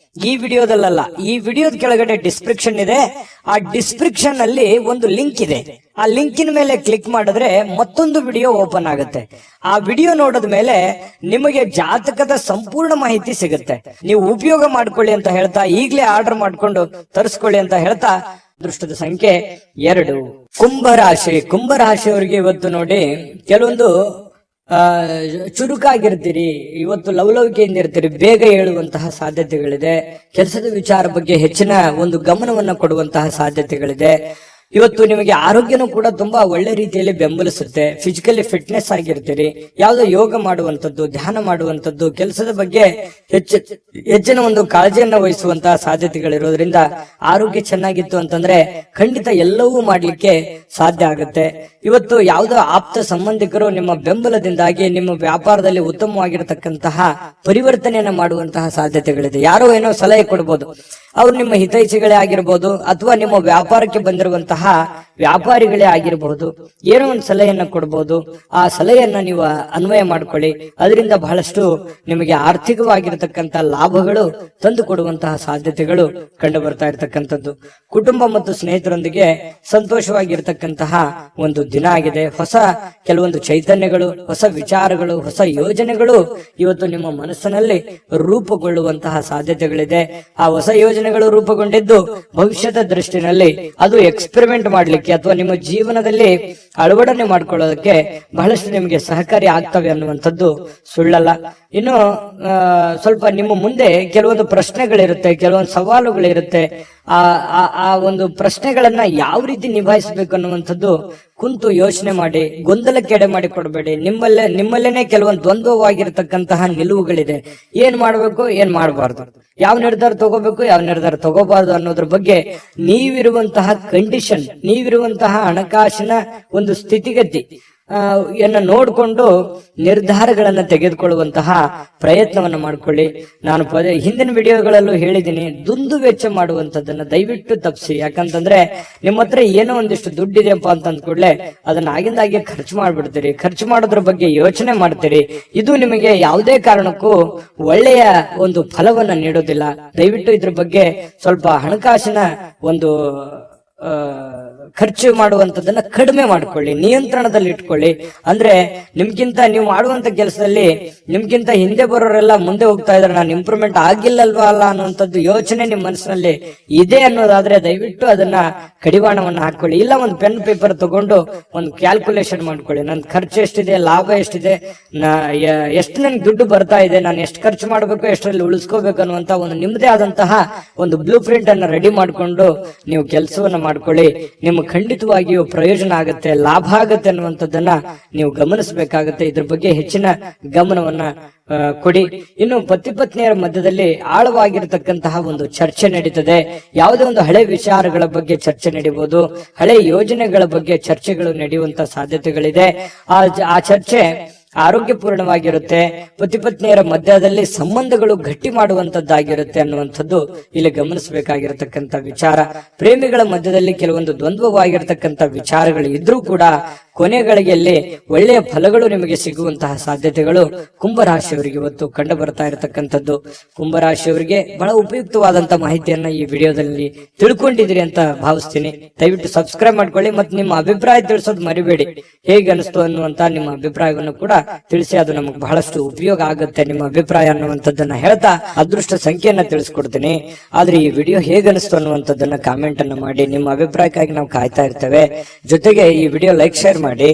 ಈ ವಿಡಿಯೋದಲ್ಲ, ಈ ವಿಡಿಯೋದ ಕೆಳಗಡೆ ಡಿಸ್ಕ್ರಿಪ್ಷನ್ ಇದೆ. ಆ ಡಿಸ್ಕ್ರಿಪ್ಷನ್ ಅಲ್ಲಿ ಒಂದು ಲಿಂಕ್ ಇದೆ. ಆ ಲಿಂಕಿನ ಮೇಲೆ ಕ್ಲಿಕ್ ಮಾಡಿದ್ರೆ ಮತ್ತೊಂದು ವಿಡಿಯೋ ಓಪನ್ ಆಗುತ್ತೆ. ಆ ವಿಡಿಯೋ ನೋಡಿದ ಮೇಲೆ ನಿಮಗೆ ಜಾತಕದ ಸಂಪೂರ್ಣ ಮಾಹಿತಿ ಸಿಗುತ್ತೆ. ನೀವು ಉಪಯೋಗ ಮಾಡ್ಕೊಳ್ಳಿ ಅಂತ ಹೇಳ್ತಾ, ಈಗಲೇ ಆರ್ಡರ್ ಮಾಡ್ಕೊಂಡು ತರಿಸ್ಕೊಳ್ಳಿ ಅಂತ ಹೇಳ್ತಾ, ಅದೃಷ್ಟದ ಸಂಖ್ಯೆ 2. ಕುಂಭರಾಶಿ. ಕುಂಭರಾಶಿಯವರಿಗೆ ಇವತ್ತು ನೋಡಿ, ಕೆಲವೊಂದು ಚುರುಕಾಗಿರ್ತೀರಿ. ಇವತ್ತು ಲವಲವಿಕೆಯಿಂದ ಇರ್ತೀರಿ. ಬೇಗ ಹೇಳುವಂತಹ ಸಾಧ್ಯತೆಗಳಿದೆ. ಕೆಲಸದ ವಿಚಾರ ಬಗ್ಗೆ ಹೆಚ್ಚಿನ ಒಂದು ಗಮನವನ್ನ ಕೊಡುವಂತಹ ಸಾಧ್ಯತೆಗಳಿದೆ. ಇವತ್ತು ನಿಮಗೆ ಆರೋಗ್ಯನೂ ಕೂಡ ತುಂಬಾ ಒಳ್ಳೆ ರೀತಿಯಲ್ಲಿ ಬೆಂಬಲಿಸುತ್ತೆ. Physically fitness ಆಗಿರ್ತೀರಿ. ಯಾವುದೋ ಯೋಗ ಮಾಡುವಂತದ್ದು, ಧ್ಯಾನ ಮಾಡುವಂತದ್ದು, ಕೆಲಸದ ಬಗ್ಗೆ ಹೆಚ್ಚಿನ ಒಂದು ಕಾಳಜಿಯನ್ನ ವಹಿಸುವಂತಹ ಸಾಧ್ಯತೆಗಳಿರೋದ್ರಿಂದ ಆರೋಗ್ಯ ಚೆನ್ನಾಗಿತ್ತು ಅಂತಂದ್ರೆ ಖಂಡಿತ ಎಲ್ಲವೂ ಮಾಡ್ಲಿಕ್ಕೆ ಸಾಧ್ಯ ಆಗುತ್ತೆ. ಇವತ್ತು ಯಾವುದೋ ಆಪ್ತ ಸಂಬಂಧಿಕರು ನಿಮ್ಮ ಬೆಂಬಲದಿಂದಾಗಿ ನಿಮ್ಮ ವ್ಯಾಪಾರದಲ್ಲಿ ಉತ್ತಮವಾಗಿರತಕ್ಕಂತಹ ಪರಿವರ್ತನೆಯನ್ನ ಮಾಡುವಂತಹ ಸಾಧ್ಯತೆಗಳಿದೆ. ಯಾರೋ ಏನೋ ಸಲಹೆ ಕೊಡ್ಬೋದು. ಅವ್ರು ನಿಮ್ಮ ಹಿತೈಷಿಗಳೇ ಆಗಿರ್ಬೋದು, ಅಥವಾ ನಿಮ್ಮ ವ್ಯಾಪಾರಕ್ಕೆ ಬಂದಿರುವಂತಹ ವ್ಯಾಪಾರಿಗಳೇ ಆಗಿರಬಹುದು. ಏನೋ ಒಂದು ಸಲಹೆಯನ್ನ ಕೊಡ್ಬೋದು. ಆ ಸಲಹೆಯನ್ನ ನೀವು ಅನ್ವಯ ಮಾಡ್ಕೊಳ್ಳಿ. ಅದರಿಂದ ಬಹಳಷ್ಟು ನಿಮಗೆ ಆರ್ಥಿಕವಾಗಿರತಕ್ಕಂತಹ ಲಾಭಗಳು ತಂದು ಕೊಡುವಂತಹ ಸಾಧ್ಯತೆಗಳು ಕಂಡು ಬರ್ತಾ ಇರತಕ್ಕಂಥದ್ದು. ಕುಟುಂಬ ಮತ್ತು ಸ್ನೇಹಿತರೊಂದಿಗೆ ಸಂತೋಷವಾಗಿರ್ತಕ್ಕಂತಹ ಒಂದು ದಿನ ಆಗಿದೆ. ಹೊಸ ಕೆಲವೊಂದು ಚೈತನ್ಯಗಳು, ಹೊಸ ವಿಚಾರಗಳು, ಹೊಸ ಯೋಜನೆಗಳು ಇವತ್ತು ನಿಮ್ಮ ಮನಸ್ಸಿನಲ್ಲಿ ರೂಪುಗೊಳ್ಳುವಂತಹ ಸಾಧ್ಯತೆಗಳಿದೆ. ಆ ಹೊಸ ಯೋಜನೆಗಳು ರೂಪುಗೊಂಡಿದ್ದು ಭವಿಷ್ಯದ ದೃಷ್ಟಿನಲ್ಲಿ ಅದು ಎಕ್ಸ್ಪೆರಿಮೆಂಟ್ ಮಾಡ್ಲಿಕ್ಕೆ ಅಥವಾ ನಿಮ್ಮ ಜೀವನದಲ್ಲಿ ಅಳವಡನೆ ಮಾಡ್ಕೊಳ್ಳೋದಕ್ಕೆ ಬಹಳಷ್ಟು ನಿಮಗೆ ಸಹಕಾರಿ ಆಗ್ತವೆ ಅನ್ನುವಂಥದ್ದು ಸುಳ್ಳಲ್ಲ. ಇನ್ನು ಸ್ವಲ್ಪ ನಿಮ್ಮ ಮುಂದೆ ಕೆಲವೊಂದು ಪ್ರಶ್ನೆಗಳಿರುತ್ತೆ, ಕೆಲವೊಂದು ಸವಾಲುಗಳಿರುತ್ತೆ. ಆ ಒಂದು ಪ್ರಶ್ನೆಗಳನ್ನ ಯಾವ ರೀತಿ ನಿಭಾಯಿಸಬೇಕು ಅನ್ನುವಂಥದ್ದು ಕುಂತು ಯೋಚನೆ ಮಾಡಿ. ಗೊಂದಲಕ್ಕೆ ಎಡೆ ಮಾಡಿ ಕೊಡಬೇಡಿ. ನಿಮ್ಮಲ್ಲೇನೆ ಕೆಲವೊಂದು ದ್ವಂದ್ವವಾಗಿರ್ತಕ್ಕಂತಹ ನಿಲುವುಗಳಿದೆ. ಏನ್ ಮಾಡ್ಬೇಕು, ಏನ್ ಮಾಡಬಾರ್ದು, ಯಾವ ನಿರ್ಧಾರ ತಗೋಬೇಕು, ಯಾವ ನಿರ್ಧಾರ ತಗೋಬಾರ್ದು ಅನ್ನೋದ್ರ ಬಗ್ಗೆ ನೀವಿರುವಂತಹ ಕಂಡೀಷನ್, ನೀವಿರುವಂತಹ ಹಣಕಾಸಿನ ಒಂದು ಸ್ಥಿತಿಗತಿ ನೋಡ್ಕೊಂಡು ನಿರ್ಧಾರಗಳನ್ನ ತೆಗೆದುಕೊಳ್ಳುವಂತಹ ಪ್ರಯತ್ನವನ್ನ ಮಾಡ್ಕೊಳ್ಳಿ. ನಾನು ಹಿಂದಿನ ವಿಡಿಯೋಗಳಲ್ಲೂ ಹೇಳಿದ್ದೀನಿ, ದುಂದು ವೆಚ್ಚ ಮಾಡುವಂತದ್ದನ್ನ ದಯವಿಟ್ಟು ತಪ್ಪಿಸಿ. ಯಾಕಂತಂದ್ರೆ ನಿಮ್ಮ ಹತ್ರ ಏನೋ ಒಂದಿಷ್ಟು ದುಡ್ಡಿದೆಯಪ್ಪ ಅಂತ ಅಂದ್ಕೂಡ್ಲೆ ಅದನ್ನ ಆಗಿಂದಾಗೆ ಖರ್ಚು ಮಾಡ್ಬಿಡ್ತೀರಿ. ಖರ್ಚು ಮಾಡೋದ್ರ ಬಗ್ಗೆ ಯೋಚನೆ ಮಾಡ್ತೀರಿ. ಇದು ನಿಮಗೆ ಯಾವುದೇ ಕಾರಣಕ್ಕೂ ಒಳ್ಳೆಯ ಒಂದು ಫಲವನ್ನ ನೀಡೋದಿಲ್ಲ. ದಯವಿಟ್ಟು ಇದ್ರ ಬಗ್ಗೆ ಸ್ವಲ್ಪ ಹಣಕಾಸಿನ ಒಂದು ಖರ್ಚು ಮಾಡುವಂತದನ್ನ ಕಡಿಮೆ ಮಾಡ್ಕೊಳ್ಳಿ, ನಿಯಂತ್ರಣದಲ್ಲಿ ಇಟ್ಕೊಳ್ಳಿ. ಅಂದ್ರೆ ನಿಮ್ಗಿಂತ ನೀವು ಮಾಡುವಂತ ಕೆಲಸದಲ್ಲಿ ನಿಮ್ಗಿಂತ ಹಿಂದೆ ಬರೋರೆಲ್ಲ ಮುಂದೆ ಹೋಗ್ತಾ ಇದಾರೆ, ನಾನು ಇಂಪ್ರೂವ್ಮೆಂಟ್ ಆಗಿಲ್ಲಲ್ವಾ ಅಲ್ಲ ಅನ್ನುವಂಥದ್ದು ಯೋಚನೆ ನಿಮ್ ಮನಸ್ಸಿನಲ್ಲಿ ಇದೆ ಅನ್ನೋದಾದ್ರೆ ದಯವಿಟ್ಟು ಅದನ್ನ ಕಡಿವಾಣವನ್ನ ಹಾಕೊಳ್ಳಿ. ಇಲ್ಲ ಒಂದು ಪೆನ್ ಪೇಪರ್ ತಗೊಂಡು ಒಂದು ಕ್ಯಾಲ್ಕುಲೇಷನ್ ಮಾಡ್ಕೊಳ್ಳಿ. ನನ್ ಖರ್ಚು ಎಷ್ಟಿದೆ, ಲಾಭ ಎಷ್ಟಿದೆ, ಎಷ್ಟು ನನ್ಗೆ ದುಡ್ಡು ಬರ್ತಾ ಇದೆ, ನಾನು ಎಷ್ಟು ಖರ್ಚು ಮಾಡ್ಬೇಕು, ಎಷ್ಟರಲ್ಲಿ ಉಳಿಸ್ಕೋಬೇಕು ಅನ್ನುವಂತ ಒಂದು ನಿಮ್ಮದೇ ಆದಂತಹ ಒಂದು ಬ್ಲೂ ಪ್ರಿಂಟ್ ಅನ್ನ ರೆಡಿ ಮಾಡ್ಕೊಂಡು ನೀವು ಕೆಲಸವನ್ನ ಮಾಡ್ಕೊಳ್ಳಿ. ನಿಮ್ಮ ಖಂಡಿತವಾಗಿಯೂ ಪ್ರಯೋಜನ ಆಗುತ್ತೆ, ಲಾಭ ಆಗುತ್ತೆ ಅನ್ನುವಂಥದ್ದನ್ನ ನೀವು ಗಮನಿಸಬೇಕಾಗುತ್ತೆ. ಇದ್ರ ಬಗ್ಗೆ ಹೆಚ್ಚಿನ ಗಮನವನ್ನ ಕೊಡಿ. ಇನ್ನು ಪತಿ ಪತ್ನಿಯರ ಮಧ್ಯದಲ್ಲಿ ಆಳವಾಗಿರತಕ್ಕಂತಹ ಒಂದು ಚರ್ಚೆ ನಡೀತದೆ. ಯಾವುದೇ ಒಂದು ಹಳೆ ವಿಚಾರಗಳ ಬಗ್ಗೆ ಚರ್ಚೆ ನಡೀಬಹುದು, ಹಳೆ ಯೋಜನೆಗಳ ಬಗ್ಗೆ ಚರ್ಚೆಗಳು ನಡೆಯುವಂತ ಸಾಧ್ಯತೆಗಳಿದೆ. ಆ ಚರ್ಚೆ ಆರೋಗ್ಯಪೂರ್ಣವಾಗಿರುತ್ತೆ. ಪತಿ ಪತ್ನಿಯರ ಮಧ್ಯದಲ್ಲಿ ಸಂಬಂಧಗಳು ಗಟ್ಟಿ ಮಾಡುವಂತದ್ದಾಗಿರುತ್ತೆ ಅನ್ನುವಂಥದ್ದು ಇಲ್ಲಿ ಗಮನಿಸಬೇಕಾಗಿರತಕ್ಕಂತ ವಿಚಾರ. ಪ್ರೇಮಿಗಳ ಮಧ್ಯದಲ್ಲಿ ಕೆಲವೊಂದು ದ್ವಂದ್ವವಾಗಿರತಕ್ಕಂತ ವಿಚಾರಗಳು ಇದ್ರೂ ಕೂಡ ಕೊನೆಗಳಿಗೆಯಲ್ಲಿ ಒಳ್ಳೆಯ ಫಲಗಳು ನಿಮಗೆ ಸಿಗುವಂತಹ ಸಾಧ್ಯತೆಗಳು ಕುಂಭರಾಶಿಯವರಿಗೆ ಇವತ್ತು ಕಂಡು ಬರ್ತಾ ಇರತಕ್ಕಂಥದ್ದು. ಕುಂಭರಾಶಿಯವರಿಗೆ ಬಹಳ ಉಪಯುಕ್ತವಾದಂತ ಮಾಹಿತಿಯನ್ನ ಈ ವಿಡಿಯೋದಲ್ಲಿ ತಿಳ್ಕೊಂಡಿದ್ದೀರಿ ಅಂತ ಭಾವಿಸ್ತೀನಿ. ದಯವಿಟ್ಟು ಸಬ್ಸ್ಕ್ರೈಬ್ ಮಾಡ್ಕೊಳ್ಳಿ ಮತ್ತು ನಿಮ್ಮ ಅಭಿಪ್ರಾಯ ತಿಳಿಸೋದು ಮರಿಬೇಡಿ. ಹೇಗೆ ಅನಿಸ್ತು ಅನ್ನುವಂತ ನಿಮ್ಮ ಅಭಿಪ್ರಾಯವನ್ನು ಕೂಡ ತಿಳಿಸಿ, ಅದು ನಮಗೆ ಬಹಳಷ್ಟು ಉಪಯೋಗ ಆಗುತ್ತೆ ನಿಮ್ಮ ಅಭಿಪ್ರಾಯ ಅನ್ನುವಂಥದ್ದನ್ನ ಹೇಳ್ತಾ ಅದೃಷ್ಟ ಸಂಖ್ಯೆಯನ್ನ ತಿಳಿಸ್ಕೊಡ್ತೀನಿ. ಆದ್ರೆ ಈ ವಿಡಿಯೋ ಹೇಗೆ ಅನಿಸ್ತು ಅನ್ನುವಂಥದ್ದನ್ನ ಕಾಮೆಂಟ್ ಅನ್ನ ಮಾಡಿ. ನಿಮ್ಮ ಅಭಿಪ್ರಾಯಕ್ಕಾಗಿ ನಾವು ಕಾಯ್ತಾ ಇರ್ತೇವೆ. ಜೊತೆಗೆ ಈ ವಿಡಿಯೋ ಲೈಕ್ ಶೇರ್ ಮಾಡಿ.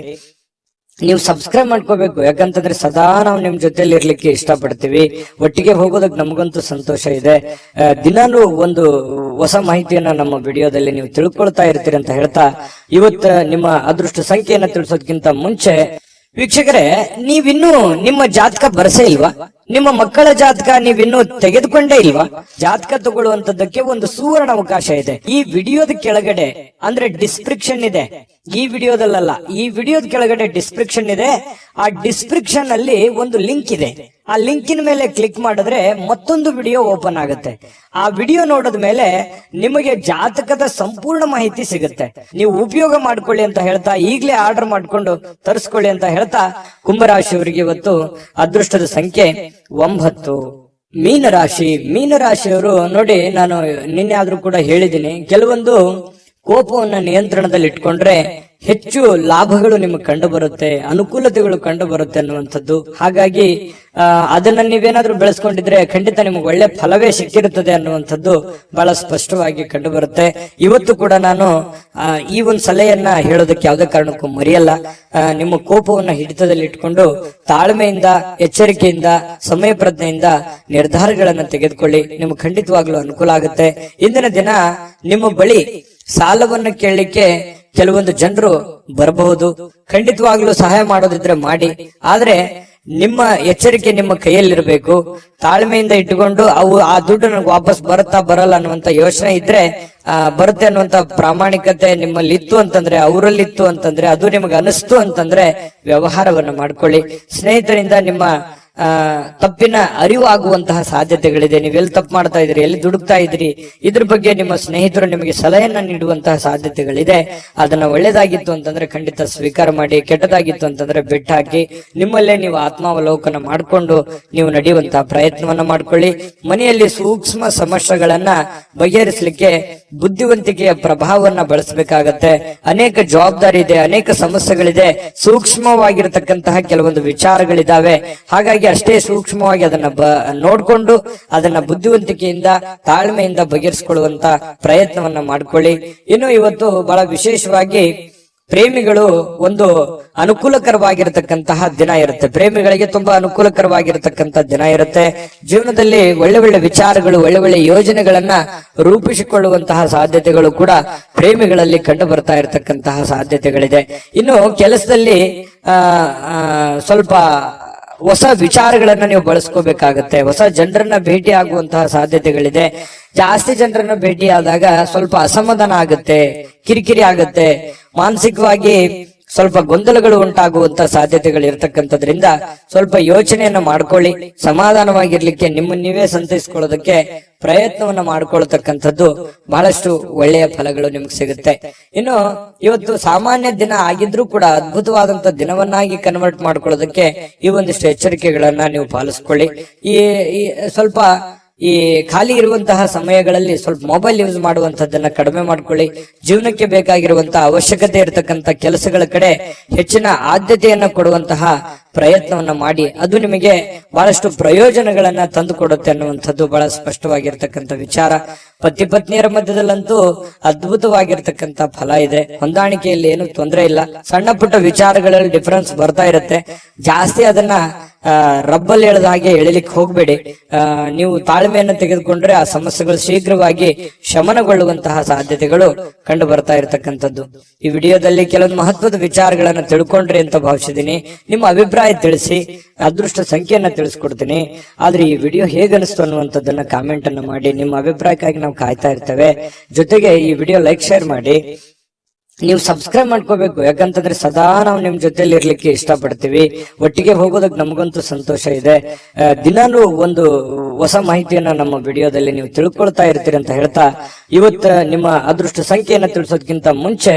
ನೀವು ಸಬ್ಸ್ಕ್ರೈಬ್ ಮಾಡ್ಕೋಬೇಕು, ಯಾಕಂತಂದ್ರೆ ಸದಾ ನಾವು ನಿಮ್ ಜೊತೆಲಿ ಇರ್ಲಿಕ್ಕೆ ಇಷ್ಟಪಡ್ತೀವಿ. ಒಟ್ಟಿಗೆ ಹೋಗೋದಕ್ಕೆ ನಮಗಂತೂ ಸಂತೋಷ ಇದೆ. ದಿನಾನು ಒಂದು ಹೊಸ ಮಾಹಿತಿಯನ್ನ ನಮ್ಮ ವಿಡಿಯೋದಲ್ಲಿ ನೀವು ತಿಳ್ಕೊಳ್ತಾ ಇರ್ತೀರಿ ಅಂತ ಹೇಳ್ತಾ, ಇವತ್ತು ನಿಮ್ಮ ಅದೃಷ್ಟ ಸಂಖ್ಯೆಯನ್ನ ತಿಳಿಸೋದಕ್ಕಿಂತ ಮುಂಚೆ ವೀಕ್ಷಕರೇ, ನೀವಿನ್ನೂ ನಿಮ್ಮ ಜಾತಕ ಬರಸೇ ಇಲ್ವಾ? ನಿಮ್ಮ ಮಕ್ಕಳ ಜಾತಕ ನೀವಿನ್ನೂ ತೆಗೆದುಕೊಂಡೇ ಇಲ್ವಾ? ಜಾತಕ ತಗೊಳ್ಳುವಂತದ್ದಕ್ಕೆ ಒಂದು ಸುವರ್ಣ ಅವಕಾಶ ಇದೆ. ಈ ವಿಡಿಯೋದ ಕೆಳಗಡೆ ಅಂದ್ರೆ ಡಿಸ್ಕ್ರಿಪ್ಷನ್ ಇದೆ, ಈ ವಿಡಿಯೋದಲ್ಲ, ಈ ವಿಡಿಯೋದ ಕೆಳಗಡೆ ಡಿಸ್ಕ್ರಿಪ್ಷನ್ ಇದೆ. ಆ ಡಿಸ್ಕ್ರಿಪ್ಷನ್ ಅಲ್ಲಿ ಒಂದು ಲಿಂಕ್ ಇದೆ. ಆ ಲಿಂಕಿನ ಮೇಲೆ ಕ್ಲಿಕ್ ಮಾಡಿದ್ರೆ ಮತ್ತೊಂದು ವಿಡಿಯೋ ಓಪನ್ ಆಗುತ್ತೆ. ಆ ವಿಡಿಯೋ ನೋಡಿದ ಮೇಲೆ ನಿಮಗೆ ಜಾತಕದ ಸಂಪೂರ್ಣ ಮಾಹಿತಿ ಸಿಗುತ್ತೆ. ನೀವು ಉಪಯೋಗ ಮಾಡ್ಕೊಳ್ಳಿ ಅಂತ ಹೇಳ್ತಾ, ಈಗಲೇ ಆರ್ಡರ್ ಮಾಡ್ಕೊಂಡು ತರಿಸ್ಕೊಳ್ಳಿ ಅಂತ ಹೇಳ್ತಾ, ಕುಂಭರಾಶಿಯವರಿಗೆ ಇವತ್ತು ಅದೃಷ್ಟದ ಸಂಖ್ಯೆ 9. ಮೀನರಾಶಿಯವರು ನೋಡಿ, ನಾನು ನಿನ್ನೆ ಆದ್ರೂ ಕೂಡ ಹೇಳಿದ್ದೀನಿ, ಕೆಲವೊಂದು ಕೋಪವನ್ನ ನಿಯಂತ್ರಣದಲ್ಲಿ ಇಟ್ಕೊಂಡ್ರೆ ಹೆಚ್ಚು ಲಾಭಗಳು ನಿಮಗೆ ಕಂಡು ಬರುತ್ತೆ, ಅನುಕೂಲತೆಗಳು ಕಂಡು ಬರುತ್ತೆ ಅನ್ನುವಂಥದ್ದು. ಹಾಗಾಗಿ ಅದನ್ನ ನೀವೇನಾದ್ರೂ ಬೆಳೆಸ್ಕೊಂಡಿದ್ರೆ ಖಂಡಿತ ನಿಮಗೆ ಒಳ್ಳೆ ಫಲವೇ ಸಿಕ್ಕಿರುತ್ತದೆ ಅನ್ನುವಂಥದ್ದು ಬಹಳ ಸ್ಪಷ್ಟವಾಗಿ ಕಂಡು ಬರುತ್ತೆ. ಇವತ್ತು ಕೂಡ ನಾನು ಈ ಒಂದು ಸಲಹೆಯನ್ನ ಹೇಳೋದಕ್ಕೆ ಯಾವುದೇ ಕಾರಣಕ್ಕೂ ಮರೆಯಲ್ಲ. ನಿಮ್ಮ ಕೋಪವನ್ನ ಹಿಡಿತದಲ್ಲಿ ಇಟ್ಕೊಂಡು ತಾಳ್ಮೆಯಿಂದ, ಎಚ್ಚರಿಕೆಯಿಂದ, ಸಮಯ ಪ್ರಜ್ಞೆಯಿಂದ ನಿರ್ಧಾರಗಳನ್ನ ತೆಗೆದುಕೊಳ್ಳಿ. ನಿಮ್ಗೆ ಖಂಡಿತವಾಗ್ಲೂ ಅನುಕೂಲ ಆಗುತ್ತೆ. ಇಂದಿನ ದಿನ ನಿಮ್ಮ ಬಳಿ ಸಾಲವನ್ನ ಕೇಳಲಿಕ್ಕೆ ಕೆಲವೊಂದು ಜನರು ಬರಬಹುದು. ಖಂಡಿತವಾಗ್ಲೂ ಸಹಾಯ ಮಾಡೋದಿದ್ರೆ ಮಾಡಿ, ಆದ್ರೆ ನಿಮ್ಮ ಎಚ್ಚರಿಕೆ ನಿಮ್ಮ ಕೈಯಲ್ಲಿರಬೇಕು. ತಾಳ್ಮೆಯಿಂದ ಇಟ್ಟುಕೊಂಡು ಆ ದುಡ್ಡು ನನಗೆ ವಾಪಸ್ ಬರುತ್ತಾ ಬರಲ್ಲ ಅನ್ನುವಂತ ಯೋಚನೆ ಇದ್ರೆ, ಬರುತ್ತೆ ಅನ್ನುವಂತ ಪ್ರಾಮಾಣಿಕತೆ ನಿಮ್ಮಲ್ಲಿ ಇತ್ತು ಅಂತಂದ್ರೆ, ಅವರಲ್ಲಿತ್ತು ಅಂತಂದ್ರೆ, ಅದು ನಿಮಗೆ ಅನಿಸ್ತು ಅಂತಂದ್ರೆ ವ್ಯವಹಾರವನ್ನ ಮಾಡ್ಕೊಳ್ಳಿ. ಸ್ನೇಹಿತರಿಂದ ನಿಮ್ಮ ತಪ್ಪಿನ ಅರಿವು ಆಗುವಂತಹ ಸಾಧ್ಯತೆಗಳಿದೆ. ನೀವೆಲ್ಲಿ ತಪ್ಪು ಮಾಡ್ತಾ ಇದ್ರಿ, ಎಲ್ಲಿ ದುಡುಕ್ತಾ ಇದ್ರಿ, ಇದ್ರ ಬಗ್ಗೆ ನಿಮ್ಮ ಸ್ನೇಹಿತರು ನಿಮಗೆ ಸಲಹೆಯನ್ನ ನೀಡುವಂತಹ ಸಾಧ್ಯತೆಗಳಿದೆ. ಅದನ್ನ ಒಳ್ಳೇದಾಗಿತ್ತು ಅಂತಂದ್ರೆ ಖಂಡಿತ ಸ್ವೀಕಾರ ಮಾಡಿ, ಕೆಟ್ಟದಾಗಿತ್ತು ಅಂತಂದ್ರೆ ಬಿಟ್ಟು ಹಾಕಿ. ನಿಮ್ಮಲ್ಲೇ ನೀವು ಆತ್ಮಾವಲೋಕನ ಮಾಡಿಕೊಂಡು ನೀವು ನಡೆಯುವಂತಹ ಪ್ರಯತ್ನವನ್ನ ಮಾಡ್ಕೊಳ್ಳಿ. ಮನೆಯಲ್ಲಿ ಸೂಕ್ಷ್ಮ ಸಮಸ್ಯೆಗಳನ್ನ ಬಗೆಹರಿಸಲಿಕ್ಕೆ ಬುದ್ಧಿವಂತಿಕೆಯ ಪ್ರಭಾವವನ್ನ ಬಳಸಬೇಕಾಗತ್ತೆ. ಅನೇಕ ಜವಾಬ್ದಾರಿ ಇದೆ, ಅನೇಕ ಸಮಸ್ಯೆಗಳಿದೆ, ಸೂಕ್ಷ್ಮವಾಗಿರತಕ್ಕಂತಹ ಕೆಲವೊಂದು ವಿಚಾರಗಳಿದಾವೆ. ಹಾಗಾಗಿ ಅಷ್ಟೇ ಸೂಕ್ಷ್ಮವಾಗಿ ಅದನ್ನ ನೋಡ್ಕೊಂಡು ಅದನ್ನ ಬುದ್ಧಿವಂತಿಕೆಯಿಂದ, ತಾಳ್ಮೆಯಿಂದ ಬಗೆಹರಿಸಿಕೊಳ್ಳುವಂತ ಪ್ರಯತ್ನವನ್ನ ಮಾಡ್ಕೊಳ್ಳಿ. ಇನ್ನು ಇವತ್ತು ಬಹಳ ವಿಶೇಷವಾಗಿ ಪ್ರೇಮಿಗಳು ಒಂದು ಅನುಕೂಲಕರವಾಗಿರತಕ್ಕಂತಹ ದಿನ ಇರುತ್ತೆ. ಪ್ರೇಮಿಗಳಿಗೆ ತುಂಬಾ ಅನುಕೂಲಕರವಾಗಿರತಕ್ಕಂತ ದಿನ ಇರುತ್ತೆ. ಜೀವನದಲ್ಲಿ ಒಳ್ಳೆ ಒಳ್ಳೆ ವಿಚಾರಗಳು, ಒಳ್ಳೆ ಒಳ್ಳೆ ಯೋಜನೆಗಳನ್ನ ರೂಪಿಸಿಕೊಳ್ಳುವಂತಹ ಸಾಧ್ಯತೆಗಳು ಕೂಡ ಪ್ರೇಮಿಗಳಲ್ಲಿ ಕಂಡು ಬರ್ತಾ ಇರತಕ್ಕಂತಹ ಸಾಧ್ಯತೆಗಳಿದೆ. ಇನ್ನು ಕೆಲಸದಲ್ಲಿ ಸ್ವಲ್ಪ ಹೊಸ ವಿಚಾರಗಳನ್ನ ನೀವು ಬಳಸ್ಕೋಬೇಕಾಗತ್ತೆ. ಹೊಸ ಜನರನ್ನ ಭೇಟಿ ಆಗುವಂತಹ ಸಾಧ್ಯತೆಗಳಿದೆ. ಜಾಸ್ತಿ ಜನರನ್ನ ಭೇಟಿ ಆದಾಗ ಸ್ವಲ್ಪ ಅಸಮಾಧಾನ ಆಗುತ್ತೆ, ಕಿರಿಕಿರಿ ಆಗುತ್ತೆ, ಮಾನಸಿಕವಾಗಿ ಸ್ವಲ್ಪ ಗೊಂದಲಗಳು ಉಂಟಾಗುವಂತ ಸಾಧ್ಯತೆಗಳು ಇರತಕ್ಕಂಥದ್ರಿಂದ ಸ್ವಲ್ಪ ಯೋಚನೆಯನ್ನ ಮಾಡ್ಕೊಳ್ಳಿ. ಸಮಾಧಾನವಾಗಿರ್ಲಿಕ್ಕೆ ನಿಮ್ಮನ್ನ ನೀವೇ ಸಂತೈಸ್ಕೊಳ್ಳೋದಕ್ಕೆ ಪ್ರಯತ್ನವನ್ನ ಮಾಡ್ಕೊಳ್ತಕ್ಕಂಥದ್ದು ಬಹಳಷ್ಟು ಒಳ್ಳೆಯ ಫಲಗಳು ನಿಮ್ಗೆ ಸಿಗುತ್ತೆ. ಇನ್ನು ಇವತ್ತು ಸಾಮಾನ್ಯ ದಿನ ಆಗಿದ್ರೂ ಕೂಡ ಅದ್ಭುತವಾದಂತ ದಿನವನ್ನಾಗಿ ಕನ್ವರ್ಟ್ ಮಾಡ್ಕೊಳ್ಳೋದಕ್ಕೆ ಈ ಒಂದಿಷ್ಟು ಎಚ್ಚರಿಕೆಗಳನ್ನ ನೀವು ಪಾಲಿಸ್ಕೊಳ್ಳಿ. ಈ ಸ್ವಲ್ಪ ಈ ಖಾಲಿ ಇರುವಂತಹ ಸಮಯಗಳಲ್ಲಿ ಸ್ವಲ್ಪ ಮೊಬೈಲ್ ಯೂಸ್ ಮಾಡುವಂತದ್ದನ್ನ ಕಡಿಮೆ ಮಾಡ್ಕೊಳ್ಳಿ. ಜೀವನಕ್ಕೆ ಬೇಕಾಗಿರುವಂತಹ ಅವಶ್ಯಕತೆ ಇರತಕ್ಕಂತ ಕೆಲಸಗಳ ಕಡೆ ಹೆಚ್ಚಿನ ಆದ್ಯತೆಯನ್ನ ಕೊಡುವಂತಹ ಪ್ರಯತ್ನವನ್ನ ಮಾಡಿ. ಅದು ನಿಮಗೆ ಬಹಳಷ್ಟು ಪ್ರಯೋಜನಗಳನ್ನ ತಂದು ಕೊಡುತ್ತೆ ಅನ್ನುವಂಥದ್ದು ಬಹಳ ಸ್ಪಷ್ಟವಾಗಿರ್ತಕ್ಕಂಥ ವಿಚಾರ. ಪತಿ ಪತ್ನಿಯರ ಮಧ್ಯದಲ್ಲಂತೂ ಅದ್ಭುತವಾಗಿರ್ತಕ್ಕಂಥ ಫಲ ಇದೆ. ಹೊಂದಾಣಿಕೆಯಲ್ಲಿ ಏನು ತೊಂದರೆ ಇಲ್ಲ. ಸಣ್ಣ ಪುಟ್ಟ ವಿಚಾರಗಳಲ್ಲಿ ಡಿಫರೆನ್ಸ್ ಬರ್ತಾ ಇರುತ್ತೆ. ಜಾಸ್ತಿ ಅದನ್ನ ರಬ್ಬಲ್ ಎಳೆದ ಹಾಗೆ ಎಳಿಲಿಕ್ಕೆ ಹೋಗ್ಬೇಡಿ. ನೀವು ತಾಳ್ಮೆಯನ್ನು ತೆಗೆದುಕೊಂಡ್ರೆ ಆ ಸಮಸ್ಯೆಗಳು ಶೀಘ್ರವಾಗಿ ಶಮನಗೊಳ್ಳುವಂತಹ ಸಾಧ್ಯತೆಗಳು ಕಂಡು ಬರ್ತಾ ಇರತಕ್ಕಂಥದ್ದು. ಈ ವಿಡಿಯೋದಲ್ಲಿ ಕೆಲವೊಂದು ಮಹತ್ವದ ವಿಚಾರಗಳನ್ನ ತಿಳ್ಕೊಂಡ್ರಿ ಅಂತ ಭಾವಿಸಿದೀನಿ. ನಿಮ್ಮ ಅಭಿಪ್ರಾಯ ತಿಳಿಸಿ. ಅದೃಷ್ಟ ಸಂಖ್ಯೆಯನ್ನ ತಿಳಿಸ್ಕೊಡ್ತೀನಿ. ಆದ್ರೆ ಈ ವಿಡಿಯೋ ಹೇಗನಿಸ್ತು ಅನ್ನುವಂಥದ್ದನ್ನ ಕಾಮೆಂಟ್ ಅನ್ನ ಮಾಡಿ. ನಿಮ್ಮ ಅಭಿಪ್ರಾಯಕ್ಕಾಗಿ ನಾವು ಕಾಯ್ತಾ ಇರ್ತೇವೆ. ಜೊತೆಗೆ ಈ ವಿಡಿಯೋ ಲೈಕ್ ಶೇರ್ ಮಾಡಿ. ನೀವು ಸಬ್ಸ್ಕ್ರೈಬ್ ಮಾಡ್ಕೋಬೇಕು. ಯಾಕಂತಂದ್ರೆ ಸದಾ ನಾವು ನಿಮ್ ಜೊತೆಲಿ ಇರ್ಲಿಕ್ಕೆ ಇಷ್ಟಪಡ್ತೀವಿ. ಒಟ್ಟಿಗೆ ಹೋಗೋದಕ್ಕೆ ನಮಗಂತೂ ಸಂತೋಷ ಇದೆ. ದಿನಾನು ಒಂದು ಹೊಸ ಮಾಹಿತಿಯನ್ನ ನಮ್ಮ ವಿಡಿಯೋದಲ್ಲಿ ನೀವು ತಿಳ್ಕೊಳ್ತಾ ಇರ್ತೀರಿ ಅಂತ ಹೇಳ್ತಾ, ಇವತ್ತು ನಿಮ್ಮ ಅದೃಷ್ಟ ಸಂಖ್ಯೆಯನ್ನ ತಿಳಿಸೋದಕ್ಕಿಂತ ಮುಂಚೆ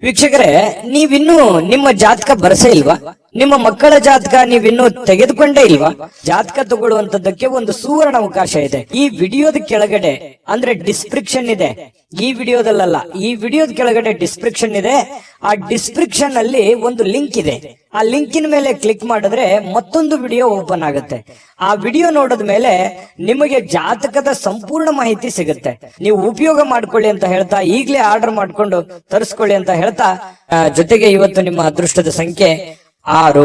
ವೀಕ್ಷಕರೇ, ನೀವಿನ್ನೂ ನಿಮ್ಮ ಜಾತಕ ಬರಸೇ ಇಲ್ವಾ? ನಿಮ್ಮ ಮಕ್ಕಳ ಜಾತಕ ನೀವಿನ್ನೂ ತೆಗೆದುಕೊಂಡೇ ಇಲ್ವಾ? ಜಾತಕ ತಗೊಳ್ಳುವಂತದ್ದಕ್ಕೆ ಒಂದು ಸುವರ್ಣ ಅವಕಾಶ ಇದೆ. ಈ ವಿಡಿಯೋದ ಕೆಳಗಡೆ ಅಂದ್ರೆ ಡಿಸ್ಕ್ರಿಪ್ಷನ್ ಇದೆ. ಈ ವಿಡಿಯೋದಲ್ಲ, ಈ ವಿಡಿಯೋದ ಕೆಳಗಡೆ ಡಿಸ್ಕ್ರಿಪ್ಷನ್ ಇದೆ. ಆ ಡಿಸ್ಕ್ರಿಪ್ಷನ್ ಅಲ್ಲಿ ಒಂದು ಲಿಂಕ್ ಇದೆ. ಆ ಲಿಂಕಿನ ಮೇಲೆ ಕ್ಲಿಕ್ ಮಾಡಿದ್ರೆ ಮತ್ತೊಂದು ವಿಡಿಯೋ ಓಪನ್ ಆಗುತ್ತೆ. ಆ ವಿಡಿಯೋ ನೋಡಿದ ಮೇಲೆ ನಿಮಗೆ ಜಾತಕದ ಸಂಪೂರ್ಣ ಮಾಹಿತಿ ಸಿಗುತ್ತೆ. ನೀವು ಉಪಯೋಗ ಮಾಡ್ಕೊಳ್ಳಿ ಅಂತ ಹೇಳ್ತಾ, ಈಗಲೇ ಆರ್ಡರ್ ಮಾಡ್ಕೊಂಡು ತರಿಸ್ಕೊಳ್ಳಿ ಅಂತ ಹೇಳ್ತಾ, ಜೊತೆಗೆ ಇವತ್ತು ನಿಮ್ಮ ಅದೃಷ್ಟದ ಸಂಖ್ಯೆ 6.